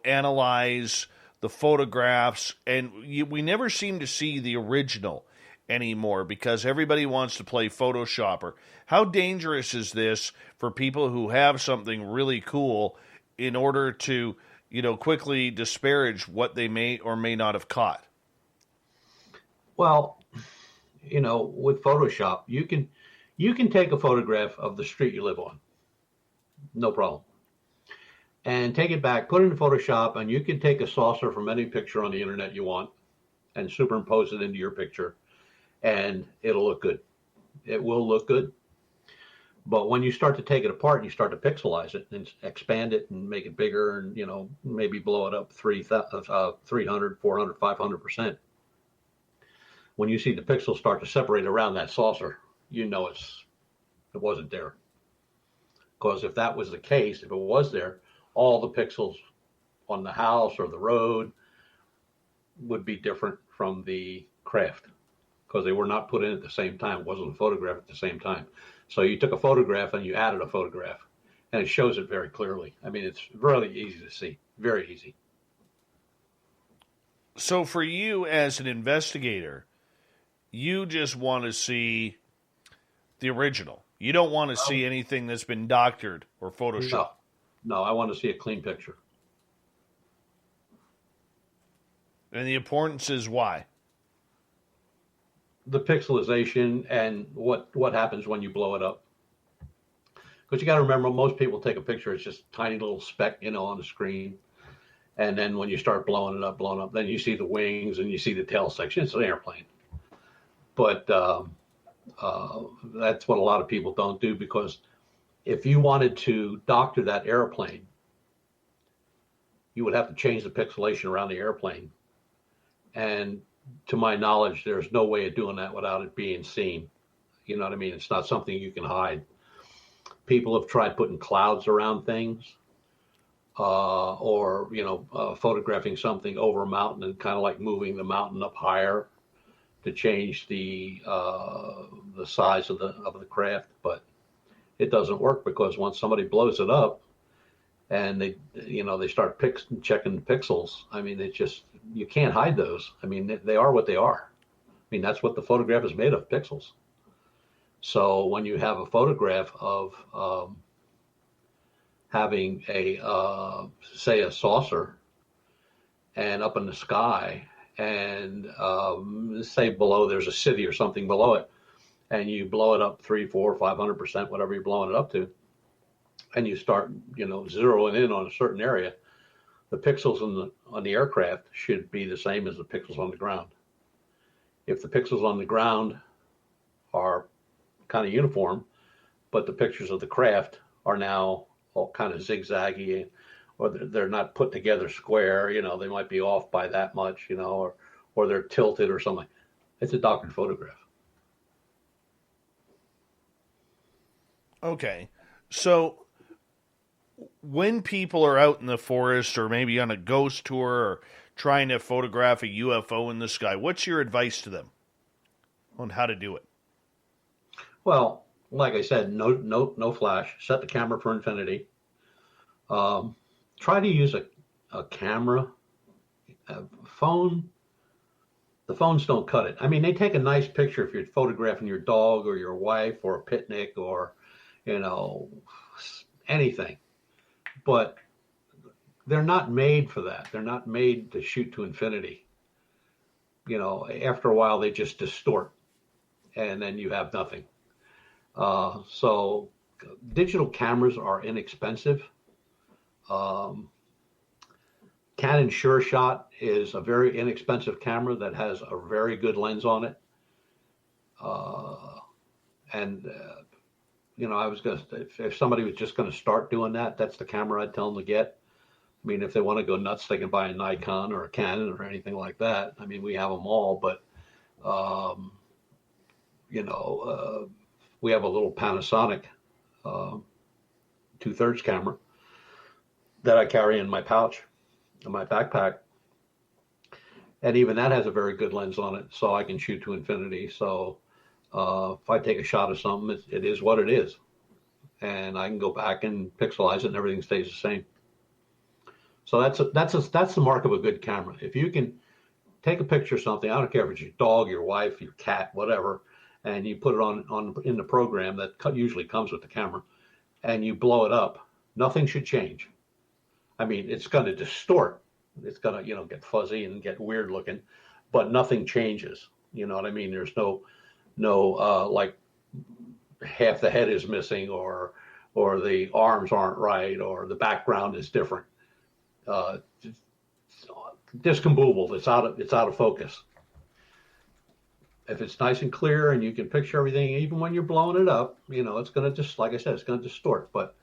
analyze the photographs. And we never seem to see the original anymore because everybody wants to play Photoshopper. How dangerous is this for people who have something really cool in order to, quickly disparage what they may or may not have caught? Well, with Photoshop, you can take a photograph of the street you live on, no problem, and take it back, put it in Photoshop, and you can take a saucer from any picture on the internet you want and superimpose it into your picture, and it'll look good. It will look good. But when you start to take it apart and you start to pixelize it and expand it and make it bigger and, maybe blow it up 300, 400, 500%, when you see the pixels start to separate around that saucer, it wasn't there. Because if that was the case, if it was there, all the pixels on the house or the road would be different from the craft because they were not put in at the same time. It wasn't a photograph at the same time. So you took a photograph and you added a photograph, and it shows it very clearly. I mean, it's really easy to see, very easy. So for you as an investigator, you just want to see the original. You don't want to see anything that's been doctored or photoshopped. No, I want to see a clean picture. And the importance is why? The pixelization and what happens when you blow it up. Because you got to remember, most people take a picture, it's just a tiny little speck, on the screen. And then when you start blowing it up, then you see the wings and you see the tail section. It's an airplane. But that's what a lot of people don't do, because if you wanted to doctor that airplane, you would have to change the pixelation around the airplane. And to my knowledge, there's no way of doing that without it being seen. You know what I mean? It's not something you can hide. People have tried putting clouds around things, or photographing something over a mountain and kind of like moving the mountain up higher to change the size of the craft. But it doesn't work, because once somebody blows it up and they start checking the pixels, I mean, you can't hide those. I mean, they are what they are. I mean, that's what the photograph is made of, pixels. So when you have a photograph of having say a saucer and up in the sky, and say below there's a city or something below it, and you blow it up 300, 400, 500%, whatever you're blowing it up to, and you start, zeroing in on a certain area, the pixels on the aircraft should be the same as the pixels on the ground. If the pixels on the ground are kind of uniform, but the pictures of the craft are now all kind of zigzaggy, or they're not put together square, they might be off by that much, or they're tilted or something. It's a doctored photograph. Okay. So when people are out in the forest or maybe on a ghost tour or trying to photograph a UFO in the sky, what's your advice to them on how to do it? Well, like I said, no flash. Set the camera for infinity. Try to use a camera. Phone. The phones don't cut it. I mean, they take a nice picture if you're photographing your dog or your wife or a picnic or, anything. But they're not made for that. They're not made to shoot to infinity. After a while, they just distort, and then you have nothing. So digital cameras are inexpensive. Canon Sure Shot is a very inexpensive camera that has a very good lens on it. And I was going to, if somebody was just going to start doing that, that's the camera I'd tell them to get. I mean, if they want to go nuts, they can buy a Nikon or a Canon or anything like that. I mean, we have them all, but, we have a little Panasonic 2/3 camera that I carry in my pouch, in my backpack. And even that has a very good lens on it, so I can shoot to infinity. So if I take a shot of something, it is what it is. And I can go back and pixelize it and everything stays the same. So that's the mark of a good camera. If you can take a picture of something, I don't care if it's your dog, your wife, your cat, whatever, and you put it on in the program that usually comes with the camera, and you blow it up, nothing should change. I mean, it's going to distort. It's going to, get fuzzy and get weird looking, but nothing changes. You know what I mean? There's no like half the head is missing or the arms aren't right or the background is different. Discombobulated. It's out of focus. If it's nice and clear and you can picture everything, even when you're blowing it up, it's going to just, like I said, it's going to distort, but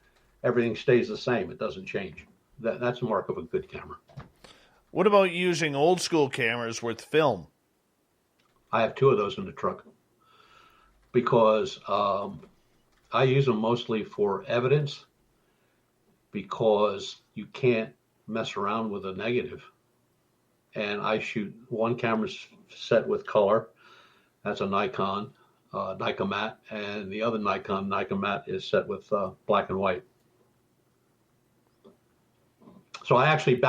everything stays the same. It doesn't change. That's a mark of a good camera. What about using old school cameras with film? I have 2 of those in the truck because I use them mostly for evidence because you can't mess around with a negative. And I shoot one camera's set with color. That's a Nikon, Nikon Mat, and the other Nikon Mat is set with black and white. So I actually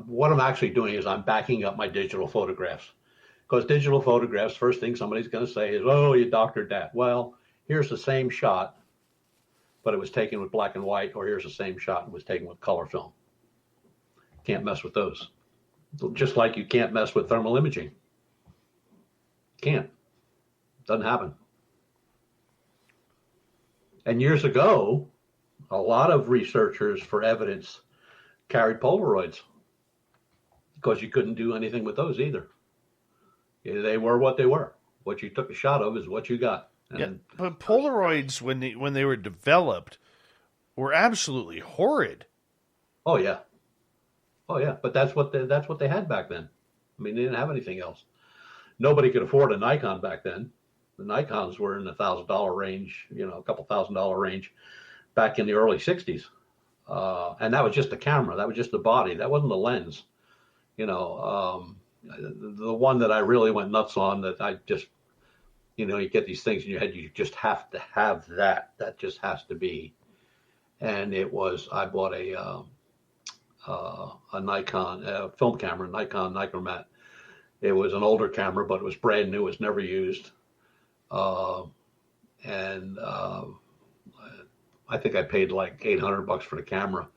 what I'm actually doing is I'm backing up my digital photographs. Because digital photographs, first thing somebody's going to say is, oh, you doctored that. Well, here's the same shot, but it was taken with black and white, or here's the same shot and was taken with color film. Can't mess with those. Just like you can't mess with thermal imaging. Can't. Doesn't happen. And years ago, a lot of researchers for evidence carried Polaroids because you couldn't do anything with those either. They were what they were. What you took a shot of is what you got. And yeah, but Polaroids, when they were developed, were absolutely horrid. Oh yeah, but that's what they had back then. I mean, they didn't have anything else. Nobody could afford a Nikon back then. The Nikons were in the $1,000 range, a couple $1,000 range back in the early 60s. And that was just the camera. That was just the body. That wasn't the lens. The one that I really went nuts on that I just, you get these things in your head, you just have to have that. That just has to be. And I bought a Nikon film camera, Nikon Mat. It was an older camera, but it was brand new. It was never used. I think I paid like $800 for the camera.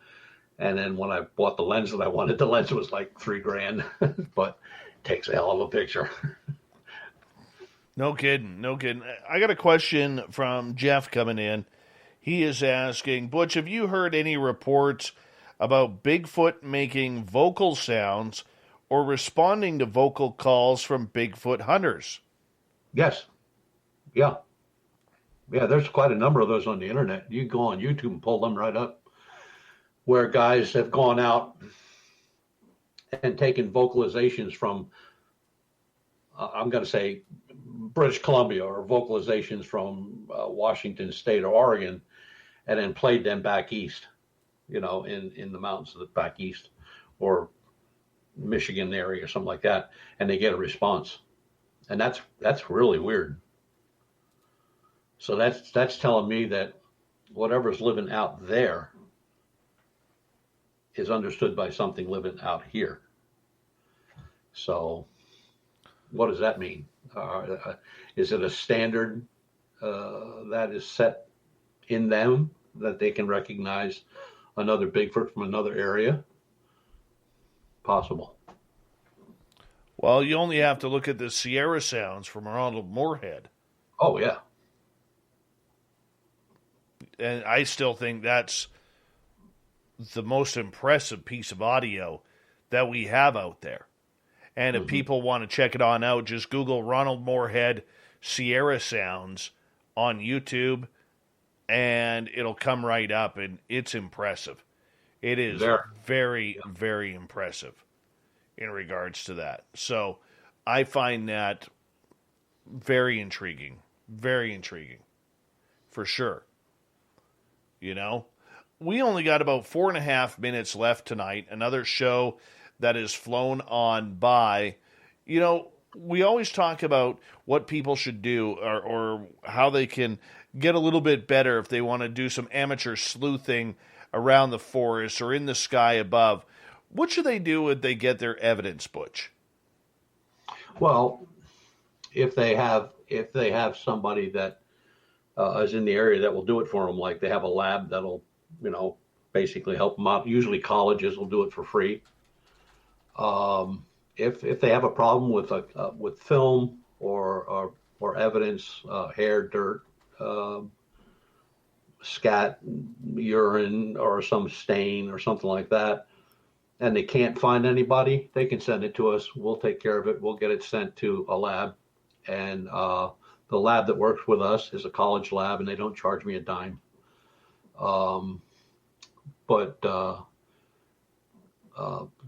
And then when I bought the lens that I wanted, the lens was like $3,000, but it takes a hell of a picture. No kidding. I got a question from Jeff coming in. He is asking, Butch, have you heard any reports about Bigfoot making vocal sounds or responding to vocal calls from Bigfoot hunters? Yes. Yeah. Yeah, there's quite a number of those on the internet. You can go on YouTube and pull them right up, where guys have gone out and taken vocalizations from, I'm going to say, British Columbia, or vocalizations from Washington State or Oregon, and then played them back east, in the mountains of the back east, or Michigan area or something like that, and they get a response. And that's really weird. So that's telling me that whatever's living out there is understood by something living out here. So what does that mean? Is it a standard that is set in them that they can recognize another Bigfoot from another area? Possible. Well, you only have to look at the Sierra sounds from Ronald Moorhead. Oh, yeah. And I still think that's the most impressive piece of audio that we have out there. And if people want to check it on out, just Google Ronald Moorhead Sierra Sounds on YouTube, and it'll come right up, and it's impressive. It is very, very impressive in regards to that. So I find that very intriguing, for sure. You know, we only got about 4.5 minutes left tonight. Another show that has flown on by. You know, we always talk about what people should do or how they can get a little bit better if they want to do some amateur sleuthing around the forest or in the sky above. What should they do when they get their evidence, Butch? Well, if they have somebody that is in the area that will do it for them, like they have a lab that'll, basically help them out. Usually colleges will do it for free. If they have a problem with film or evidence, hair, dirt, scat, urine, or some stain or something like that, and they can't find anybody, they can send it to us. We'll take care of it. We'll get it sent to a lab, and the lab that works with us is a college lab, and they don't charge me a dime. But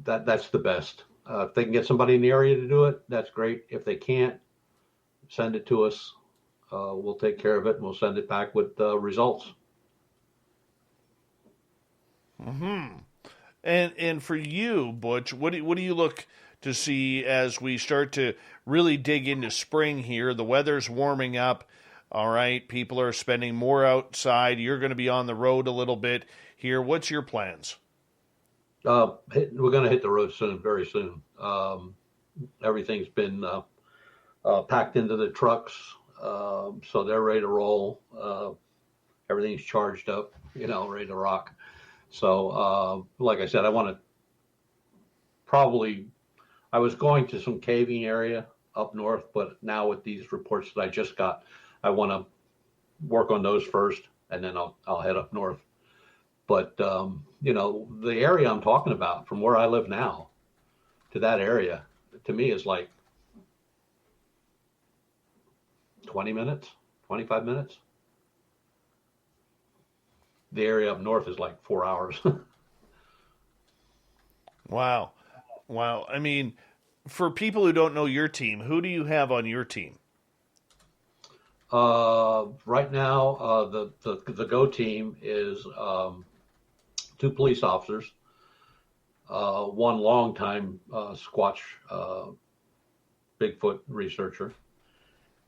that's the best. If they can get somebody in the area to do it, that's great. If they can't, send it to us. We'll take care of it, and we'll send it back with results. Mm-hmm. And for you, Butch, what do you look to see as we start to really dig into spring here? The weather's warming up. All right, people are spending more outside. You're going to be on the road a little bit here. What's your plans? We're going to hit the road soon, very soon. Everything's been packed into the trucks, so they're ready to roll. Everything's charged up, ready to rock. So, like I said, I was going to some caving area up north, but now with these reports that I just got, I want to work on those first, and then I'll head up north. But, the area I'm talking about, from where I live now to that area, to me is like 20 minutes, 25 minutes. The area up north is like 4 hours. Wow. I mean, for people who don't know your team, who do you have on your team? Right now, the Go team is 2 police officers, 1 longtime Squatch Bigfoot researcher,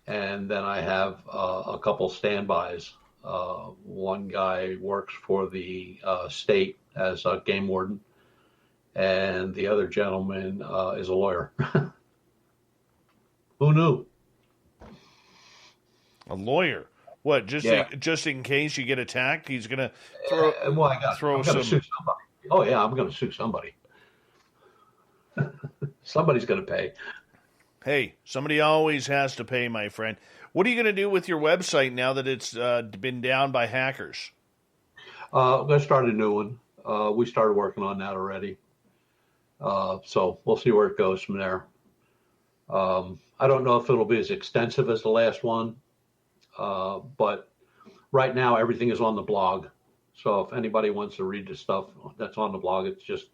and then I have a couple standbys. One guy works for the state as a game warden, and the other gentleman is a lawyer. Who knew? A lawyer? What? Just in case you get attacked, he's gonna throw some. Sue somebody. Oh yeah, I'm gonna sue somebody. Somebody's gonna pay. Hey, somebody always has to pay, my friend. What are you going to do with your website now that it's been down by hackers? I'm going to start a new one. We started working on that already. So we'll see where it goes from there. I don't know if it'll be as extensive as the last one, but right now everything is on the blog. So if anybody wants to read the stuff that's on the blog, it's just,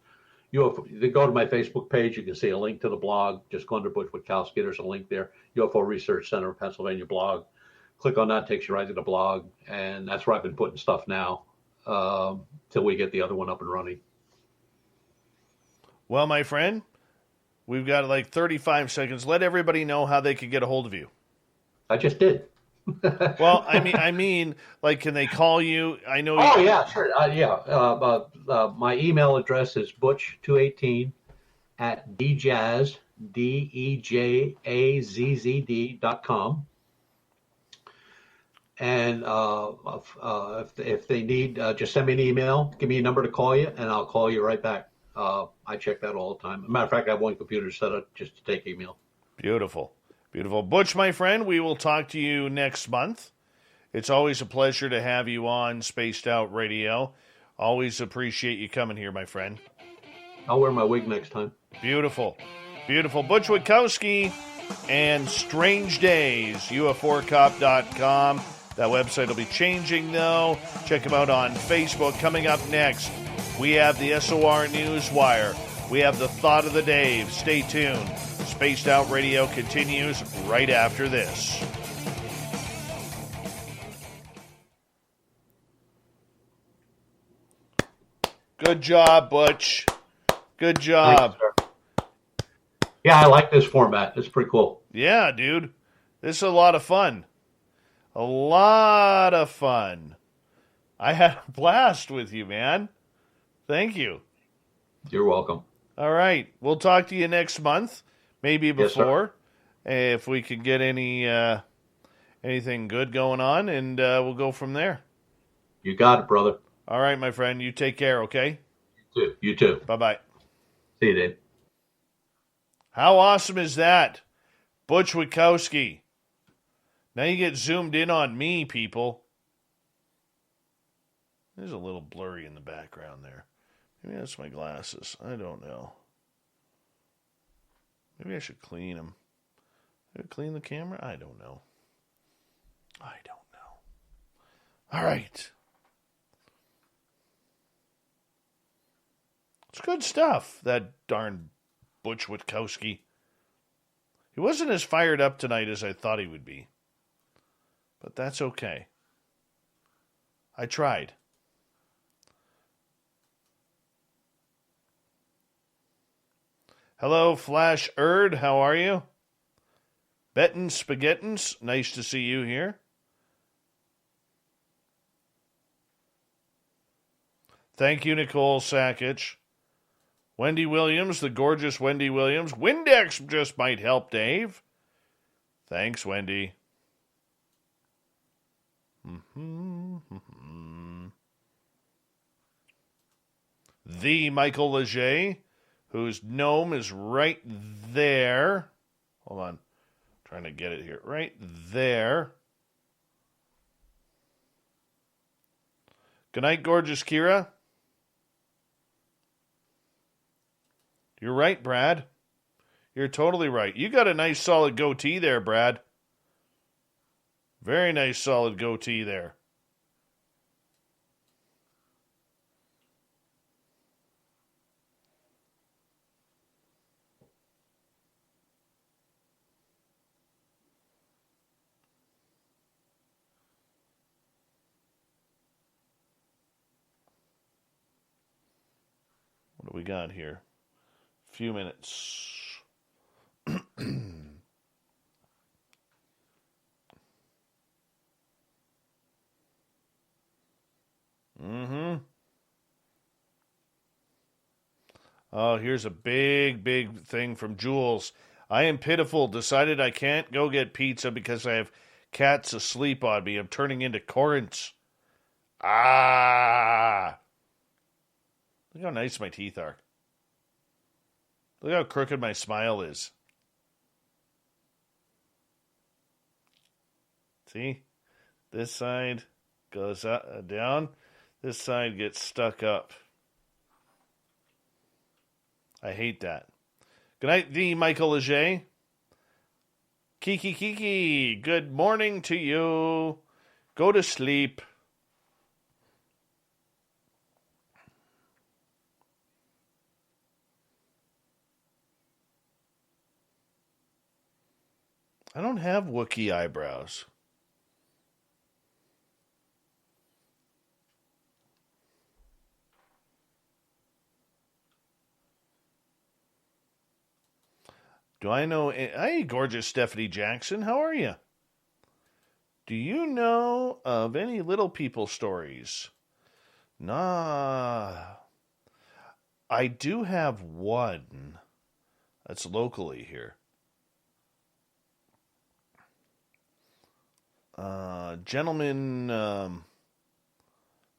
you go to my Facebook page, you can see a link to the blog. Just go under Butch Witkowski, there's a link there. UFO Research Center of Pennsylvania blog. Click on that, takes you right to the blog. And that's where I've been putting stuff now till we get the other one up and running. Well, my friend, we've got like 35 seconds. Let everybody know how they can get a hold of you. I just did. Well, I mean, like, can they call you? I know. Oh, yeah, sure. My email address is butch218 at djazz, DEJAZZD.com. And if they need, just send me an email, give me a number to call you, and I'll call you right back. I check that all the time. As a matter of fact, I have one computer set up just to take email. Beautiful. Beautiful. Butch, my friend, we will talk to you next month. It's always a pleasure to have you on Spaced Out Radio. Always appreciate you coming here, my friend. I'll wear my wig next time. Beautiful. Beautiful. Butch Witkowski, and Strange Days, UF4cop.com. That website will be changing, though. Check them out on Facebook. Coming up next, we have the SOR Newswire. We have the Thought of the Dave. Stay tuned. Spaced Out Radio continues right after this. Good job, Butch. Good job. Thanks, sir. Yeah, I like this format. It's pretty cool. Yeah, dude. This is a lot of fun. A lot of fun. I had a blast with you, man. Thank you. You're welcome. All right. We'll talk to you next month, maybe before, Yes, if we can get anything good going on, and we'll go from there. You got it, brother. All right, my friend. You take care, okay? You too. Bye-bye. See you, Dave. How awesome is that? Butch Witkowski. Now you get zoomed in on me, people. There's a little blurry in the background there. Maybe that's my glasses. I don't know. Maybe I should clean them. Should I clean the camera? I don't know. All right. It's good stuff, that darn Butch Witkowski. He wasn't as fired up tonight as I thought he would be. But that's okay. I tried. Hello, Flash Erd. How are you? Bettin Spaghettins. Nice to see you here. Thank you, Nicole Sakic. Wendy Williams, the gorgeous Wendy Williams. Windex just might help, Dave. Thanks, Wendy. The Michael Leger, whose gnome is right there. Hold on. Trying to get it here. Right there. Good night, gorgeous Kira. You're right, Brad. You're totally right. You got a nice solid goatee there, Brad. Very nice solid goatee there. What do we got here? Few minutes. Oh, here's a big thing from Jules. I am pitiful. Decided I can't go get pizza because I have cats asleep on me. I'm turning into Corinth. Ah! Look how nice my teeth are. Look how crooked my smile is. See? This side goes up, down. This side gets stuck up. I hate that. Good night, the Michael Leger. Kiki, good morning to you. Go to sleep. I don't have Wookiee eyebrows. Do I know? Hey, gorgeous Stephanie Jackson, how are you? Do you know of any little people stories? Nah. I do have one that's locally here. Gentleman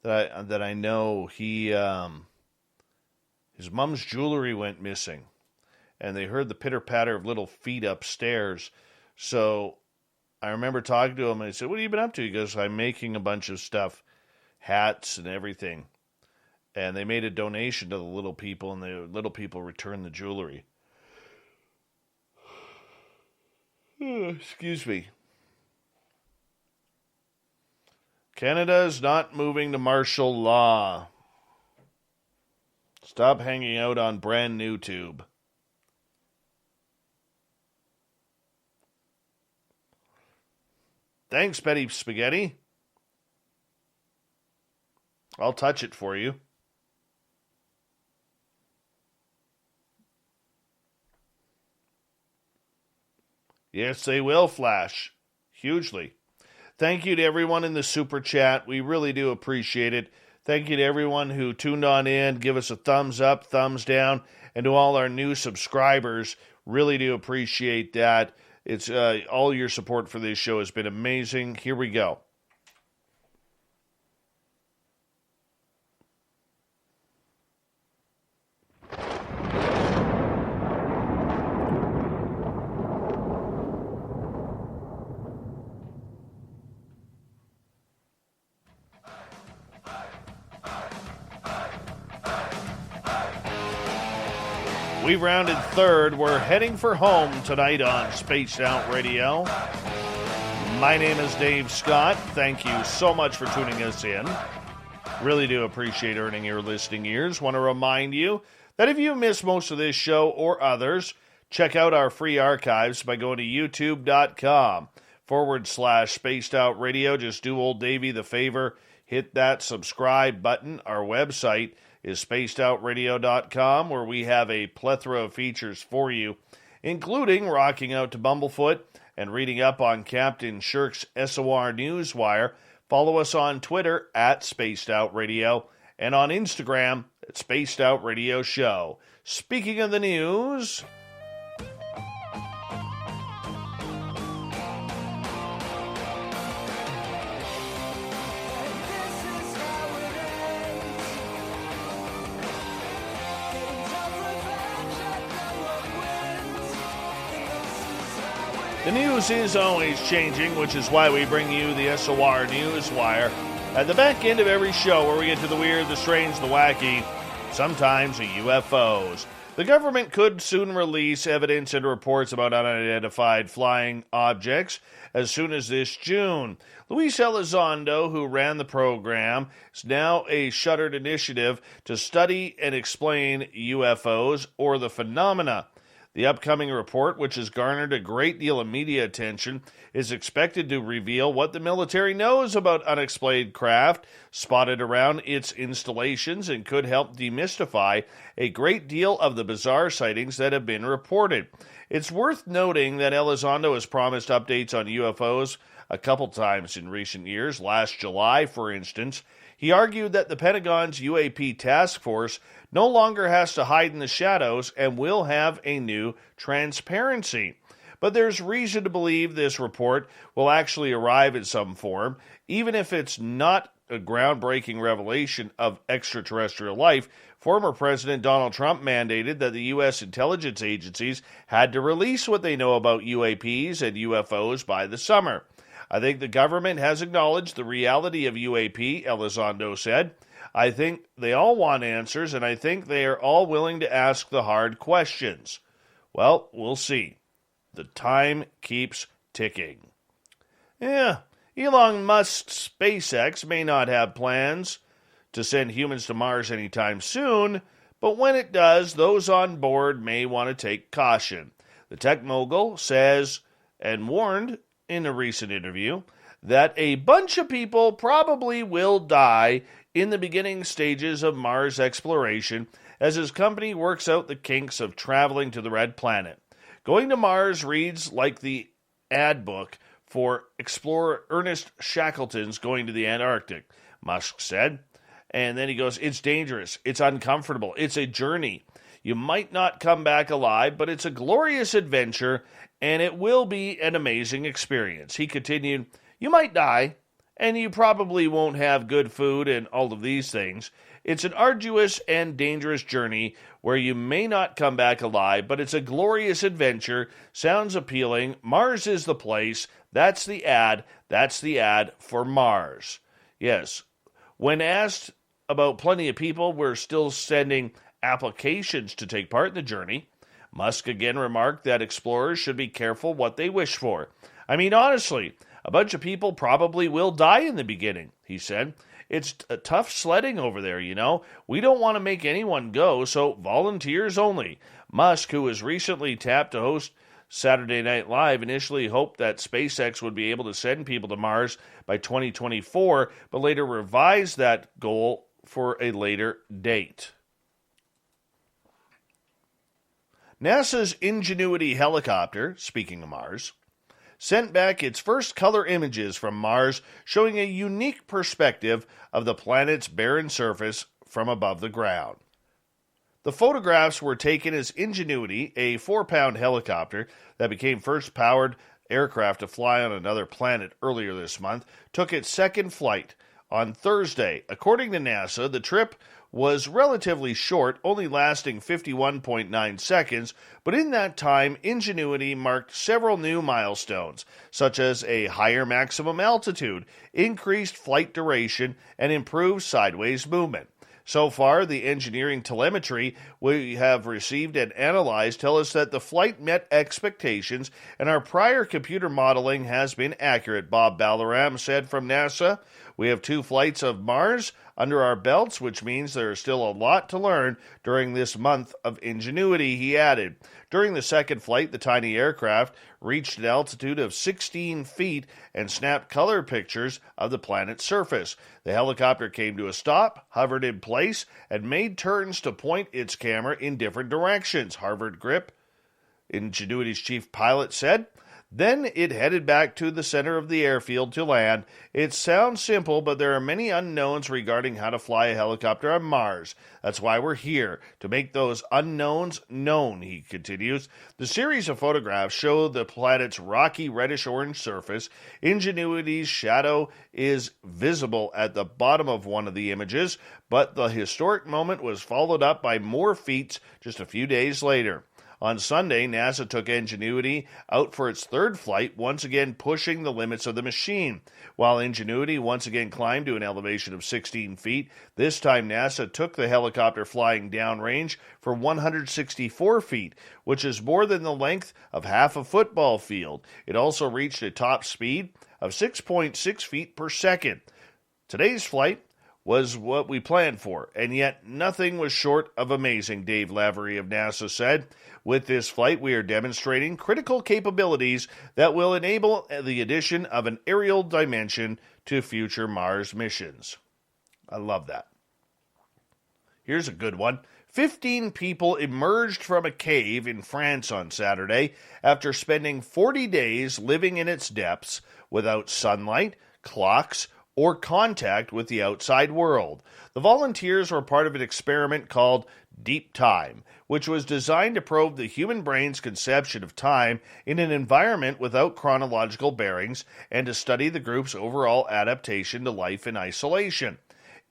that I know, he his mom's jewelry went missing, and they heard the pitter patter of little feet upstairs. So I remember talking to him, and I said, "What have you been up to?" He goes, "I'm making a bunch of stuff, hats and everything." And they made a donation to the little people, and the little people returned the jewelry. Excuse me. Canada is not moving to martial law. Stop hanging out on brand new tube. Thanks, Betty Spaghetti. I'll touch it for you. Yes, they will, Flash. Hugely. Thank you to everyone in the Super Chat. We really do appreciate it. Thank you to everyone who tuned on in. Give us a thumbs up, thumbs down. And to all our new subscribers, really do appreciate that. It's all your support for this show has been amazing. Here we go. We've rounded third. We're heading for home tonight on Spaced Out Radio. My name is Dave Scott. Thank you so much for tuning us in. Really do appreciate earning your listening ears. Want to remind you that if you miss most of this show or others, check out our free archives by going to youtube.com/Spaced Out Radio. Just do old Davey the favor. Hit that subscribe button. Our website is spacedoutradio.com, where we have a plethora of features for you, including rocking out to Bumblefoot and reading up on Captain Shirk's SOR Newswire. Follow us on Twitter at Spaced Out Radio and on Instagram at Spaced Out Radio Show. Speaking of the news, the news is always changing, which is why we bring you the SOR Newswire at the back end of every show, where we get to the weird, the strange, the wacky, sometimes the UFOs. The government could soon release evidence and reports about unidentified flying objects as soon as this June. Luis Elizondo, who ran the program, is now a shuttered initiative to study and explain UFOs or the phenomena. The upcoming report, which has garnered a great deal of media attention, is expected to reveal what the military knows about unexplained craft spotted around its installations and could help demystify a great deal of the bizarre sightings that have been reported. It's worth noting that Elizondo has promised updates on UFOs a couple times in recent years. Last July, for instance, he argued that the Pentagon's UAP task force no longer has to hide in the shadows and will have a new transparency. But there's reason to believe this report will actually arrive in some form, even if it's not a groundbreaking revelation of extraterrestrial life. Former President Donald Trump mandated that the U.S. intelligence agencies had to release what they know about UAPs and UFOs by the summer. I think the government has acknowledged the reality of UAP, Elizondo said. I think they all want answers, and I think they are all willing to ask the hard questions. Well, we'll see. The time keeps ticking. Yeah, Elon Musk's SpaceX may not have plans to send humans to Mars anytime soon, but when it does, those on board may want to take caution. The tech mogul says, and warned in a recent interview, that a bunch of people probably will die in the beginning stages of Mars exploration as his company works out the kinks of traveling to the red planet. Going to Mars reads like the ad book for explorer Ernest Shackleton's Going to the Antarctic, Musk said. And then he goes, it's dangerous, it's uncomfortable, it's a journey. You might not come back alive, but it's a glorious adventure, and it will be an amazing experience. He continued, you might die, and you probably won't have good food and all of these things. It's an arduous and dangerous journey where you may not come back alive, but it's a glorious adventure. Sounds appealing. Mars is the place. That's the ad. That's the ad for Mars. Yes. When asked about plenty of people, we're still sending applications to take part in the journey. Musk again remarked that explorers should be careful what they wish for. I mean, honestly, a bunch of people probably will die in the beginning, he said. It's a tough sledding over there, you know. We don't want to make anyone go, so volunteers only. Musk, who was recently tapped to host Saturday Night Live, initially hoped that SpaceX would be able to send people to Mars by 2024, but later revised that goal for a later date. NASA's Ingenuity helicopter, speaking of Mars, sent back its first color images from Mars, showing a unique perspective of the planet's barren surface from above the ground. The photographs were taken as Ingenuity, a 4-pound helicopter that became first powered aircraft to fly on another planet earlier this month, took its second flight on Thursday. According to NASA, the trip was relatively short, only lasting 51.9 seconds, but in that time, Ingenuity marked several new milestones, such as a higher maximum altitude, increased flight duration, and improved sideways movement. So far, the engineering telemetry we have received and analyzed tell us that the flight met expectations and our prior computer modeling has been accurate, Bob Ballaram said from NASA. We have 2 flights of Mars under our belts, which means there is still a lot to learn during this month of Ingenuity, he added. During the second flight, the tiny aircraft reached an altitude of 16 feet and snapped color pictures of the planet's surface. The helicopter came to a stop, hovered in place, and made turns to point its camera in different directions, Harvard Grip, Ingenuity's chief pilot, said. Then it headed back to the center of the airfield to land. It sounds simple, but there are many unknowns regarding how to fly a helicopter on Mars. That's why we're here, to make those unknowns known, he continues. The series of photographs show the planet's rocky reddish-orange surface. Ingenuity's shadow is visible at the bottom of one of the images, but the historic moment was followed up by more feats just a few days later. On Sunday, NASA took Ingenuity out for its third flight, once again pushing the limits of the machine. While Ingenuity once again climbed to an elevation of 16 feet, this time NASA took the helicopter flying downrange for 164 feet, which is more than the length of half a football field. It also reached a top speed of 6.6 feet per second. Today's flight was what we planned for, and yet nothing was short of amazing, Dave Lavery of NASA said. With this flight, we are demonstrating critical capabilities that will enable the addition of an aerial dimension to future Mars missions. I love that. Here's a good one. 15 people emerged from a cave in France on Saturday after spending 40 days living in its depths without sunlight, clocks, or contact with the outside world. The volunteers were part of an experiment called Deep Time, which was designed to probe the human brain's conception of time in an environment without chronological bearings and to study the group's overall adaptation to life in isolation.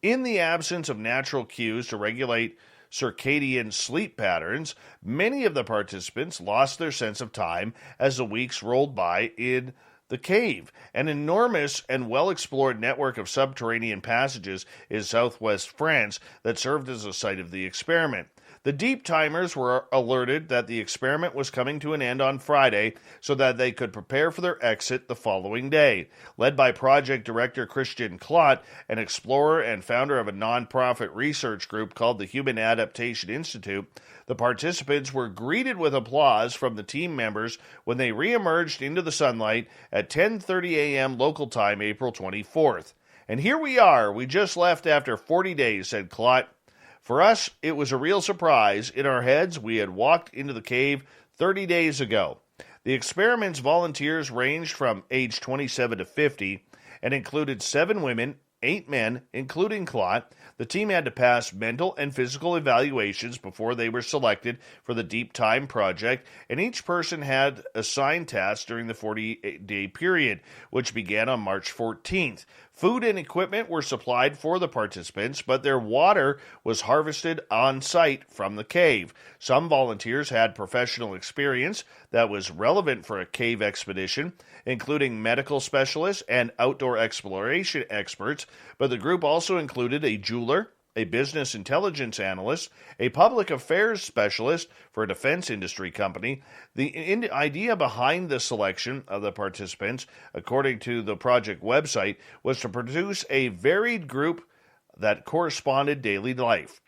In the absence of natural cues to regulate circadian sleep patterns, many of the participants lost their sense of time as the weeks rolled by in the cave. An enormous and well-explored network of subterranean passages in southwest France that served as the site of the experiment. The deep timers were alerted that the experiment was coming to an end on Friday so that they could prepare for their exit the following day. Led by project director Christian Clot, an explorer and founder of a nonprofit research group called the Human Adaptation Institute, the participants were greeted with applause from the team members when they re-emerged into the sunlight at 10:30 a.m. local time, April 24th. And here we are. We just left after 40 days, said Clot. For us, it was a real surprise. In our heads, we had walked into the cave 30 days ago. The experiment's volunteers ranged from age 27 to 50 and included 7 women, 8 men, including Clot. The team had to pass mental and physical evaluations before they were selected for the Deep Time project, and each person had assigned tasks during the 40-day period, which began on March 14th. Food and equipment were supplied for the participants, but their water was harvested on site from the cave. Some volunteers had professional experience that was relevant for a cave expedition, including medical specialists and outdoor exploration experts, but the group also included a jeweler, a business intelligence analyst, a public affairs specialist for a defense industry company. The idea behind the selection of the participants, according to the project website, was to produce a varied group that corresponded daily life.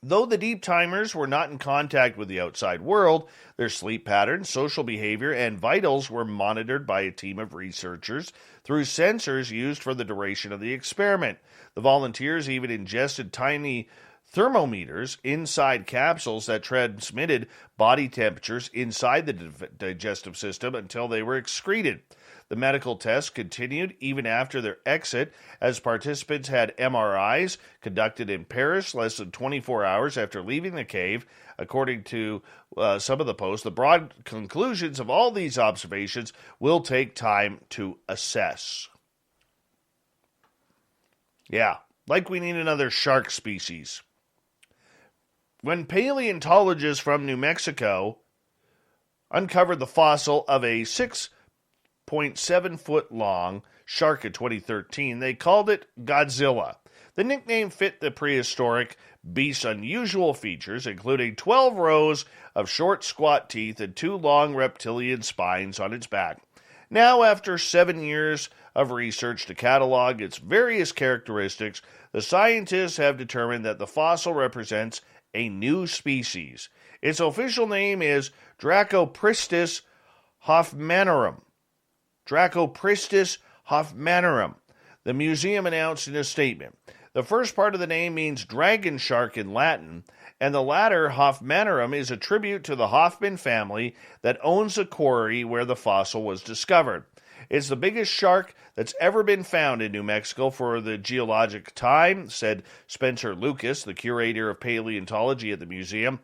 Though the deep timers were not in contact with the outside world, their sleep patterns, social behavior, and vitals were monitored by a team of researchers through sensors used for the duration of the experiment. The volunteers even ingested tiny thermometers inside capsules that transmitted body temperatures inside the digestive system until they were excreted. The medical tests continued even after their exit, as participants had MRIs conducted in Paris less than 24 hours after leaving the cave. According to some of the posts, the broad conclusions of all these observations will take time to assess. Yeah, like we need another shark species. When paleontologists from New Mexico uncovered the fossil of a 6.7-foot long shark in 2013, they called it Godzilla. The nickname fit the prehistoric beast's unusual features, including 12 rows of short, squat teeth and 2 long reptilian spines on its back. Now, after 7 years of research to catalog its various characteristics, the scientists have determined that the fossil represents a new species. Its official name is Dracopristis hoffmannarum. Dracopristis hoffmannarum, the museum announced in a statement. The first part of the name means dragon shark in Latin, and the latter, hoffmannarum, is a tribute to the Hoffman family that owns the quarry where the fossil was discovered. It's the biggest shark that's ever been found in New Mexico for the geologic time, said Spencer Lucas, the curator of paleontology at the museum,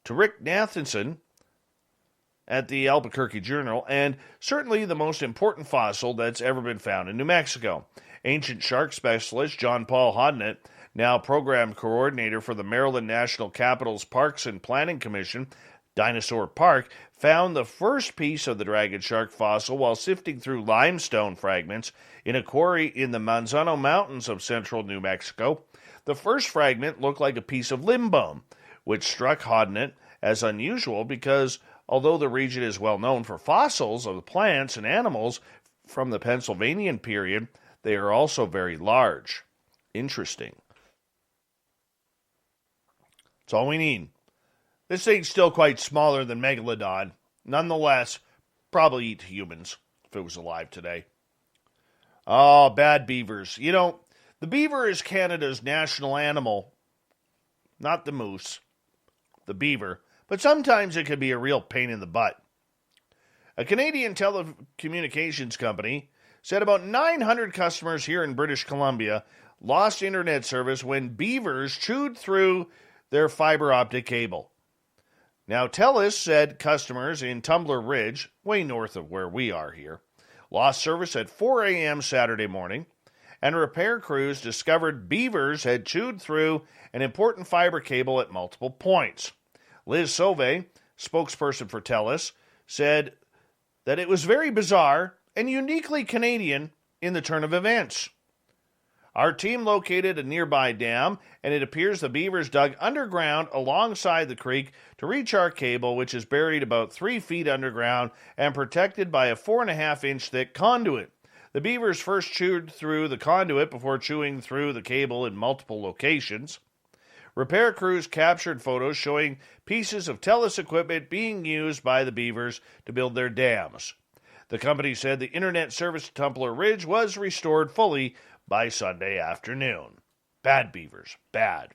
to Rick Nathanson at the Albuquerque Journal, and certainly the most important fossil that's ever been found in New Mexico. Ancient shark specialist John Paul Hodnett, now program coordinator for the Maryland National Capital's Parks and Planning Commission, Dinosaur Park, found the first piece of the dragon shark fossil while sifting through limestone fragments in a quarry in the Manzano Mountains of central New Mexico. The first fragment looked like a piece of limb bone, which struck Hodnett as unusual because although the region is well known for fossils of plants and animals from the Pennsylvanian period, they are also very large. Interesting. That's all we need. This thing's still quite smaller than Megalodon. Nonetheless, probably eat humans if it was alive today. Oh, bad beavers. You know, the beaver is Canada's national animal. Not the moose. The beaver. But sometimes it can be a real pain in the butt. A Canadian telecommunications company said about 900 customers here in British Columbia lost internet service when beavers chewed through their fiber optic cable. Now, TELUS said customers in Tumbler Ridge, way north of where we are here, lost service at 4 a.m. Saturday morning, and repair crews discovered beavers had chewed through an important fiber cable at multiple points. Liz Sauvé, spokesperson for TELUS, said that it was very bizarre and uniquely Canadian in the turn of events. Our team located a nearby dam, and it appears the beavers dug underground alongside the creek to reach our cable, which is buried about 3 feet underground and protected by a 4.5-inch thick conduit. The beavers first chewed through the conduit before chewing through the cable in multiple locations. Repair crews captured photos showing pieces of TELUS equipment being used by the beavers to build their dams. The company said the internet service to Tumbler Ridge was restored fully by Sunday afternoon. Bad beavers. Bad.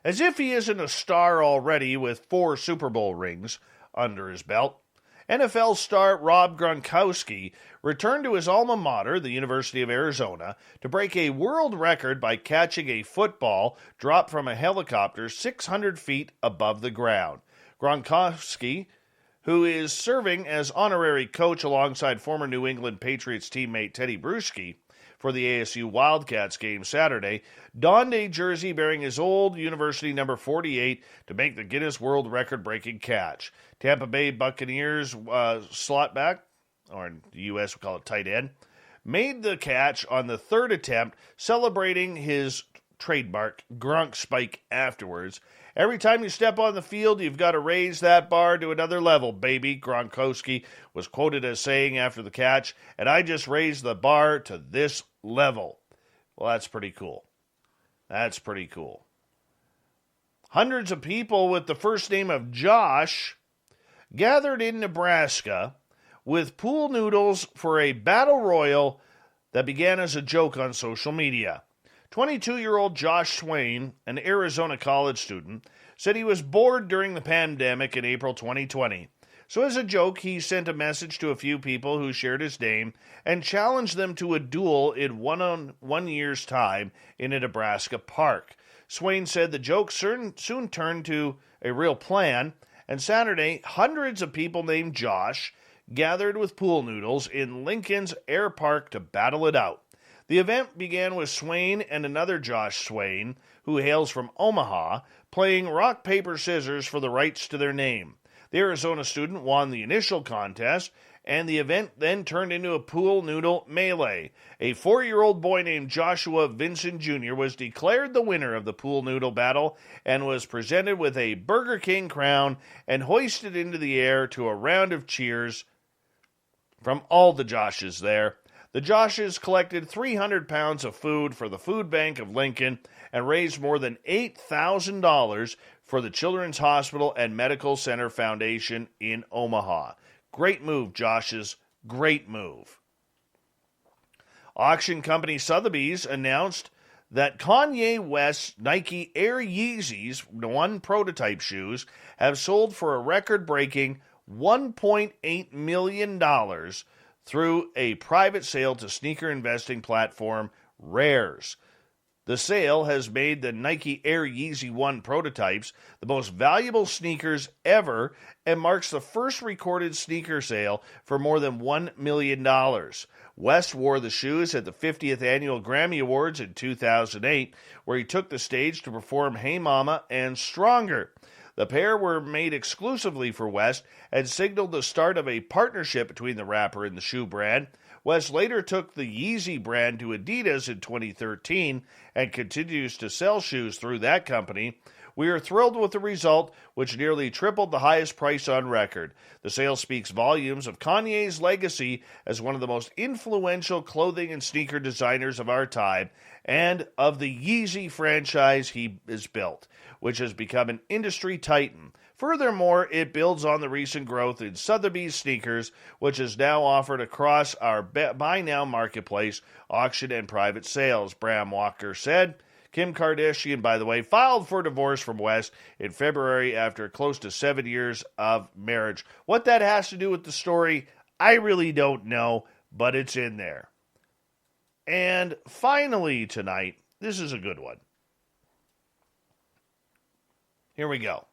As if he isn't a star already with 4 Super Bowl rings under his belt, NFL star Rob Gronkowski returned to his alma mater, the University of Arizona, to break a world record by catching a football dropped from a helicopter 600 feet above the ground. Gronkowski, who is serving as honorary coach alongside former New England Patriots teammate Teddy Bruschi for the ASU Wildcats game Saturday, donned a jersey bearing his old university number 48 to make the Guinness World Record-breaking catch. Tampa Bay Buccaneers slot back, or in the U.S. we call it tight end, made the catch on the third attempt, celebrating his trademark grunk spike afterwards. Every time you step on the field, you've got to raise that bar to another level, baby, Gronkowski was quoted as saying after the catch, and I just raised the bar to this level. Well, that's pretty cool. That's pretty cool. Hundreds of people with the first name of Josh gathered in Nebraska with pool noodles for a battle royal that began as a joke on social media. 22-year-old Josh Swain, an Arizona college student, said he was bored during the pandemic in April 2020. So as a joke, he sent a message to a few people who shared his name and challenged them to a duel in 1 year's time in a Nebraska park. Swain said the joke soon turned to a real plan, and Saturday, hundreds of people named Josh gathered with pool noodles in Lincoln's Air Park to battle it out. The event began with Swain and another Josh Swain, who hails from Omaha, playing rock, paper, scissors for the rights to their name. The Arizona student won the initial contest, and the event then turned into a pool noodle melee. A 4-year-old boy named Joshua Vincent Jr. was declared the winner of the pool noodle battle and was presented with a Burger King crown and hoisted into the air to a round of cheers from all the Joshes there. The Joshes collected 300 pounds of food for the Food Bank of Lincoln and raised more than $8,000 for the Children's Hospital and Medical Center Foundation in Omaha. Great move, Joshes. Great move. Auction company Sotheby's announced that Kanye West's Nike Air Yeezys 1 prototype shoes have sold for a record-breaking $1.8 million through a private sale to sneaker investing platform Rares. The sale has made the Nike Air Yeezy 1 prototypes the most valuable sneakers ever and marks the first recorded sneaker sale for more than $1 million. West wore the shoes at the 50th Annual Grammy Awards in 2008, where he took the stage to perform Hey Mama and Stronger. The pair were made exclusively for West and signaled the start of a partnership between the rapper and the shoe brand. West later took the Yeezy brand to Adidas in 2013 and continues to sell shoes through that company. We are thrilled with the result, which nearly tripled the highest price on record. The sale speaks volumes of Kanye's legacy as one of the most influential clothing and sneaker designers of our time and of the Yeezy franchise he has built, which has become an industry titan. Furthermore, it builds on the recent growth in Sotheby's sneakers, which is now offered across our Buy Now marketplace, auction, and private sales, Bram Walker said. Kim Kardashian, by the way, filed for divorce from West in February after close to 7 years of marriage. What that has to do with the story, I really don't know, but it's in there. And finally tonight, this is a good one. Here we go.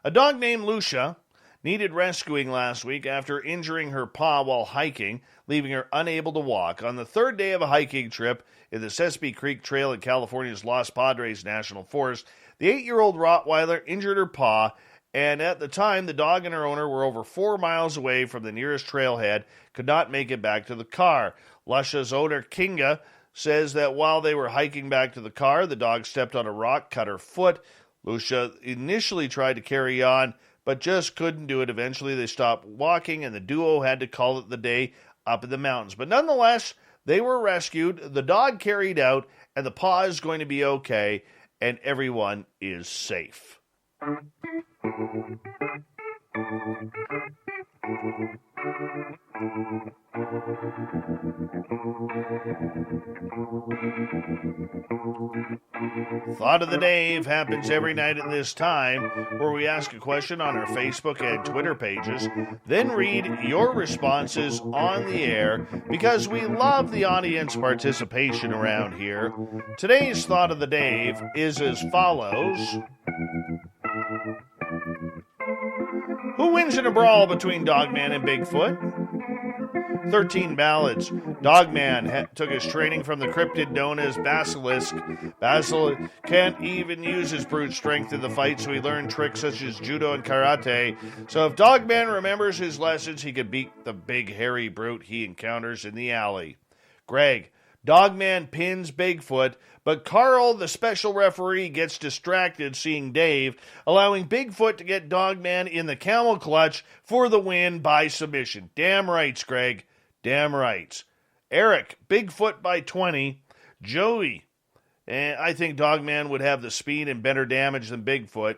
A dog named Lucia needed rescuing last week after injuring her paw while hiking, leaving her unable to walk. On the third day of a hiking trip in the Sesame Creek Trail in California's Los Padres National Forest, the 8-year-old Rottweiler injured her paw, and at the time, the dog and her owner were over 4 miles away from the nearest trailhead, could not make it back to the car. Lucia's owner, Kinga, says that while they were hiking back to the car, the dog stepped on a rock, cut her foot. Lucia initially tried to carry on, but just couldn't do it. Eventually, they stopped walking, and the duo had to call it the day up in the mountains. But nonetheless, they were rescued, the dog carried out, and the paw is going to be okay, and everyone is safe. Thought of the Dave happens every night at this time, where we ask a question on our Facebook and Twitter pages, then read your responses on the air, because we love the audience participation around here. Today's Thought of the Dave is as follows. Who wins in a brawl between Dogman and Bigfoot? 13 ballads. Dogman took his training from the cryptid known as Basilisk. Basilisk can't even use his brute strength in the fight, so he learned tricks such as judo and karate. So if Dogman remembers his lessons, he could beat the big hairy brute he encounters in the alley. Greg, Dogman pins Bigfoot, but Carl, the special referee, gets distracted seeing Dave, allowing Bigfoot to get Dogman in the camel clutch for the win by submission. Damn rights, Greg. Damn rights. Eric, Bigfoot by 20. Joey, I think Dogman would have the speed and better damage than Bigfoot.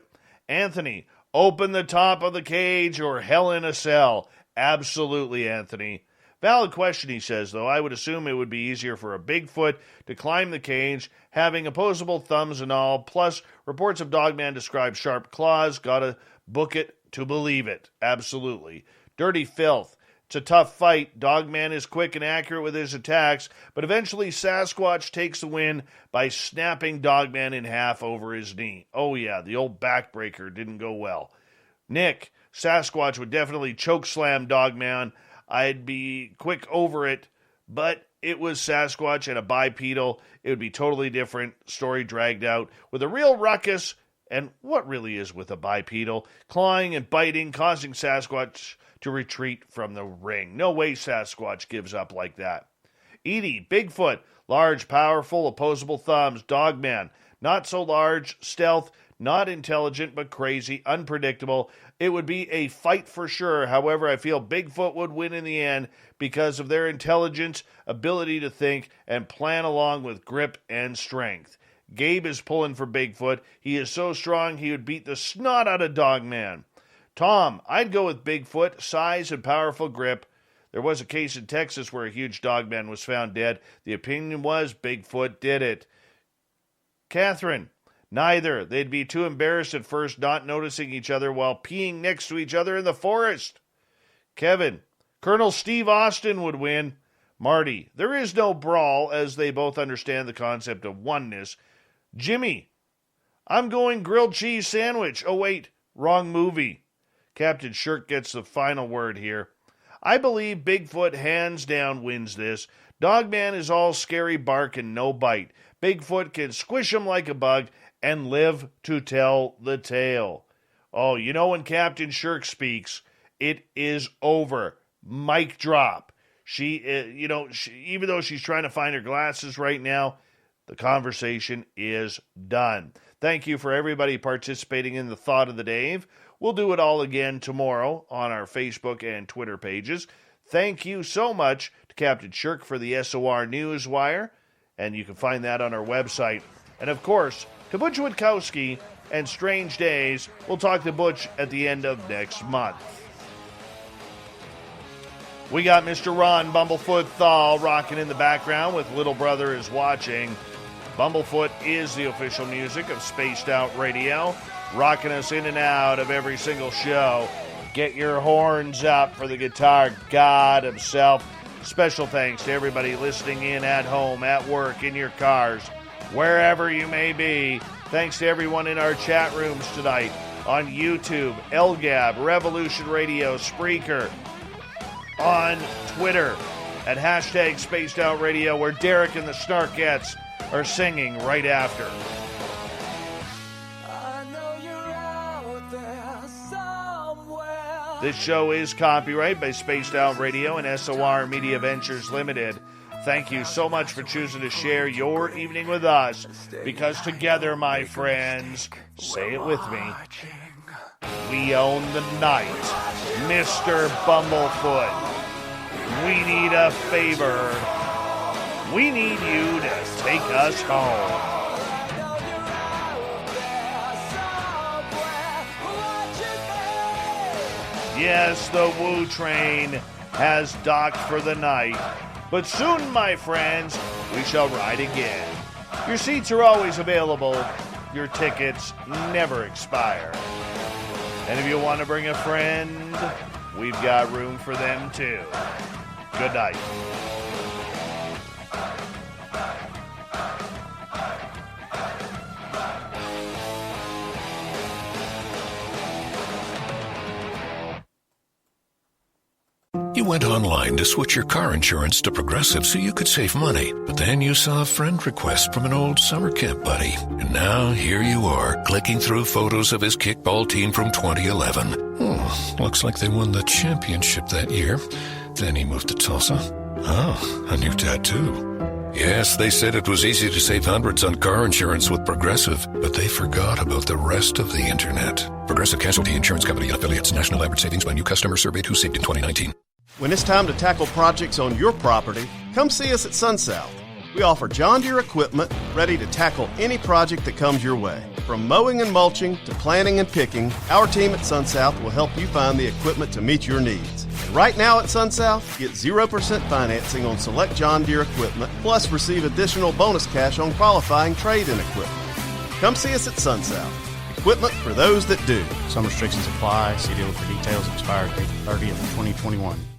Anthony, open the top of the cage or hell in a cell. Absolutely, Anthony. Valid question, he says, though. I would assume it would be easier for a Bigfoot to climb the cage, having opposable thumbs and all. Plus, reports of Dogman describe sharp claws. Gotta book it to believe it. Absolutely. Dirty Filth. It's a tough fight. Dogman is quick and accurate with his attacks, but eventually Sasquatch takes the win by snapping Dogman in half over his knee. Oh yeah, the old backbreaker didn't go well. Nick, Sasquatch would definitely chokeslam Dogman. I'd be quick over it, but it was Sasquatch and a bipedal. It would be totally different. Story dragged out with a real ruckus, and what really is with a bipedal, clawing and biting, causing Sasquatch to retreat from the ring. No way Sasquatch gives up like that. Edie, Bigfoot, large, powerful, opposable thumbs. Dogman, not so large, stealth, not intelligent, but crazy, unpredictable. It would be a fight for sure. However, I feel Bigfoot would win in the end because of their intelligence, ability to think, and plan along with grip and strength. Gabe is pulling for Bigfoot. He is so strong he would beat the snot out of Dogman. Tom, I'd go with Bigfoot, size and powerful grip. There was a case in Texas where a huge Dogman was found dead. The opinion was Bigfoot did it. Catherine, neither. They'd be too embarrassed at first not noticing each other while peeing next to each other in the forest. Kevin, Colonel Steve Austin would win. Marty, there is no brawl as they both understand the concept of oneness. Jimmy, I'm going grilled cheese sandwich. Oh wait, wrong movie. Captain Shirk gets the final word here. I believe Bigfoot hands down wins this. Dogman is all scary bark and no bite. Bigfoot can squish him like a bug and live to tell the tale. Oh, you know when Captain Shirk speaks, it is over. Mic drop. She, even though she's trying to find her glasses right now, the conversation is done. Thank you for everybody participating in the Thought of the Dave. We'll do it all again tomorrow on our Facebook and Twitter pages. Thank you so much to Captain Shirk for the SOR Newswire, and you can find that on our website. And of course, to Butch Witkowski and Strange Days, we'll talk to Butch at the end of next month. We got Mr. Ron Bumblefoot Thal rocking in the background with Little Brother is Watching. Bumblefoot is the official music of Spaced Out Radio, rocking us in and out of every single show. Get your horns up for the guitar god himself. Special thanks to everybody listening in at home, at work, in your cars, wherever you may be. Thanks to everyone in our chat rooms tonight on YouTube, LGAB, Revolution Radio, Spreaker, on Twitter at hashtag Spaced Out Radio, where Derek and the Snarkettes are singing right after. This show is copyright by Spaced Out Radio and SOR Media Ventures Limited. Thank you so much for choosing to share your evening with us, because together, my friends, say it with me, we own the night. Mr. Bumblefoot, we need a favor. We need you to take us home. Yes, the Woo Train has docked for the night, but soon, my friends, we shall ride again. Your seats are always available. Your tickets never expire. And if you want to bring a friend, we've got room for them too. Good night. You went online to switch your car insurance to Progressive so you could save money. But then you saw a friend request from an old summer camp buddy. And now here you are, clicking through photos of his kickball team from 2011. Looks like they won the championship that year. Then he moved to Tulsa. Oh, a new tattoo. Yes, they said it was easy to save hundreds on car insurance with Progressive, but they forgot about the rest of the internet. Progressive Casualty Insurance Company and affiliates. National average savings by new customer surveyed who saved in 2019. When it's time to tackle projects on your property, come see us at SunSouth. We offer John Deere equipment ready to tackle any project that comes your way. From mowing and mulching to planting and picking, our team at SunSouth will help you find the equipment to meet your needs. And right now at SunSouth, get 0% financing on select John Deere equipment, plus receive additional bonus cash on qualifying trade-in equipment. Come see us at SunSouth. Equipment for those that do. Some restrictions apply. See dealer for details. Expired April 30th, 2021.